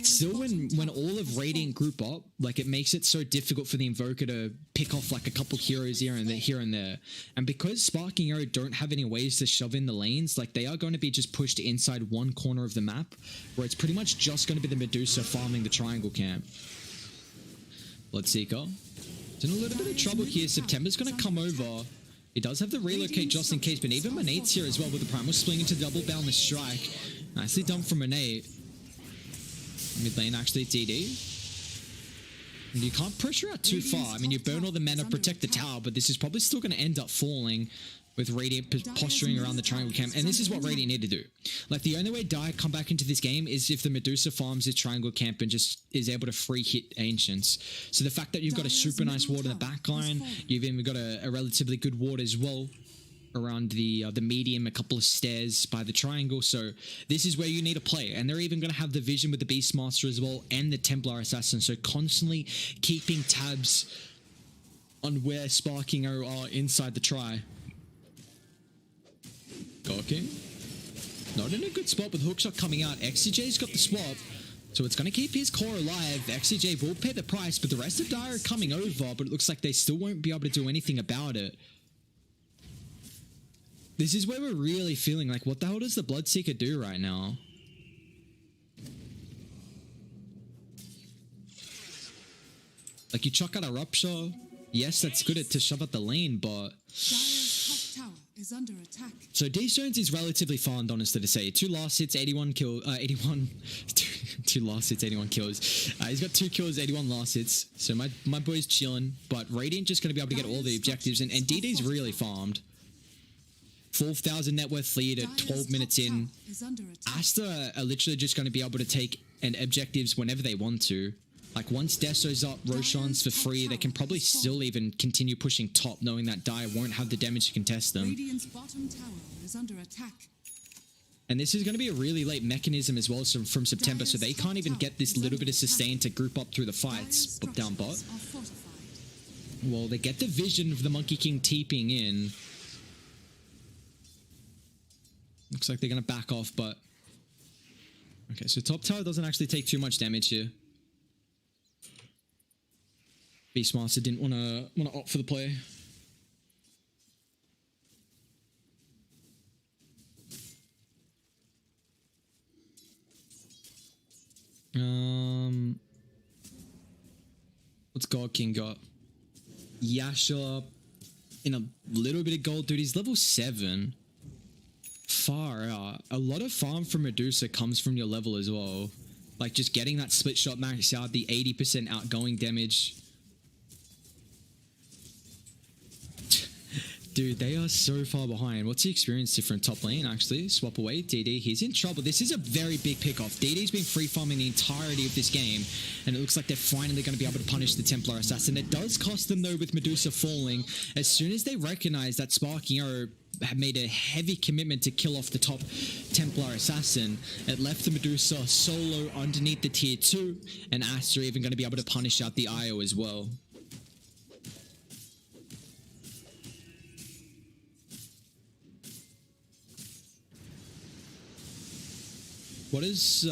still when all of Radiant group up, like it makes it so difficult for the Invoker to pick off like a couple heroes here and there. And because Sparking Arrow don't have any ways to shove in the lanes, like they are going to be just pushed inside one corner of the map, where it's pretty much just going to be the Medusa farming the triangle camp. Bloodseeker. It's in a little bit of trouble here. September's going to come over. He does have the relocate just in case, but even Monet's here as well with the Primal swing into double boundless strike. Nicely done from Monet. Mid lane actually DD. And you can't pressure out too far. I mean, you burn all the mana, protect the tower, but this is probably still going to end up falling with Radiant posturing around the triangle camp. And this is what Radiant need to do. Like, the only way Dire come back into this game is if the Medusa farms his triangle camp and just is able to free hit Ancients. So the fact that you've got a super nice ward in the back line, you've even got a relatively good ward as well around the medium, a couple of stairs by the triangle. So this is where you need to play. And they're even going to have the vision with the Beastmaster as well and the Templar Assassin. So constantly keeping tabs on where Sparking Arrow are inside the try. Okay. Not in a good spot with hookshot coming out. XCJ's got the swap, so it's going to keep his core alive. XCJ will pay the price, but the rest of Dire are coming over, but it looks like they still won't be able to do anything about it. This is where we're really feeling like, what the hell does the Bloodseeker do right now? Like, you chuck out a Rupture. Yes, that's good to shove out the lane, but... Dire's top tower is under attack. So Dstones is relatively farmed, honestly to say. 2 last hits, 81 kills. 2 last hits, 81 kills. He's got 2 kills, 81 last hits. So my boy's chilling, but Radiant just going to be able to get all the objectives, and DD's really farmed. 12,000 net worth lead at 12 minutes in. Aster are literally just going to be able to take objectives whenever they want to. Like, once Deso's up, Roshan's for free, they can probably still even continue pushing top, knowing that Dire won't have the damage to contest them. Radiant's bottom tower is under attack. And this is going to be a really late mechanism as well from September, so they can't even get this little bit of sustain to group up through the fights. But down bot. Well, they get the vision of the Monkey King TPing in. Looks like they're going to back off, but... Okay, so top tower doesn't actually take too much damage here. Beastmaster didn't want to opt for the play. What's God King got? Yasha in a little bit of gold, dude. He's level 7. Far out. A lot of farm from Medusa comes from your level as well. Like, just getting that split shot max out, the 80% outgoing damage. Dude, they are so far behind. What's the experience different top lane, actually? Swap away. DD, he's in trouble. This is a very big pick-off. DD's been free farming the entirety of this game, and it looks like they're finally going to be able to punish the Templar Assassin. It does cost them, though, with Medusa falling. As soon as they recognize that Sparking Arrow have made a heavy commitment to kill off the top Templar Assassin, it left the Medusa solo underneath the tier 2, and Aster even going to be able to punish out the IO as well. What has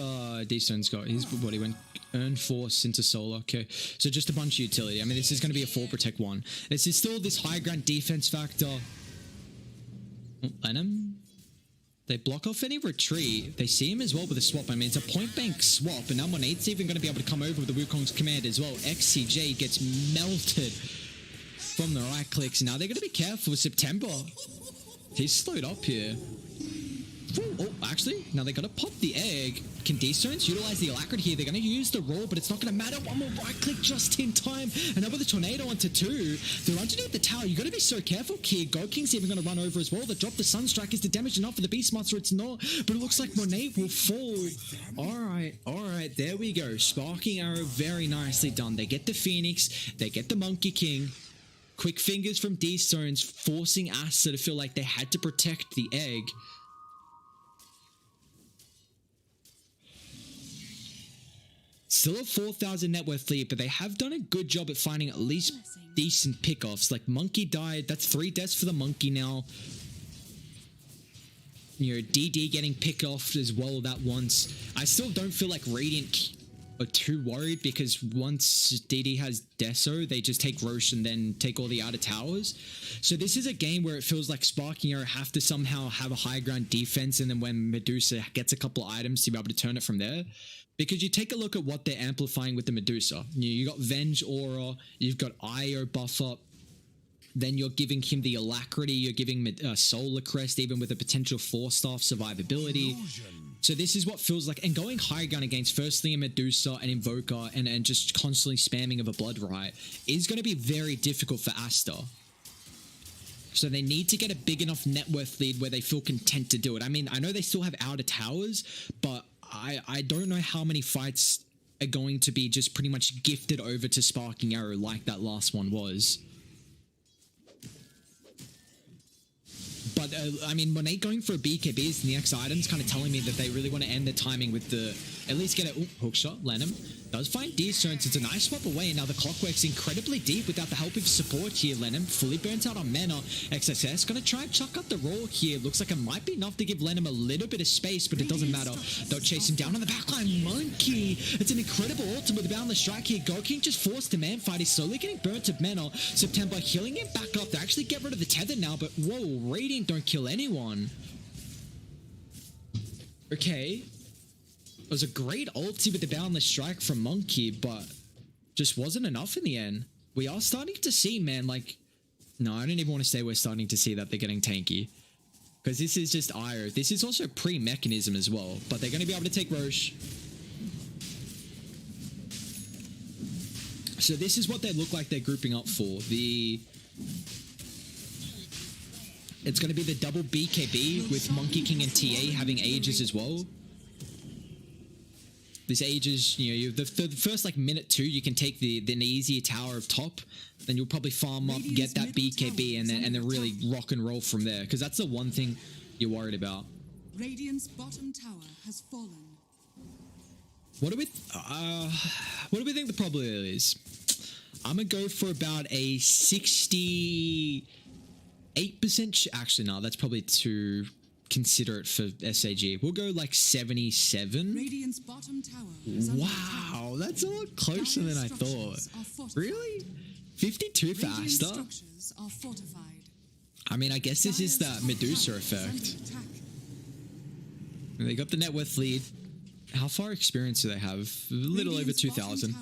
Dstones got? He's what he went earn force into solo. Okay, so just a bunch of utility. I mean, this is going to be a 4 protect 1. This is still this high ground defense factor. LaNm, they block off any retreat. They see him as well with a swap. I mean, it's a point bank swap, and now Monet's even going to be able to come over with the Wukong's command as well. XCJ gets melted from the right clicks. Now they're going to be careful with September. He's slowed up here. Oh, actually, now they got to pop the egg. Can Dstones utilize the alacrity here? They're going to use the roll, but it's not going to matter. One more right click just in time. And now with the tornado onto 2. They're underneath the tower. You got to be so careful here. God King's even going to run over as well. The drop the Sunstrike is the damage enough for the Beastmaster. It's not, but it looks like Monet will fall. All right, there we go. Sparking Arrow, very nicely done. They get the Phoenix. They get the Monkey King. Quick fingers from Dstones, forcing Aster to feel like they had to protect the egg. Still a 4,000 net worth lead, but they have done a good job at finding at least decent pickoffs. Like, Monkey died. That's 3 deaths for the Monkey now. You know, DD getting picked off as well that once. I still don't feel like Radiant are too worried because once DD has Deso, they just take Roche and then take all the outer towers. So this is a game where it feels like Sparking Arrow have to somehow have a high ground defense, and then when Medusa gets a couple items to be able to turn it from there. Because you take a look at what they're amplifying with the Medusa. You got Venge Aura, you've got IO buff up, then you're giving him the Alacrity, you're giving Solar Crest even with a potential 4-star survivability. So this is what feels like, and going high gun against firstly a Medusa and Invoker and just constantly spamming of a Blood Riot is going to be very difficult for Aster. So they need to get a big enough net worth lead where they feel content to do it. I mean, I know they still have outer towers, but I don't know how many fights are going to be just pretty much gifted over to Sparking Arrow like that last one was. But, I mean, Monet going for a BKBs in the X items kind of telling me that they really want to end the timing with the... At least get a... Ooh, hook shot. LaNm does find Dstones. It's a nice swap away, and now the clock works incredibly deep without the help of support here. LaNm fully burnt out on mana. XSS going to try and chuck out the roll here. Looks like it might be enough to give LaNm a little bit of space, but it doesn't matter. They'll chase him down on the backline. Monkey! It's an incredible ultimate with the boundless strike here. GoKing just forced a man fight. He's slowly getting burnt of mana. September healing him back up. They actually get rid of the tether now, but whoa, Radiant don't kill anyone. Okay. It was a great ulti with the boundless strike from Monkey, but just wasn't enough in the end. We are starting to see, man, like... No, I don't even want to say we're starting to see that they're getting tanky. Because this is just IO. This is also pre-mechanism as well, but they're going to be able to take Roche. So this is what they look like they're grouping up for. It's going to be the double BKB with Monkey King and TA having Ages as well. This Ages, you know, the first like minute 2, you can take the easier tower of top. Then you'll probably farm up, get that BKB, and then really rock and roll from there. Because that's the one thing you're worried about. Radiant's bottom tower has fallen. What do we think the probability is? I'm gonna go for about a 68%. Actually, no, that's probably too considerate for SAG. We'll go like 77. Radiant's bottom tower is under Wow, that's a lot closer than I thought. Really? 52 for Aster? Structures are fortified. I mean, I guess this is that Medusa effect. They got the net worth lead. How far experience do they have? A little over 2,000.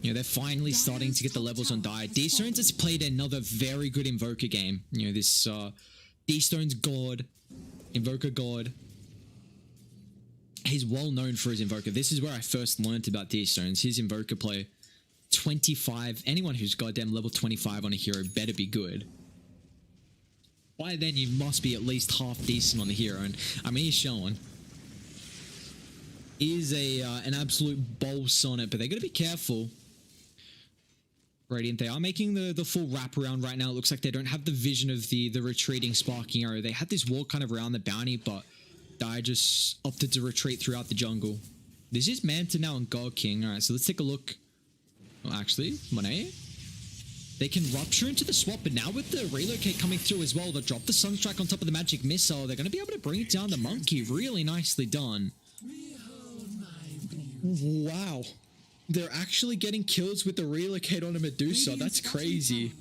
You know, they're finally starting to get the levels on die. Dstones has played another very good Invoker game. You know, this Dstones God, Invoker God. He's well known for his Invoker. This is where I first learned about Dstones. His Invoker play, 25. Anyone who's goddamn level 25 on a hero better be good. By then, you must be at least half decent on the hero. And I mean, he's showing. Is an absolute boss on it, but they got to be careful. Radiant, they are making the full wraparound right now. It looks like they don't have the vision of the retreating Sparking Arrow. They had this wall kind of around the bounty, but Dai just opted to retreat throughout the jungle. This is Manta now and God King. All right, so let's take a look. Well, actually, Monet. They can rupture into the swap, but now with the relocate coming through as well, they'll drop the Sunstrike on top of the magic missile. They're going to be able to bring down the Monkey. Really nicely done. Wow. They're actually getting kills with the relocate on a Medusa. That's crazy.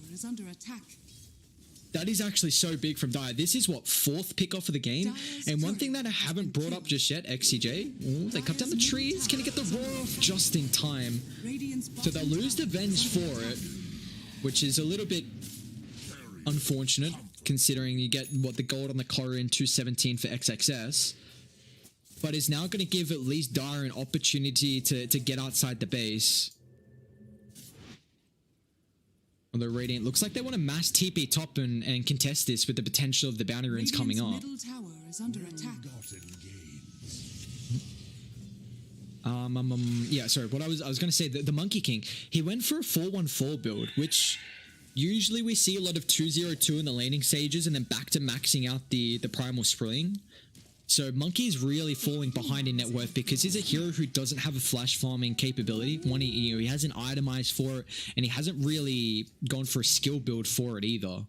That is actually so big from Dai. This is what, 4th pick off of the game? And one thing that I haven't brought up just yet, XCJ. Ooh, they cut down the trees. Can he get the roar off just in time? So they'll lose the Venge for it, which is a little bit unfortunate, considering you get, what, the gold on the Korra in 217 for XXS. But is now going to give at least Dara an opportunity to get outside the base. Although Radiant looks like they want to mass TP top and contest this with the potential of the bounty runes coming up. Middle tower is under attack. Yeah, sorry. What I was going to say, the Monkey King, he went for a 4-1-4 build, which usually we see a lot of 2-0-2 in the laning stages and then back to maxing out the Primal Spring. So Monkey is really falling behind in net worth because he's a hero who doesn't have a flash farming capability. One, he hasn't itemized for it, and he hasn't really gone for a skill build for it either.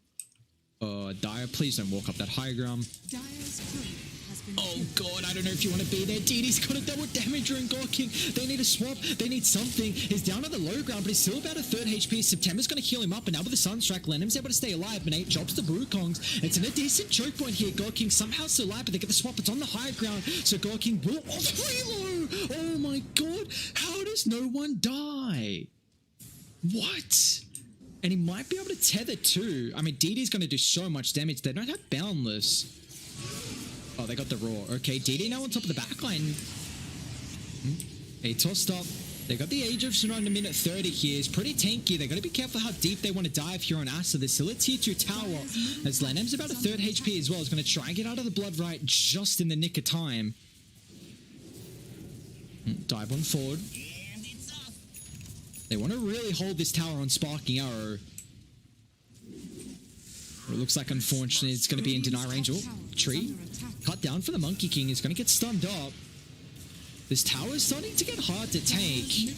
Dire, please don't walk up that high ground. Dire's turret has been Oh killed. god, I don't know if you want to be there. DD's got a double damage during Gorking. They need a swap. They need something. He's down at the low ground, but he's still about a third HP. September's going to heal him up, and now with the Sunstrike, LaNm's able to stay alive. Monet drops the Wukongs. It's in a decent choke point here. Gorking somehow still alive, but they get the swap. It's on the high ground, so Gorking will... Oh, reload! Oh my god, how does no one die? What? And he might be able to tether too. I mean, DD's going to do so much damage. They don't have Boundless. Oh, they got the Roar. Okay, DD now on top of the backline. They tossed up. They got the Age of Tsunade in a minute 30 here. It's pretty tanky. They got to be careful how deep they want to dive here on Aster. There's still a tier 2 tower. As LaNm's about a third HP as well. He's going to try and get out of the blood right just in the nick of time. Dive on forward. And it's off. They want to really hold this tower on Sparking Arrow. It looks like, unfortunately, it's going to be in deny range. Oh, tree. Cut down for the Monkey King. He's going to get stunned up. This tower is starting to get hard to take.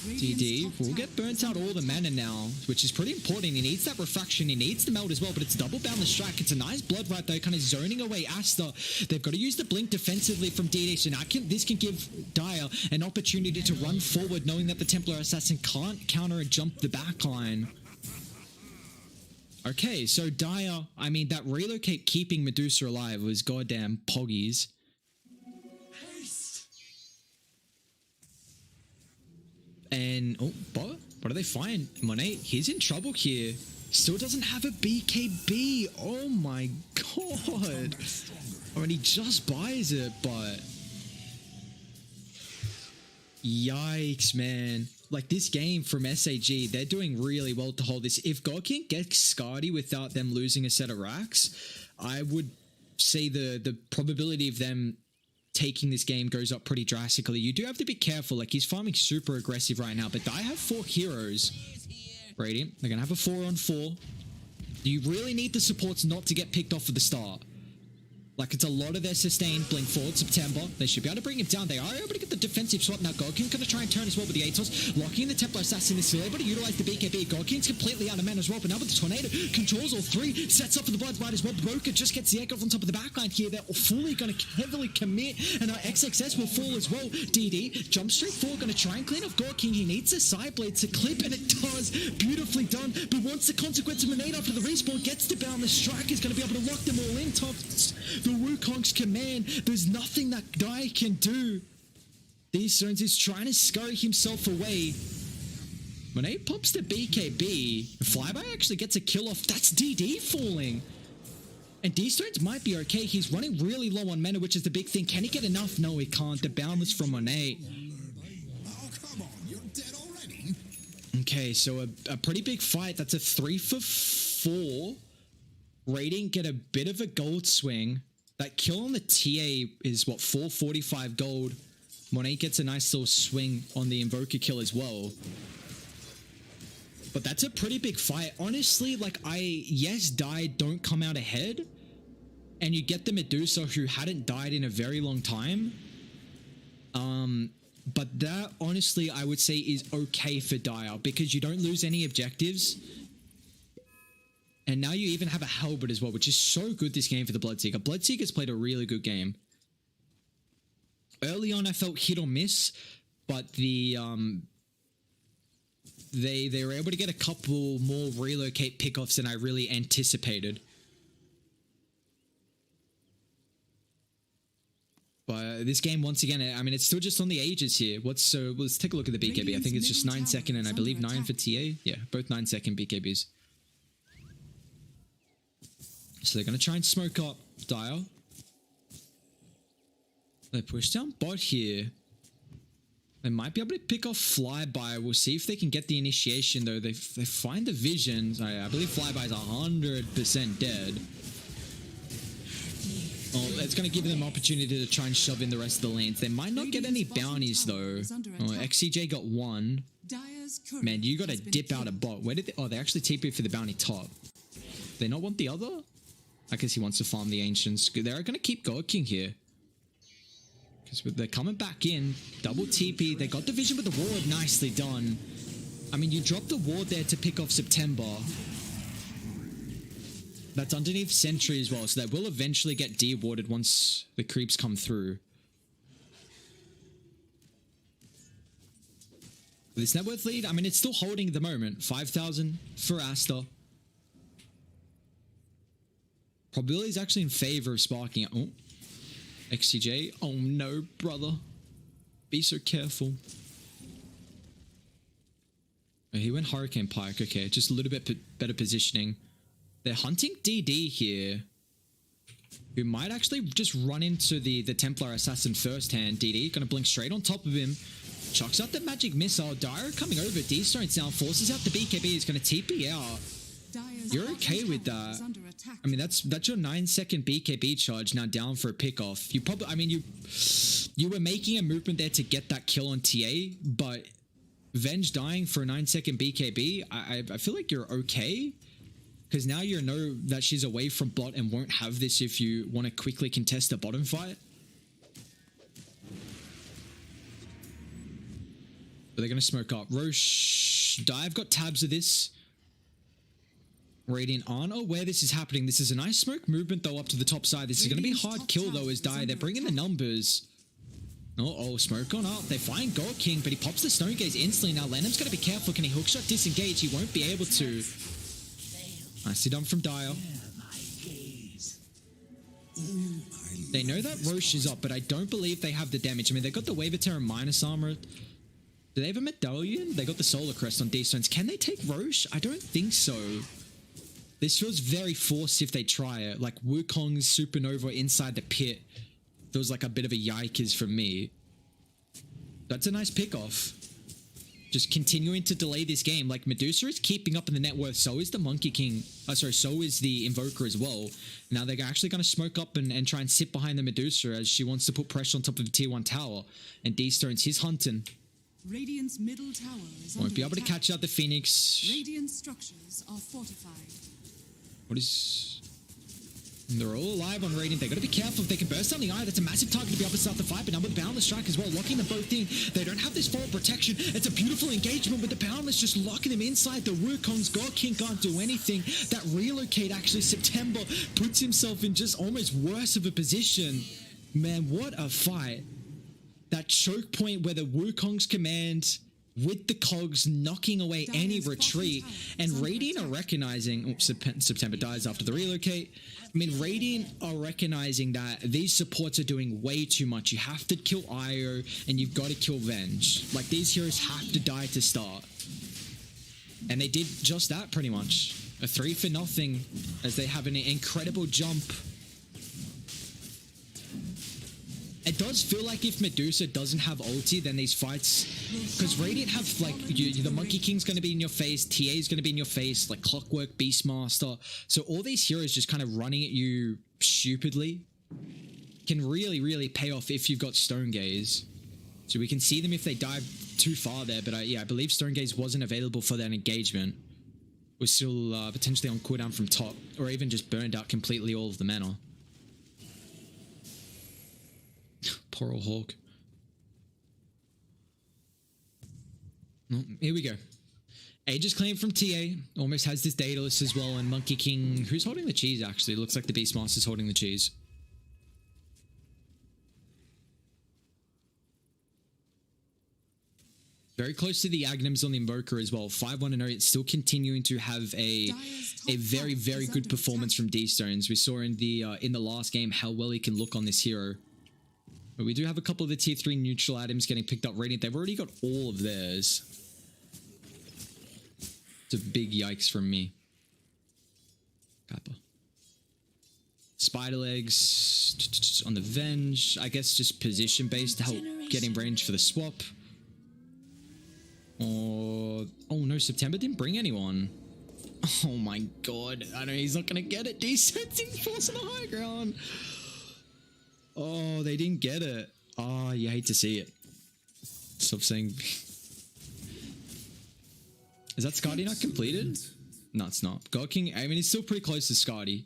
DD will get burnt out all the mana now, which is pretty important. He needs that refraction. He needs the meld as well, but it's double boundless strike. It's a nice blood right though, kind of zoning away Aster. They've got to use the blink defensively from DD, so now this can give Dire an opportunity to run forward, knowing that the Templar Assassin can't counter and jump the backline. Okay, so Dire, I mean, that relocate keeping Medusa alive was goddamn poggies. And, oh, what do they find? Monet, he's in trouble here. Still doesn't have a BKB. Oh my god. I mean, he just buys it, but... Yikes, man. Like, this game from SAG, they're doing really well to hold this. If Gorking gets Scardy without them losing a set of racks, I would say the probability of them taking this game goes up pretty drastically. You do have to be careful. Like, he's farming super aggressive right now, but I have 4 heroes. Radiant, they're gonna have a 4-on-4. Do you really need the supports not to get picked off at the start? Like, it's a lot of their sustained blink forward. September, they should be able to bring him down. They are able to get the defensive swap. Now Gorking gonna try and turn as well with the Atos, locking in the Templar Assassin. Is still able to utilize the BKB. Gorking's completely out of mana as well, but now with the Tornado, controls all 3, sets up for the blood right as well. BoBoKa just gets the echo on top of the backline here. They're fully gonna heavily commit, and our XXS will fall as well. DD jumps straight forward, gonna try and clean off Gorking. He needs a side blade to clip, and it does. Beautifully done, but once the consequence of Monet after the respawn gets to bound, the strike is gonna be able to lock them all in. Tops the Wukong's command. There's nothing that guy can do. Dstones is trying to scurry himself away. Monet pops the BKB. Flyby actually gets a kill off. That's DD falling. And Dstones might be okay. He's running really low on mana, which is the big thing. Can he get enough? No, he can't. The boundless from Monet. Oh, come on, you're dead already. Okay, so a pretty big fight. That's a 3-for-4. Radiant get a bit of a gold swing. That kill on the TA is, what, 445 gold. Monet gets a nice little swing on the Invoker kill as well. But that's a pretty big fight. Honestly, like, yes, died, don't come out ahead. And you get the Medusa who hadn't died in a very long time. But that, honestly, I would say is okay for Dire, because you don't lose any objectives. And now you even have a Halberd as well, which is so good this game for the Bloodseeker. Bloodseeker's played a really good game. Early on, I felt hit or miss, but they were able to get a couple more relocate pickoffs than I really anticipated. But this game, once again, I mean, it's still just on the ages here. Let's take a look at the BKB. I think it's just 9 second, and I believe 9 for TA. Yeah, both 9 second BKBs. So they're going to try and smoke up Dire. They push down bot here. They might be able to pick off Flyby. We'll see if they can get the initiation, though. They find the visions. I believe Flyby is 100% dead. Oh, it's going to give them an opportunity to try and shove in the rest of the lanes. They might not get any bounties, though. Oh, XCJ got 1. Man, you got to dip out a bot. Where did they... Oh, they actually TP for the bounty top. They not want the other? I guess he wants to farm the Ancients. They're going to keep Gorking here. Because they're coming back in. Double TP. They got the vision with the ward. Nicely done. I mean, you dropped the ward there to pick off September. That's underneath Sentry as well, so that will eventually get de-warded once the creeps come through. This net worth lead, I mean, it's still holding at the moment. 5,000 for Aster. Probability is actually in favor of sparking it. Oh, XCJ. Oh no, brother. Be so careful. Oh, he went Hurricane Pike. Okay, just a little bit better positioning. They're hunting DD here, who might actually just run into the Templar Assassin first hand. DD gonna blink straight on top of him. Chucks out the magic missile. Dire coming over. Dstones now forces out the BKB. He's gonna TP out. You're okay with that. I mean, that's your 9-second BKB charge now down for a pickoff. You probably, I mean, you were making a movement there to get that kill on TA, but Venge dying for a 9-second BKB, I feel like you're okay. Because now you know that she's away from bot and won't have this if you want to quickly contest a bottom fight. But they're going to smoke up. Roche, Dive got tabs of this. Radiant aren't aware this is happening. This is a nice smoke movement though up to the top side. This is going to be a hard kill though as Die. They're bringing the numbers. Oh, smoke on up. They find God King, but he pops the Stone Gaze instantly. Now LaNm's got to be careful. Can he hookshot disengage? He won't be able to. Nicely done from Dire. They know that Roche is up, but I don't believe they have the damage. I mean, they got the Wave of Terror minus armor. Do they have a medallion? They got the Solar Crest on Dstones. Can they take Roche? I don't think so. This feels very forced if they try it. Like Wukong's Supernova inside the pit feels like a bit of a yikes from me. That's a nice pick-off. Just continuing to delay this game. Like Medusa is keeping up in the net worth. So is the Monkey King. So is the Invoker as well. Now they're actually going to smoke up and try and sit behind the Medusa as she wants to put pressure on top of the tier 1 tower. And Dstones, he's hunting. Radiant's middle tower is Won't be able to catch out the Phoenix. Radiant structures are fortified. What is... They're all alive on Radiant. They got to be careful if they can burst down the eye. That's a massive target to be able to start the fight. But now with Boundless Strike as well, locking them both in. They don't have this forward protection. It's a beautiful engagement with the Boundless just locking them inside. The Wukong's God King can't do anything. That relocate actually, September puts himself in just almost worse of a position. Man, what a fight. That choke point where the Wukong's command with the cogs knocking away any retreat, and Radiant are recognizing September dies after the relocate. I mean, Radiant are recognizing that these supports are doing way too much. You have to kill Io and you've got to kill Venge. Like, these heroes have to die to start, and they did just that pretty much. A 3 for nothing as they have an incredible jump. It does feel like if Medusa doesn't have ulti, then these fights... Because Radiant have, like, the Monkey King's going to be in your face, TA's going to be in your face, like Clockwork, Beastmaster. So all these heroes just kind of running at you stupidly can really, really pay off if you've got Stone Gaze. So we can see them if they dive too far there, but I believe Stone Gaze wasn't available for that engagement. Was still potentially on cooldown from top, or even just burned out completely all of the mana. Poor old Hawk. Oh, here we go. Aegis claim from TA. Almost has this Daedalus as well. And Monkey King... Who's holding the cheese, actually? It looks like the Beastmaster's holding the cheese. Very close to the Aghanim's on the Invoker as well. 5-1-0. It's still continuing to have a very, very good performance from Dstones. We saw in the last game how well he can look on this hero. But we do have a couple of the tier 3 neutral items getting picked up. Radiant, they've already got all of theirs. It's a big yikes from me. Kappa. Spider legs on the Venge. I guess just position based to help getting range for the swap. Or... Oh no, September didn't bring anyone. Oh my god. I know he's not going to get it. Descending force on the high ground. Oh, they didn't get it. Oh, you hate to see it. Stop saying... Is that Skadi not completed? No, it's not. God King, I mean, he's still pretty close to Skadi.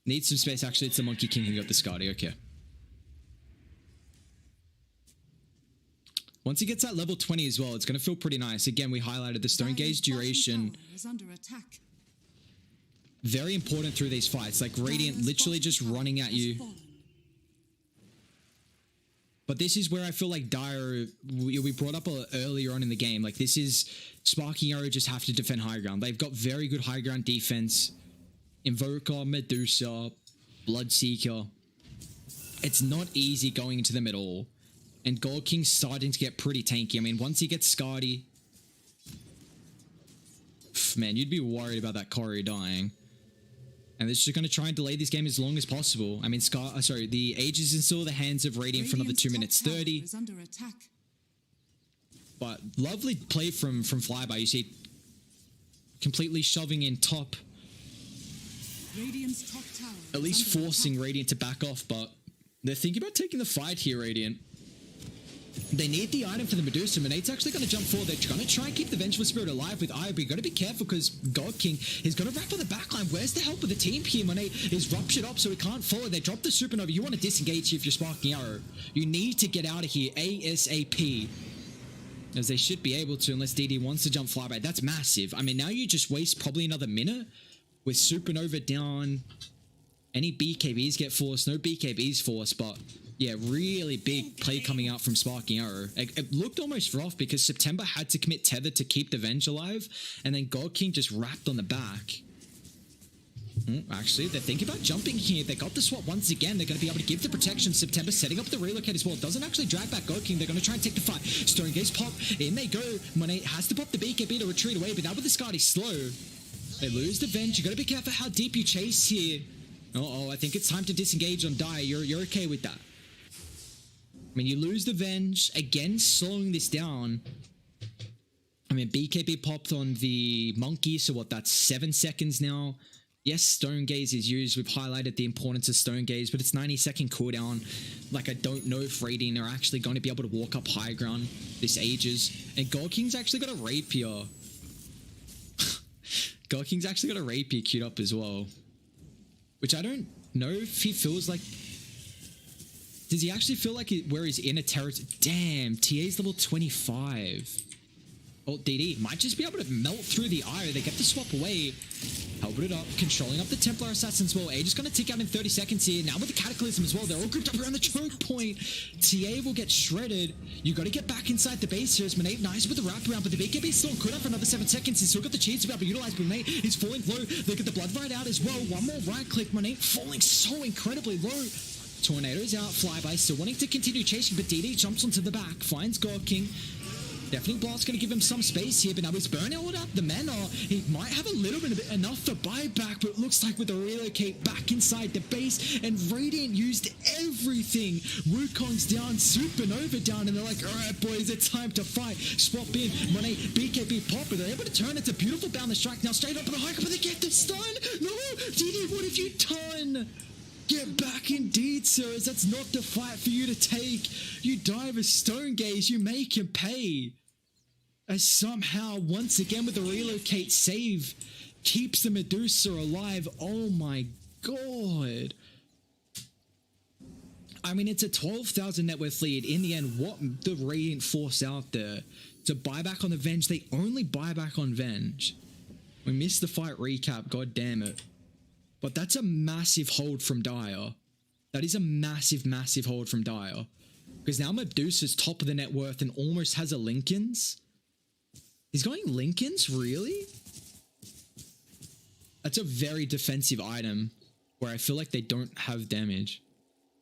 Needs some space. Actually, it's the Monkey King who got the Skadi. Okay. Once he gets that level 20 as well, it's going to feel pretty nice. Again, we highlighted the Stone Gaze duration. very important through these fights. Like Radiant literally just running at you. But this is where I feel like Dire, we brought up earlier on in the game, like this is Sparking Arrow just have to defend high ground. They've got very good high ground defense. Invoker, Medusa, Bloodseeker. It's not easy going into them at all. And Gold King's starting to get pretty tanky. I mean, once he gets Scardy, man, you'd be worried about that Corio dying. And they're just going to try and delay this game as long as possible. I mean, the Age is in still the hands of Radiant for another 2 minutes 30. But lovely play from Flyby. You see, completely shoving in top. Radiant's top tower At least forcing Radiant to back off, but they're thinking about taking the fight here, Radiant. They need the item for the Medusa. Monet's actually going to jump forward. They're going to try and keep the Vengeful Spirit alive with Io, but you've got to be careful because God King is going to wrap on the backline. Where's the help of the team here? Monet is ruptured up, so he can't follow. They drop the Supernova. You want to disengage here if you're Sparking Arrow. You need to get out of here ASAP. As they should be able to, unless DD wants to jump Flyby. That's massive. I mean, now you just waste probably another minute with Supernova down. Any BKBs get forced. No BKBs forced, but yeah, really big play coming out from Sparking Arrow. It looked almost rough because September had to commit Tether to keep the Venge alive, and then God King just wrapped on the back. Actually, they're thinking about jumping here. They got the swap once again. They're going to be able to give the protection. September setting up the relocate as well. Doesn't actually drag back God King. They're going to try and take the fight. Stone Gaze pop. In they go. Monet has to pop the BKB to retreat away, but now with the Scardy slow, they lose the Venge. You got to be careful how deep you chase here. I think it's time to disengage on Dire. You're okay with that. I mean, you lose the Venge. Again, slowing this down. I mean, BKB popped on the Monkey, so what, that's 7 seconds now. Yes, Stone Gaze is used. We've highlighted the importance of Stone Gaze, but it's 90-second cooldown. Like, I don't know if Radiant are actually going to be able to walk up high ground this ages. And God King's actually got a Rapier. God King's actually got a Rapier queued up as well. Which I don't know if he feels like... Does he actually feel like where he's in a territory? Damn, TA's level 25. Oh, DD might just be able to melt through the Io. They get the swap away. Helping it up, controlling up the Templar Assassins as well. Age is going to tick out in 30 seconds here. Now with the Cataclysm as well. They're all grouped up around the choke point. TA will get shredded. You got to get back inside the base here. As Monet nice with the wraparound, but the BKB is still good up for another 7 seconds. He's still got the cheese to be able to utilize. Monet is falling low. They get the blood right out as well. One more right click. Monet falling so incredibly low. Tornado's out. Flyby still wanting to continue chasing, but DD jumps onto the back. Finds God King. Deafening Blast's going to give him some space here, but now he's burning all up the mana. He might have a little bit of enough to buy back, but it looks like with the relocate back inside the base, and Radiant used everything. Wukong's down, Supernova down, and they're like, all right, boys, it's time to fight. Swap in, Monet, BKB pop, but they're able to turn it. It's a beautiful bound the strike now, straight up in the high, but they get the stun. No, DD, what have you done? Get back indeed, sirs. That's not the fight for you to take. You die with Stone Gaze. You make him pay. As somehow, once again with the relocate save, keeps the Medusa alive. Oh my god. I mean, it's a 12,000 net worth lead. In the end, what the Radiant force out there to buy back on the Venge. They only buy back on Venge. We missed the fight recap. God damn it. But that's a massive hold from Dire. That is a massive, massive hold from Dire. Because now Medusa's top of the net worth and almost has a Lincoln's. He's going Lincoln's? Really? That's a very defensive item where I feel like they don't have damage.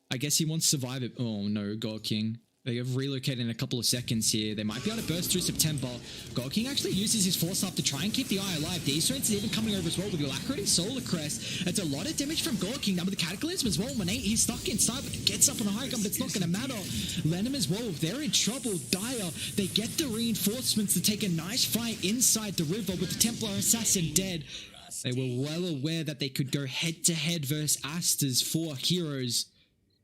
I guess he wants to survive it. Oh no, God King. They have relocated in a couple of seconds here. They might be able to burst through September. God King actually uses his force up to try and keep the eye alive. Dstones is even coming over as well with the Alacrity Solar Crest. It's a lot of damage from God King. Now with the Cataclysm as well. Monet, he's stuck inside, but gets up on the high ground, but it's not going to matter. LaNm as well. They're in trouble. Dire. They get the reinforcements to take a nice fight inside the river with the Templar Assassin dead. They were well aware that they could go head-to-head versus Aster's 4 heroes.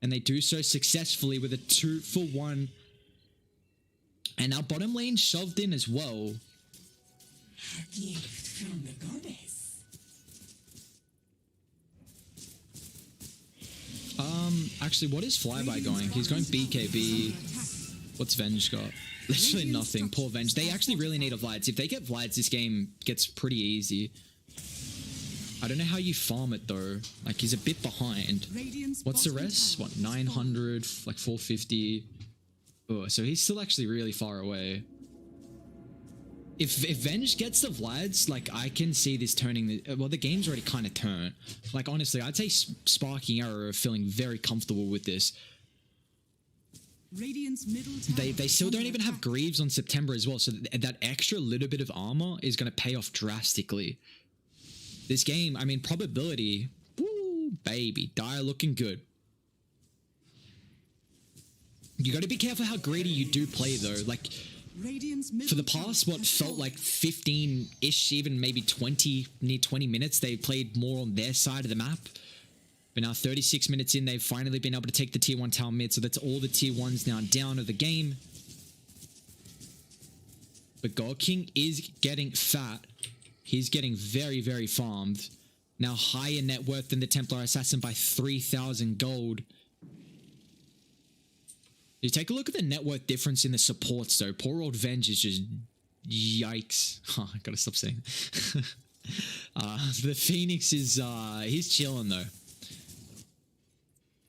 And they do so successfully with a 2-for-1. And now bottom lane shoved in as well. Gift from the goddess. Actually, what is Flyby going? He's going BKB. What's Venge got? Literally nothing. Poor Venge. They actually really need a Vlads. If they get Vlads, this game gets pretty easy. I don't know how you farm it though. Like he's a bit behind. Radiant's What's the bottom rest? tower What, has 900, like 450? Oh, so he's still actually really far away. If Venge gets the Vlads, like I can see this turning the, well, the game's already kind of turned. Like honestly, I'd say Sparking Arrow are feeling very comfortable with this. Radiant's middle tower They is still don't under even have attack. Greaves on September as well, so that extra little bit of armor is going to pay off drastically. This game, I mean, probability, woo, baby, Dire looking good. You got to be careful how greedy you do play though. Like Radiant's for the middle past, tower what has felt fallen. like 15-ish, even maybe 20, near 20 minutes, they played more on their side of the map. But now 36 minutes in, they've finally been able to take the tier 1 tower mid, so that's all the tier 1s now down of the game. But God King is getting fat. He's getting very, very farmed. Now higher net worth than the Templar Assassin by 3,000 gold. You take a look at the net worth difference in the supports though. Poor old Venge is just yikes. Oh, I gotta stop saying. The Phoenix is he's chilling though.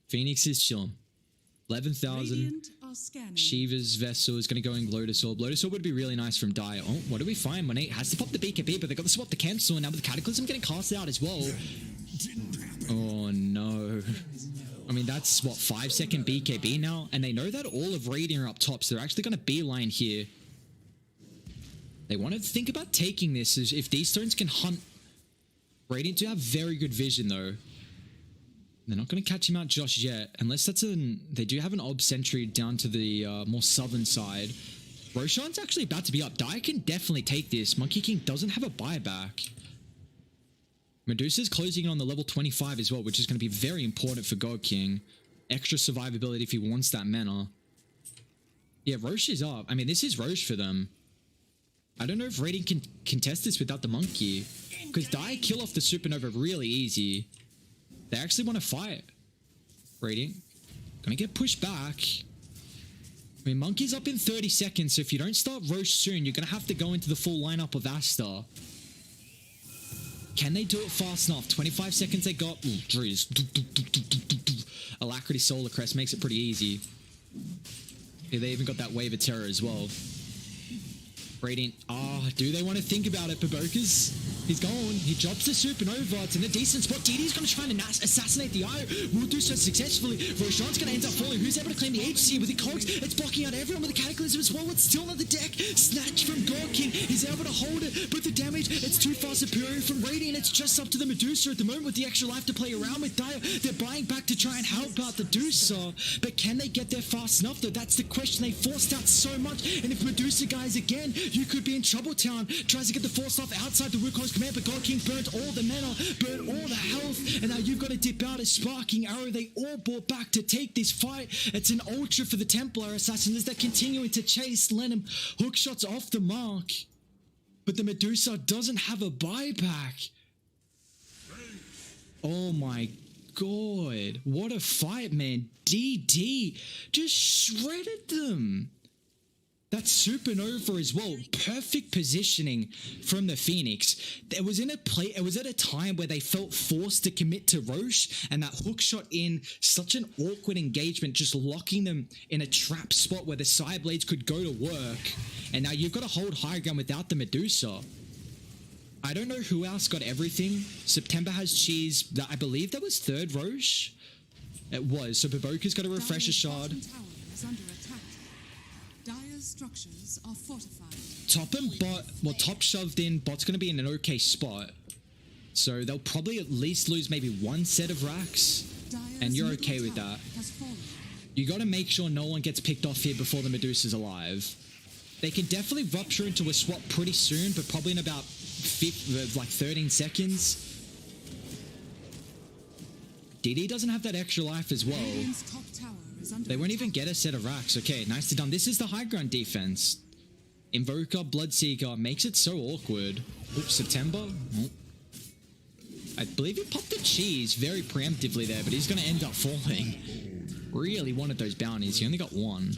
Phoenix is chilling. 11,000. Radiant are scanning. Shiva's Vessel is going to go in Lotus Orb. Lotus Orb would be really nice from Dire. Oh, what do we find? Monet has to pop the BKB, but they got the swap to cancel, and now with the Cataclysm getting cast out as well. Oh no. I mean, that's what, 5-second BKB now? And they know that all of Radiant are up top, so they're actually going to beeline here. They want to think about taking this as if these stones can hunt. Radiant do have very good vision though. They're not going to catch him out just yet, unless that's they do have an Ob Sentry down to the more southern side. Roshan's actually about to be up. Dire can definitely take this. Monkey King doesn't have a buyback. Medusa's closing in on the level 25 as well, which is going to be very important for God King. Extra survivability if he wants that mana. Yeah, Roche is up. I mean, this is Roche for them. I don't know if Radiant can contest this without the monkey, because Dire kill off the Supernova really easy. They actually want to fight. Radiant. Gonna get pushed back. I mean, Monkey's up in 30 seconds, so if you don't start Roche soon, you're gonna have to go into the full lineup of Aster. Can they do it fast enough? 25 seconds they got. Ooh, Drews. Alacrity Solar Crest makes it pretty easy. Yeah, they even got that Wave of Terror as well. Radiant. Ah, do they want to think about it? BoBoKa's. He's gone. He drops the Supernova. It's in a decent spot. DD's going to try and assassinate the Io. Will do so successfully. Roshan's going to end up falling. Who's able to claim the HC with the cogs? It's blocking out everyone with the Cataclysm as well. It's still on the deck. Snatch from God King. He's able to hold it, but the damage, it's too far superior from Radiant. It's just up to the Medusa at the moment with the extra life to play around with. Dire, they're buying back to try and help out the Medusa. But can they get there fast enough though? That's the question. They forced out so much. And if Medusa guys again, you could be in trouble town. Tries to get the force off outside the Wukong's command, but God King burnt all the mana, burnt all the health, and now you've got to dip out a Sparking Arrow. They all brought back to take this fight. It's an ultra for the Templar Assassins. They're continuing to chase LaNm. Hook shots off the mark, but the Medusa doesn't have a buyback. Oh my god, what a fight, man. DD just shredded them. That Supernova as well. Perfect positioning from the Phoenix. It was at a time where they felt forced to commit to Roche, and that hook shot in such an awkward engagement, just locking them in a trap spot where the side blades could go to work. And now you've got to hold high ground without the Medusa. I don't know who else got everything. September has cheese. I believe that was third Roche. It was. So BoBoKa's got a refresher Dire's shard. bottom tower is under attack. Dire's structures are fortified. Top and bot, well, top shoved in, bot's going to be in an okay spot. So they'll probably at least lose maybe one set of racks. Dire's And you're middle okay with tower that. has fallen. You got to make sure no one gets picked off here before the Medusa's alive. They can definitely rupture into a swap pretty soon, but probably in about 13 seconds. DD doesn't have that extra life as well. Radiant's top tower is under They won't even attack. get a set of racks. Okay, nicely done. This is the high ground defense. Invoker, Bloodseeker makes it so awkward. Oops, September. Oh. I believe he popped the cheese very preemptively there, but he's going to end up falling. Really wanted those bounties. He only got one.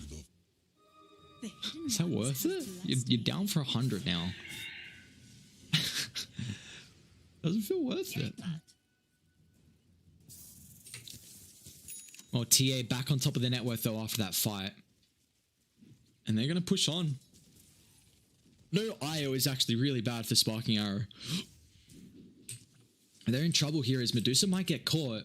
The hidden Is that ones worth have it? blessed You're down for 100 now. Doesn't feel worth it. Well, TA back on top of the net worth though after that fight. And they're going to push on. No IO is actually really bad for Sparking Arrow. They're in trouble here as Medusa might get caught.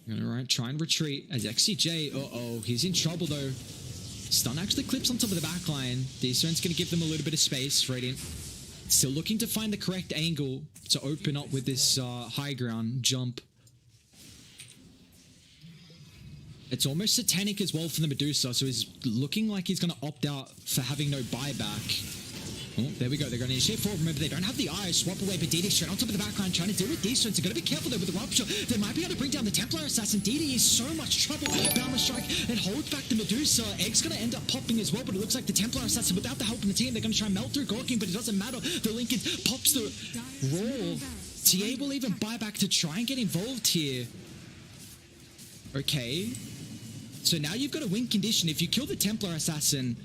I'm going to try and retreat as XCJ. Uh-oh, he's in trouble though. Stun actually clips on top of the backline. Dstones going to give them a little bit of space. Radiant still looking to find the correct angle to open up with this high ground jump. It's almost satanic as well for the Medusa, so he's looking like he's going to opt out for having no buyback. Oh, there we go. They're going to initiate forward. Remember, they don't have the eye. Swap away, but DD straight on top of the backline, trying to deal with Dstones. They're going to be careful though with the rupture. They might be able to bring down the Templar Assassin. DD is so much trouble. Boundless strike and holds back the Medusa. Egg's going to end up popping as well, but it looks like the Templar Assassin, without the help of the team, they're going to try and melt through Gorking, but it doesn't matter. The Lincoln pops the roll. TA will even buy back to try and get involved here. Okay. So now you've got a win condition. If you kill the Templar Assassin,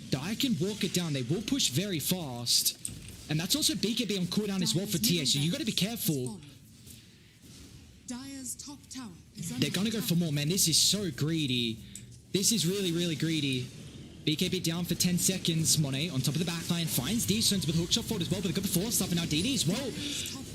Dire can walk it down. They will push very fast. And that's also BKB on cooldown as well for TA, so you got to be careful. They're going to go for more, man. This is so greedy. This is really, really greedy. BKB down for 10 seconds. Monet on top of the backline finds Dstones with hookshot forward as well, but they've got the force up, and now DD as well.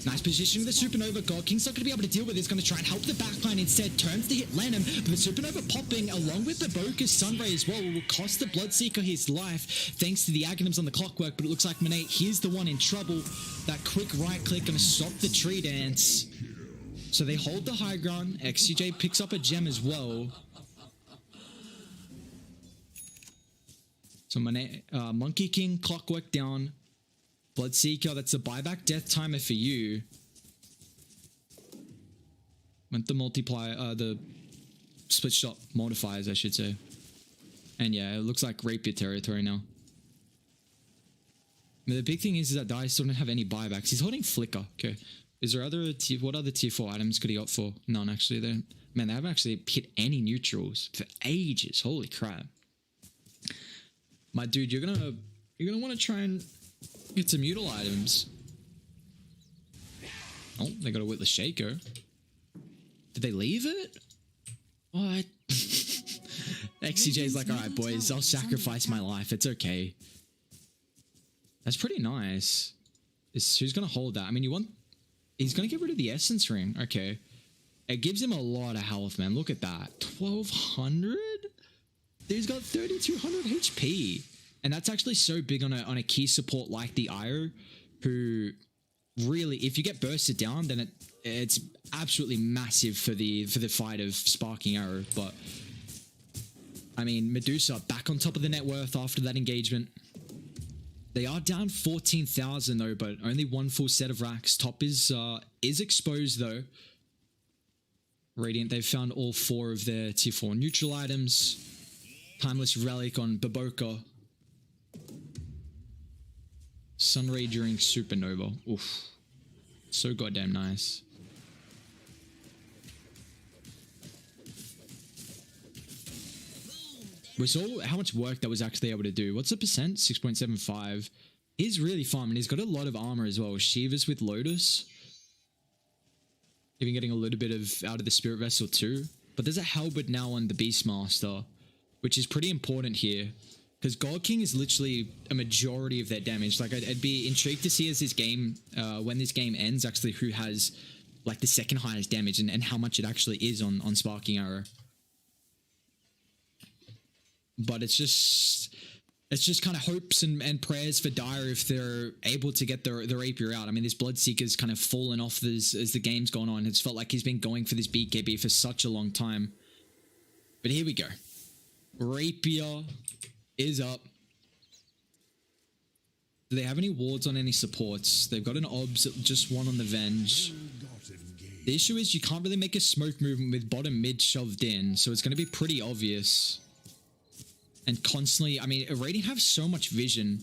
Nice position with the Supernova. God King's not going to be able to deal with it. He's going to try and help the backline instead. Turns to hit LaNm, but the Supernova popping along with the BoBoKa's Sunray as well will cost the Bloodseeker his life thanks to the Aghanims on the clockwork, but it looks like Monet, here's the one in trouble. That quick right click going to stop the tree dance. So they hold the high ground. XCJ picks up a gem as well. So Monet, Monkey King, clockwork down. Bloodseeker, that's a buyback death timer for you. Went the multiplier, the split shot modifiers, I should say. And yeah, it looks like rapier territory now. But the big thing is that Dice don't have any buybacks. He's holding Flicker. Okay. Is there other tier, what other tier 4 items could he opt for? None, actually. Man, they haven't actually hit any neutrals for ages. Holy crap. My dude, you're gonna want to try and get some mutal items. Oh, they got a Witless Shaker. Did they leave it? What? XCJ's like, alright boys, I'll sacrifice my life. It's okay. That's pretty nice. Who's gonna hold that? I mean, he's gonna get rid of the Essence Ring. Okay. It gives him a lot of health, man. Look at that. 1200? He's got 3200 HP. And that's actually so big on a key support like the IO, who really, if you get bursted down, then it's absolutely massive for the fight of Sparking Arrow. But I mean, Medusa back on top of the net worth after that engagement. They are down 14,000 though, but only one full set of racks. Top is exposed though. Radiant, they've found all 4 of their tier 4 neutral items. Timeless Relic on BoBoKa. Sunray during Supernova. Oof. So goddamn nice. We saw how much work that was actually able to do. What's the percent? 6.75. He's really fun, and he's got a lot of armor as well. Shiva's with Lotus. Even getting a little bit of out of the Spirit Vessel too. But there's a Halberd now on the Beastmaster, which is pretty important here. Because God King is literally a majority of their damage. Like, I'd be intrigued to see as this game, when this game ends, actually who has like the second highest damage and how much it actually is on Sparking Arrow. But it's just kind of hopes and prayers for Dire if they're able to get their rapier out. I mean, this Bloodseeker's kind of fallen off as the game's gone on. It's felt like he's been going for this BKB for such a long time. But here we go. Rapier is up. Do they have any wards on any supports? They've got an obs, just one on the Venge. The issue is you can't really make a smoke movement with bottom mid shoved in, so it's going to be pretty obvious. And constantly, I mean, Radiant have so much vision.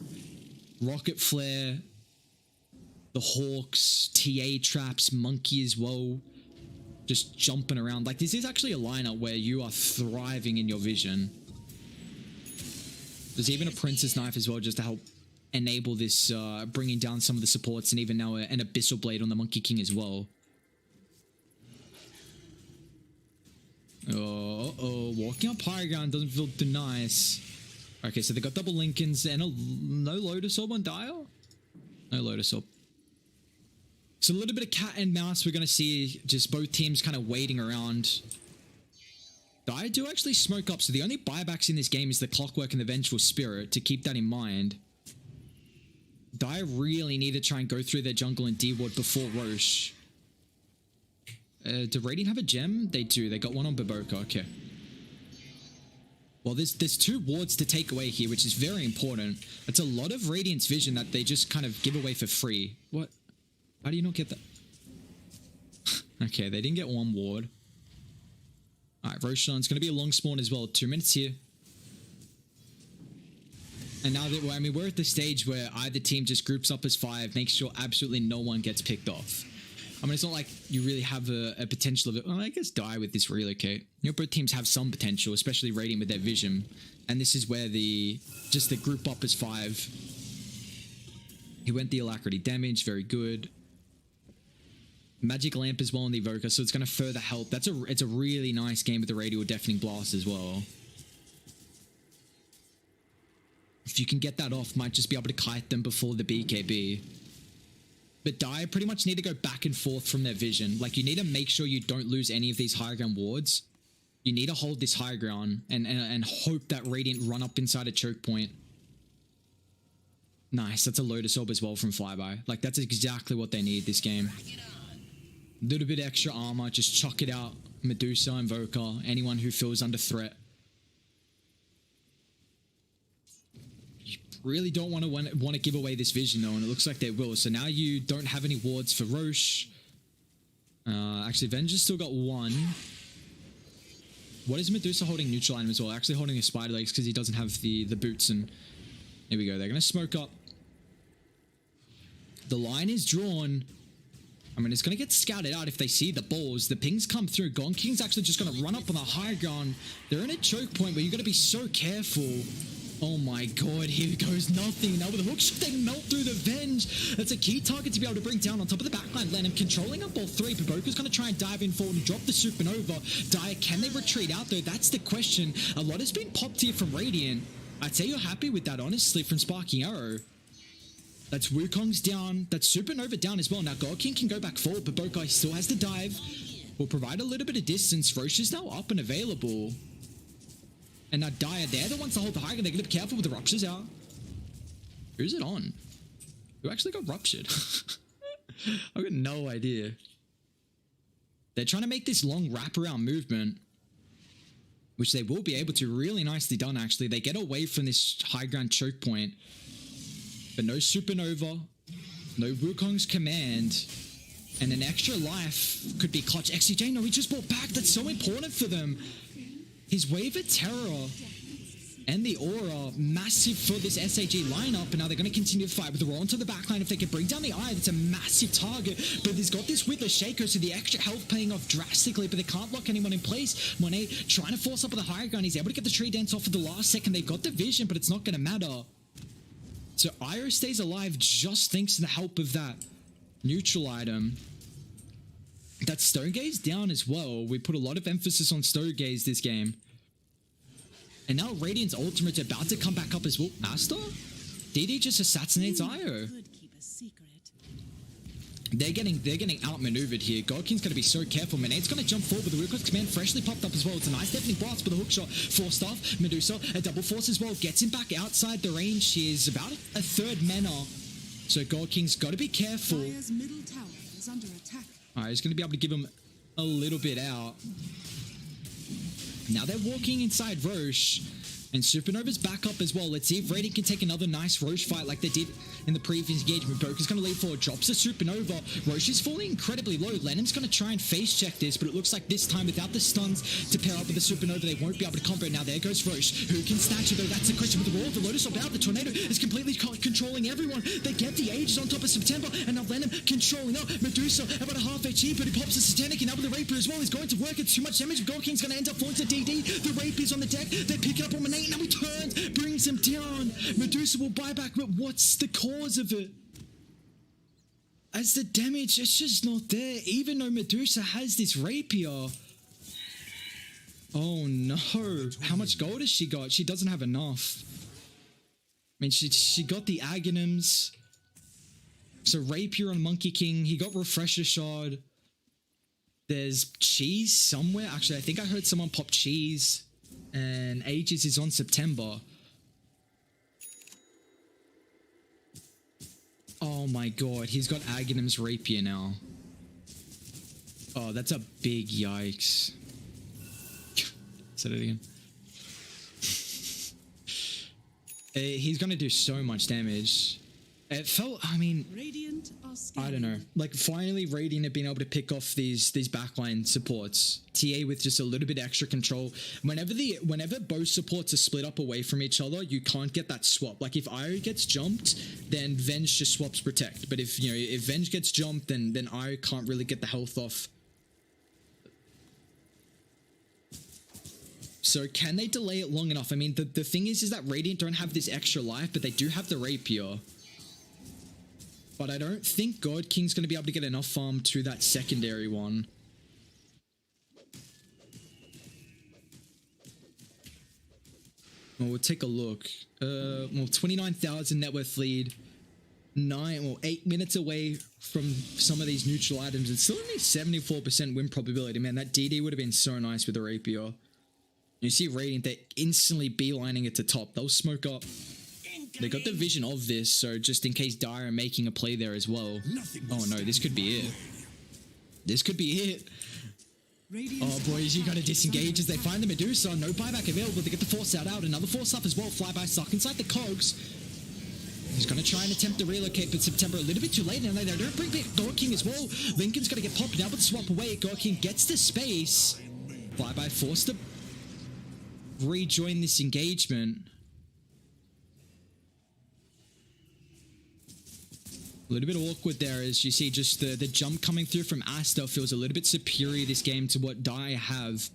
Rocket Flare, the Hawks, TA traps, Monkey as well. Just jumping around. Like, this is actually a lineup where you are thriving in your vision. There's even a Princess Knife as well, just to help enable this, bringing down some of the supports, and even now an Abyssal Blade on the Monkey King as well. Oh, walking up high ground doesn't feel too nice. Okay, so they got double Lincolns and no Lotus Orb on Dial? No Lotus Orb. So a little bit of cat and mouse. We're going to see just both teams kind of waiting around. Dire do actually smoke up, so the only buybacks in this game is the Clockwork and the Vengeful Spirit, to keep that in mind. Dire really need to try and go through their jungle and D-ward before Roche. Do Radiant have a gem? They do. They got one on BoBoKa. Okay. Well, there's 2 wards to take away here, which is very important. It's a lot of Radiant's vision that they just kind of give away for free. What? How do you not get that? Okay, they didn't get 1 ward. Alright, Roshan's going to be a long spawn as well. 2 minutes here. And now that, I mean, we're at the stage where either team just groups up as 5, makes sure absolutely no one gets picked off. I mean, it's not like you really have a potential of it. Well, I guess die with this relocate. You know, both teams have some potential, especially Radiant with their vision. And this is where just the group up as 5. He went the Alacrity damage, very good. Magic Lamp as well on the Evoker, so it's going to further help. It's a really nice game with the Radial Deafening Blast as well. If you can get that off, might just be able to kite them before the BKB. But Dire pretty much need to go back and forth from their vision. Like, you need to make sure you don't lose any of these high ground wards. You need to hold this high ground and hope that Radiant run up inside a choke point. Nice, that's a Lotus Orb as well from Flyby. Like, that's exactly what they need this game. Little bit extra armor, just chuck it out. Medusa, Invoker, anyone who feels under threat. Really don't want to give away this vision though, and it looks like they will. So now you don't have any wards for Roche. Actually, Venge's still got 1. What is Medusa holding? Neutral item as well. Actually holding his spider legs because he doesn't have the boots. And here we go. They're going to smoke up. The line is drawn. I mean, it's going to get scouted out if they see the balls. The pings come through. Gone King's actually just going to run up on the high ground. They're in a choke point where you're going to be so careful. Oh my god, here goes Nothing. Now with a hook shot, they melt through the Venge. That's a key target to be able to bring down on top of the backline. LaNm controlling up all 3. BoBoKa's going to try and dive in forward and drop the Supernova. Dire, can they retreat out though? That's the question. A lot has been popped here from Radiant. I'd say you're happy with that, honestly, from Sparking Arrow. That's Wukong's down. That's Supernova down as well. Now God King can go back forward. BoBoKa still has the dive. Will provide a little bit of distance. Roche is now up and available. And now Dire, they're the ones to hold the high ground. They're going to be careful with the ruptures out. Who's it on? Who actually got ruptured? I've got no idea. They're trying to make this long wraparound movement, which they will be able to. Really nicely done, actually. They get away from this high ground choke point. But no Supernova, no Wukong's command, and an extra life could be clutch. XCJ, no, he just brought back. That's so important for them. His Wave of Terror and the Aura, massive for this SAG lineup, and now they're going to continue to fight with the roll onto the backline. If they can bring down the Eye, that's a massive target, but he's got this Witless Shaker, so the extra health paying off drastically, but they can't lock anyone in place. Monet trying to force up with the higher ground. He's able to get the tree dance off at the last second. They've got the vision, but it's not going to matter. So Io stays alive just thanks to the help of that neutral item. That Stone Gaze down as well. We put a lot of emphasis on Stone Gaze this game. And now Radiant's ultimate's about to come back up as well. Aster? DD just assassinates Io. They're getting outmaneuvered here. God King's going to be so careful. Monet's going to jump forward with the Wilcox command freshly popped up as well. It's a nice deafening blast with a hook shot. Forced off. Medusa, a double force as well. Gets him back outside the range. She is about a third mana. So God King's got to be careful. Dire's middle tower is under attack. Alright, he's going to be able to give him a little bit out. Now they're walking inside Roche. And Supernova's back up as well. Let's see if Radiant can take another nice Roche fight like they did in the previous engagement. BoBoKa's going to lead forward, drops the Supernova. Roche is falling incredibly low. LaNm's going to try and face check this, but it looks like this time without the stuns to pair up with the Supernova, they won't be able to combo. Now there goes Roche. Who can snatch it though? That's the question with the roll. The Lotus about the Tornado is completely controlling everyone. They get the Aegis on top of September, and now LaNm controlling up. Medusa about a half HP, but he pops the Satanic, and now with the Rapier as well. He's going to work. It's too much damage. God King's going to end up falling to DD. The Rapier's on the deck. They pick it up on Monet. Now he turns, brings him down. Medusa will buy back, but what's the cause of it? As the damage, it's just not there, even though Medusa has this rapier. Oh no. How much gold has she got? She doesn't have enough. I mean, she got the Aghanims. So rapier on Monkey King. He got Refresher Shard. There's cheese somewhere. Actually, I think I heard someone pop cheese. And Aegis is on September. Oh my god, he's got Aghanim's rapier now. Oh, that's a big yikes. Say that again. He's gonna do so much damage. It felt, I mean, Radiant are I don't know. Like, finally Radiant have been able to pick off these backline supports. TA with just a little bit extra control. Whenever both supports are split up away from each other, you can't get that swap. Like, if Io gets jumped, then Venge just swaps Protect. But if, you know, if Venge gets jumped, then Io can't really get the health off. So can they delay it long enough? I mean, the thing is that Radiant don't have this extra life, but they do have the rapier. But I don't think God King's going to be able to get enough farm to that secondary one. Well, we'll take a look. Well, 29,000 net worth lead. 8 minutes away from some of these neutral items. It's still only 74% win probability. Man, that DD would have been so nice with the rapier. You see Radiant, they're instantly beelining it to top. They'll smoke up. They got the vision of this, so just in case Dire are making a play there as well. Oh no, this could be it. This could be it. Oh boys, you gotta disengage as they find the Medusa. No buyback available. They get the Force out. Another Force up as well. Flyby stuck inside the cogs. He's gonna try and attempt to relocate, but September a little bit too late. And they don't bring back God King as well. Lincoln's gonna get popped now, but swap away. God King gets the space. Flyby forced to rejoin this engagement. A little bit awkward there as you see just the jump coming through from Aster feels a little bit superior this game to what Dire have.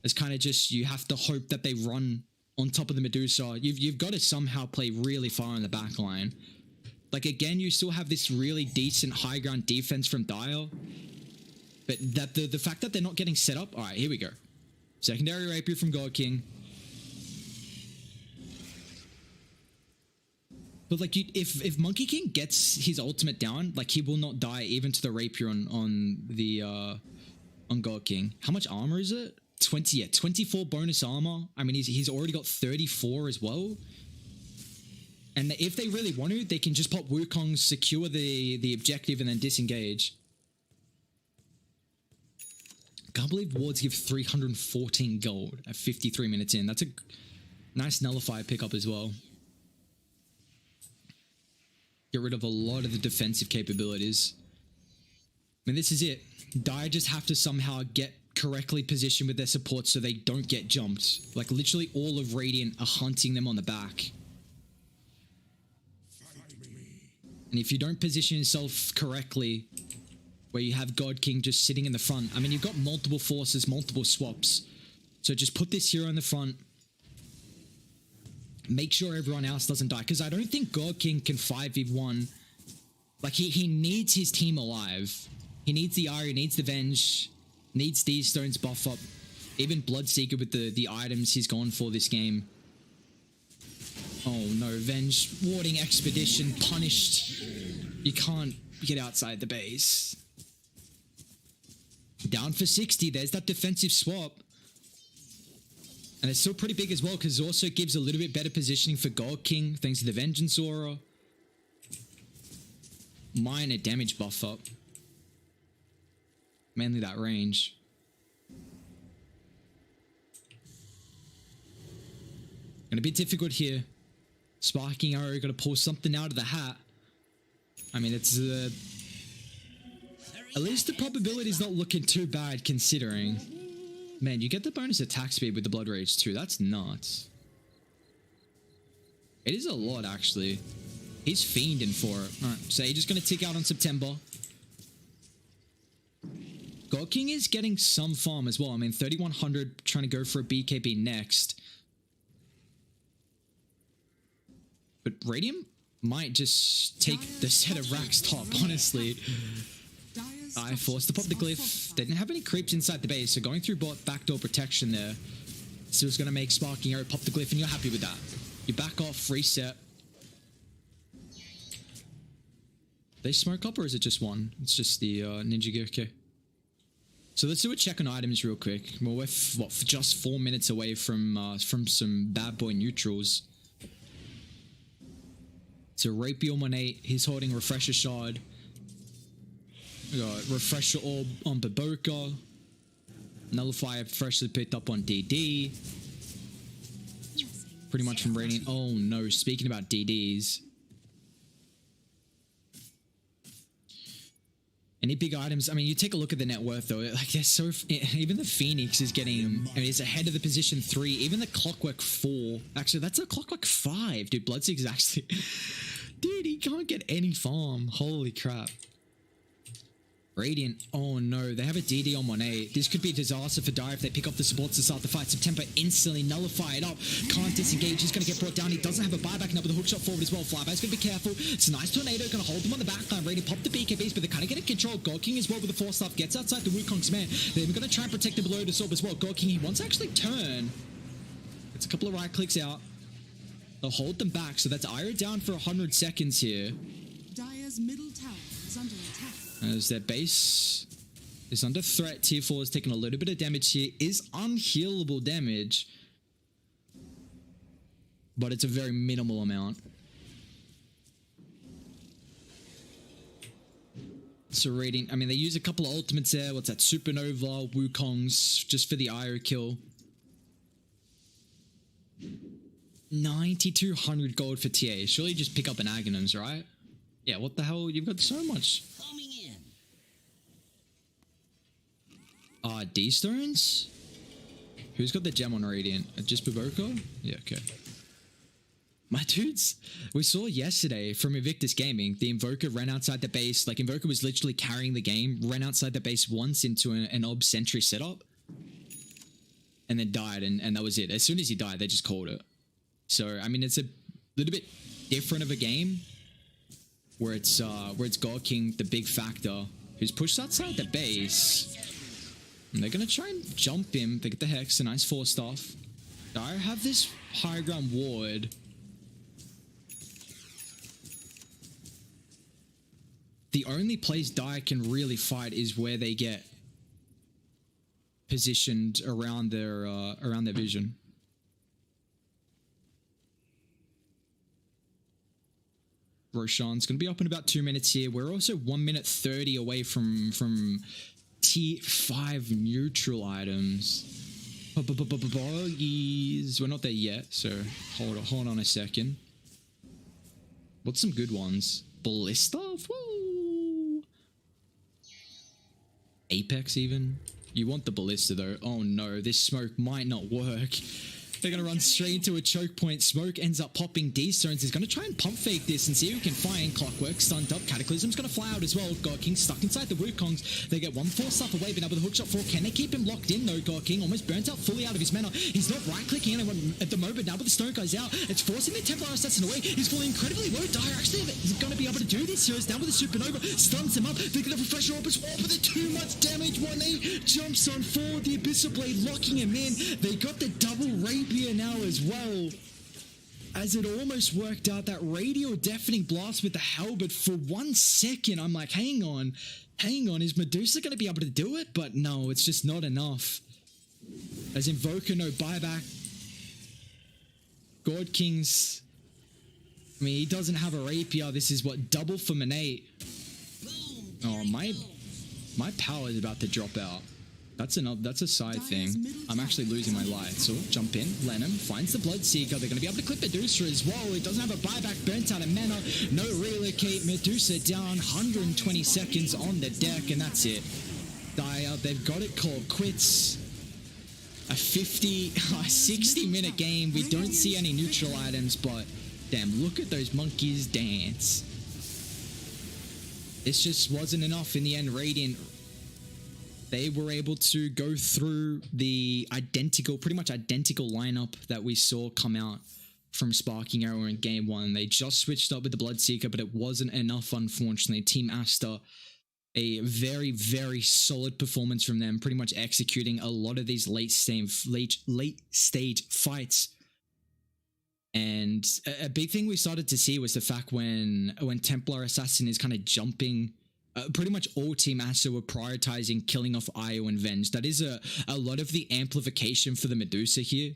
It's kind of just, you have to hope that they run on top of the Medusa. You've got to somehow play really far in the back line. Like, again, you still have this really decent high ground defense from Dire. But that the fact that they're not getting set up. All right, here we go. Secondary rapier from God King. But like, if Monkey King gets his ultimate down, like, he will not die even to the rapier on God King. How much armor is it? 20, yeah, 24 bonus armor. I mean, he's already got 34 as well. And if they really want to, they can just pop Wukong, secure the objective, and then disengage. Can't believe wards give 314 gold at 53 minutes in. That's a nice nullifier pickup as well. Get rid of a lot of the defensive capabilities. I mean, this is it. Dire just have to somehow get correctly positioned with their support so they don't get jumped. Like, literally all of Radiant are hunting them on the back. And if you don't position yourself correctly, where you have God King just sitting in the front, I mean, you've got multiple forces, multiple swaps. So just put this hero in the front. Make sure everyone else doesn't die, because I don't think God King can 5v1. Like, he needs his team alive. He needs the Ari, needs the Venge, needs Dstones buff up. Even Bloodseeker with the items he's gone for this game. Oh no, Venge, warding expedition, punished. You can't get outside the base. Down for 60, there's that defensive swap. And it's still pretty big as well, because it also gives a little bit better positioning for God King, thanks to the Vengeance Aura. Minor damage buff up. Mainly that range. Gonna be difficult here. Sparking Arrow, gotta pull something out of the hat. I mean, it's at least the probability is not looking too bad considering. Man, you get the bonus attack speed with the Blood Rage too. That's nuts. It is a lot, actually. He's fiending for it. Alright, so he's just gonna tick out on September. God King is getting some farm as well. I mean, 3,100 trying to go for a BKB next. But Radiant might just take the set of racks top, honestly. I forced to pop the glyph. They didn't have any creeps inside the base, so going through bot backdoor protection there. So it's going to make Sparking Arrow pop the glyph, and you're happy with that. You back off, reset. They smoke up, or is it just one? It's just the Ninja Gear, okay. So let's do a check on items real quick. Well, we're just 4 minutes away from some bad boy neutrals. So Rapier Monet, he's holding Refresher Shard. We got Refresher Orb on BoBoKa. Nullifier freshly picked up on DD. Pretty much from Radiant. Oh no, speaking about DDs. Any big items? I mean, you take a look at the net worth though. Like, they're so. Even the Phoenix is getting. I mean, it's ahead of the position 3. Even the Clockwork 4. Actually, that's a Clockwork 5, dude. Bloodseek's actually. Dude, he can't get any farm. Holy crap. Radiant. Oh no, they have a DD on Monet. This could be a disaster for Dire if they pick up the supports to start the fight. September instantly nullify it up. Can't disengage. He's going to get brought down. He doesn't have a buyback enough with a hookshot forward as well. Flyby's going to be careful. It's a nice tornado. Going to hold them on the backline. Radiant pop the BKBs, but they're kind of getting control. God King as well with the 4 stuff. Gets outside the Wukong's man. They're going to try and protect the below the sword as well. God King, he wants to actually turn. It's a couple of right clicks out. They'll hold them back. So that's Ira down for 100 seconds here. Dire's middle tower is under attack. As their base is under threat. Tier 4 is taking a little bit of damage here. Is unhealable damage, but it's a very minimal amount. So Radiant, I mean, they use a couple of ultimates there. What's that? Supernova, Wukong's, just for the IO kill. 9,200 gold for TA. Surely just pick up an Aghanim's, right? Yeah, what the hell? You've got so much. Dstones? Who's got the gem on Radiant? Just BoBoKa? Yeah, okay. My dudes, we saw yesterday from Invictus Gaming, the Invoker ran outside the base. Like, Invoker was literally carrying the game, ran outside the base once into an Ob Sentry setup, and then died, and that was it. As soon as he died, they just called it. So, I mean, it's a little bit different of a game, where it's God King, the big factor, who's pushed outside the base. And they're going to try and jump him. They get the Hex, a nice 4 stuff. Dire have this high ground ward. The only place Dire can really fight is where they get positioned around their vision. Roshan's going to be up in about 2 minutes here. We're also 1 minute 30 away from T5 neutral items. Buggies. We're not there yet, so hold on a second. What's some good ones? Ballista? Woo! Apex even? You want the Ballista though. Oh no, this smoke might not work. They're going to run straight into a choke point. Smoke ends up popping. Dstones is going to try and pump fake this and see who can find. Clockwork stunned up. Cataclysm's going to fly out as well. God King stuck inside the Wukongs. They get 1-4 stuff away, but now with the hookshot 4. Can they keep him locked in though? God King almost burnt out fully out of his mana. He's not right-clicking anyone at the moment. Now with the Stone Guy's out, it's forcing the Templar Assassin away. He's falling incredibly low. Dire actually is going to be able to do this. So it's down with the Supernova. Stuns him up. They get a Refresher Orb as well, but they're too much damage. Monet jumps on forward. The Abyssal Blade locking him in. They got the double Rapier now as well. As it almost worked out, that radio deafening blast with the halberd for 1 second. I'm like, hang on, is Medusa going to be able to do it? But no, it's just not enough. As Invoker, no buyback. God King's, I mean, he doesn't have a rapier. This is what, double for Monet. Oh, my power is about to drop out. That's a side thing. I'm actually losing my light. So jump in. LaNm finds the Bloodseeker. They're going to be able to clip Medusa as well. It doesn't have a buyback. Burnt out of mana. No relocate. Medusa down. 120 seconds on the deck, and that's it. Dire, they've got it called quits. A 60-minute game. We don't see any neutral items, but damn, look at those monkeys dance. This just wasn't enough in the end. Radiant, they were able to go through the pretty much identical lineup that we saw come out from Sparking Arrow in game 1. They just switched up with the Bloodseeker, but it wasn't enough, unfortunately. Team Aster, a very, very solid performance from them, pretty much executing a lot of these late stage fights. And a big thing we started to see was the fact when Templar Assassin is kind of jumping, pretty much all Team Aster were prioritizing killing off Io and Venge. That is a lot of the amplification for the Medusa here,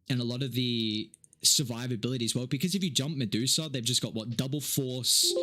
and a lot of the survivability as well, because if you jump Medusa, they've just got what, double force,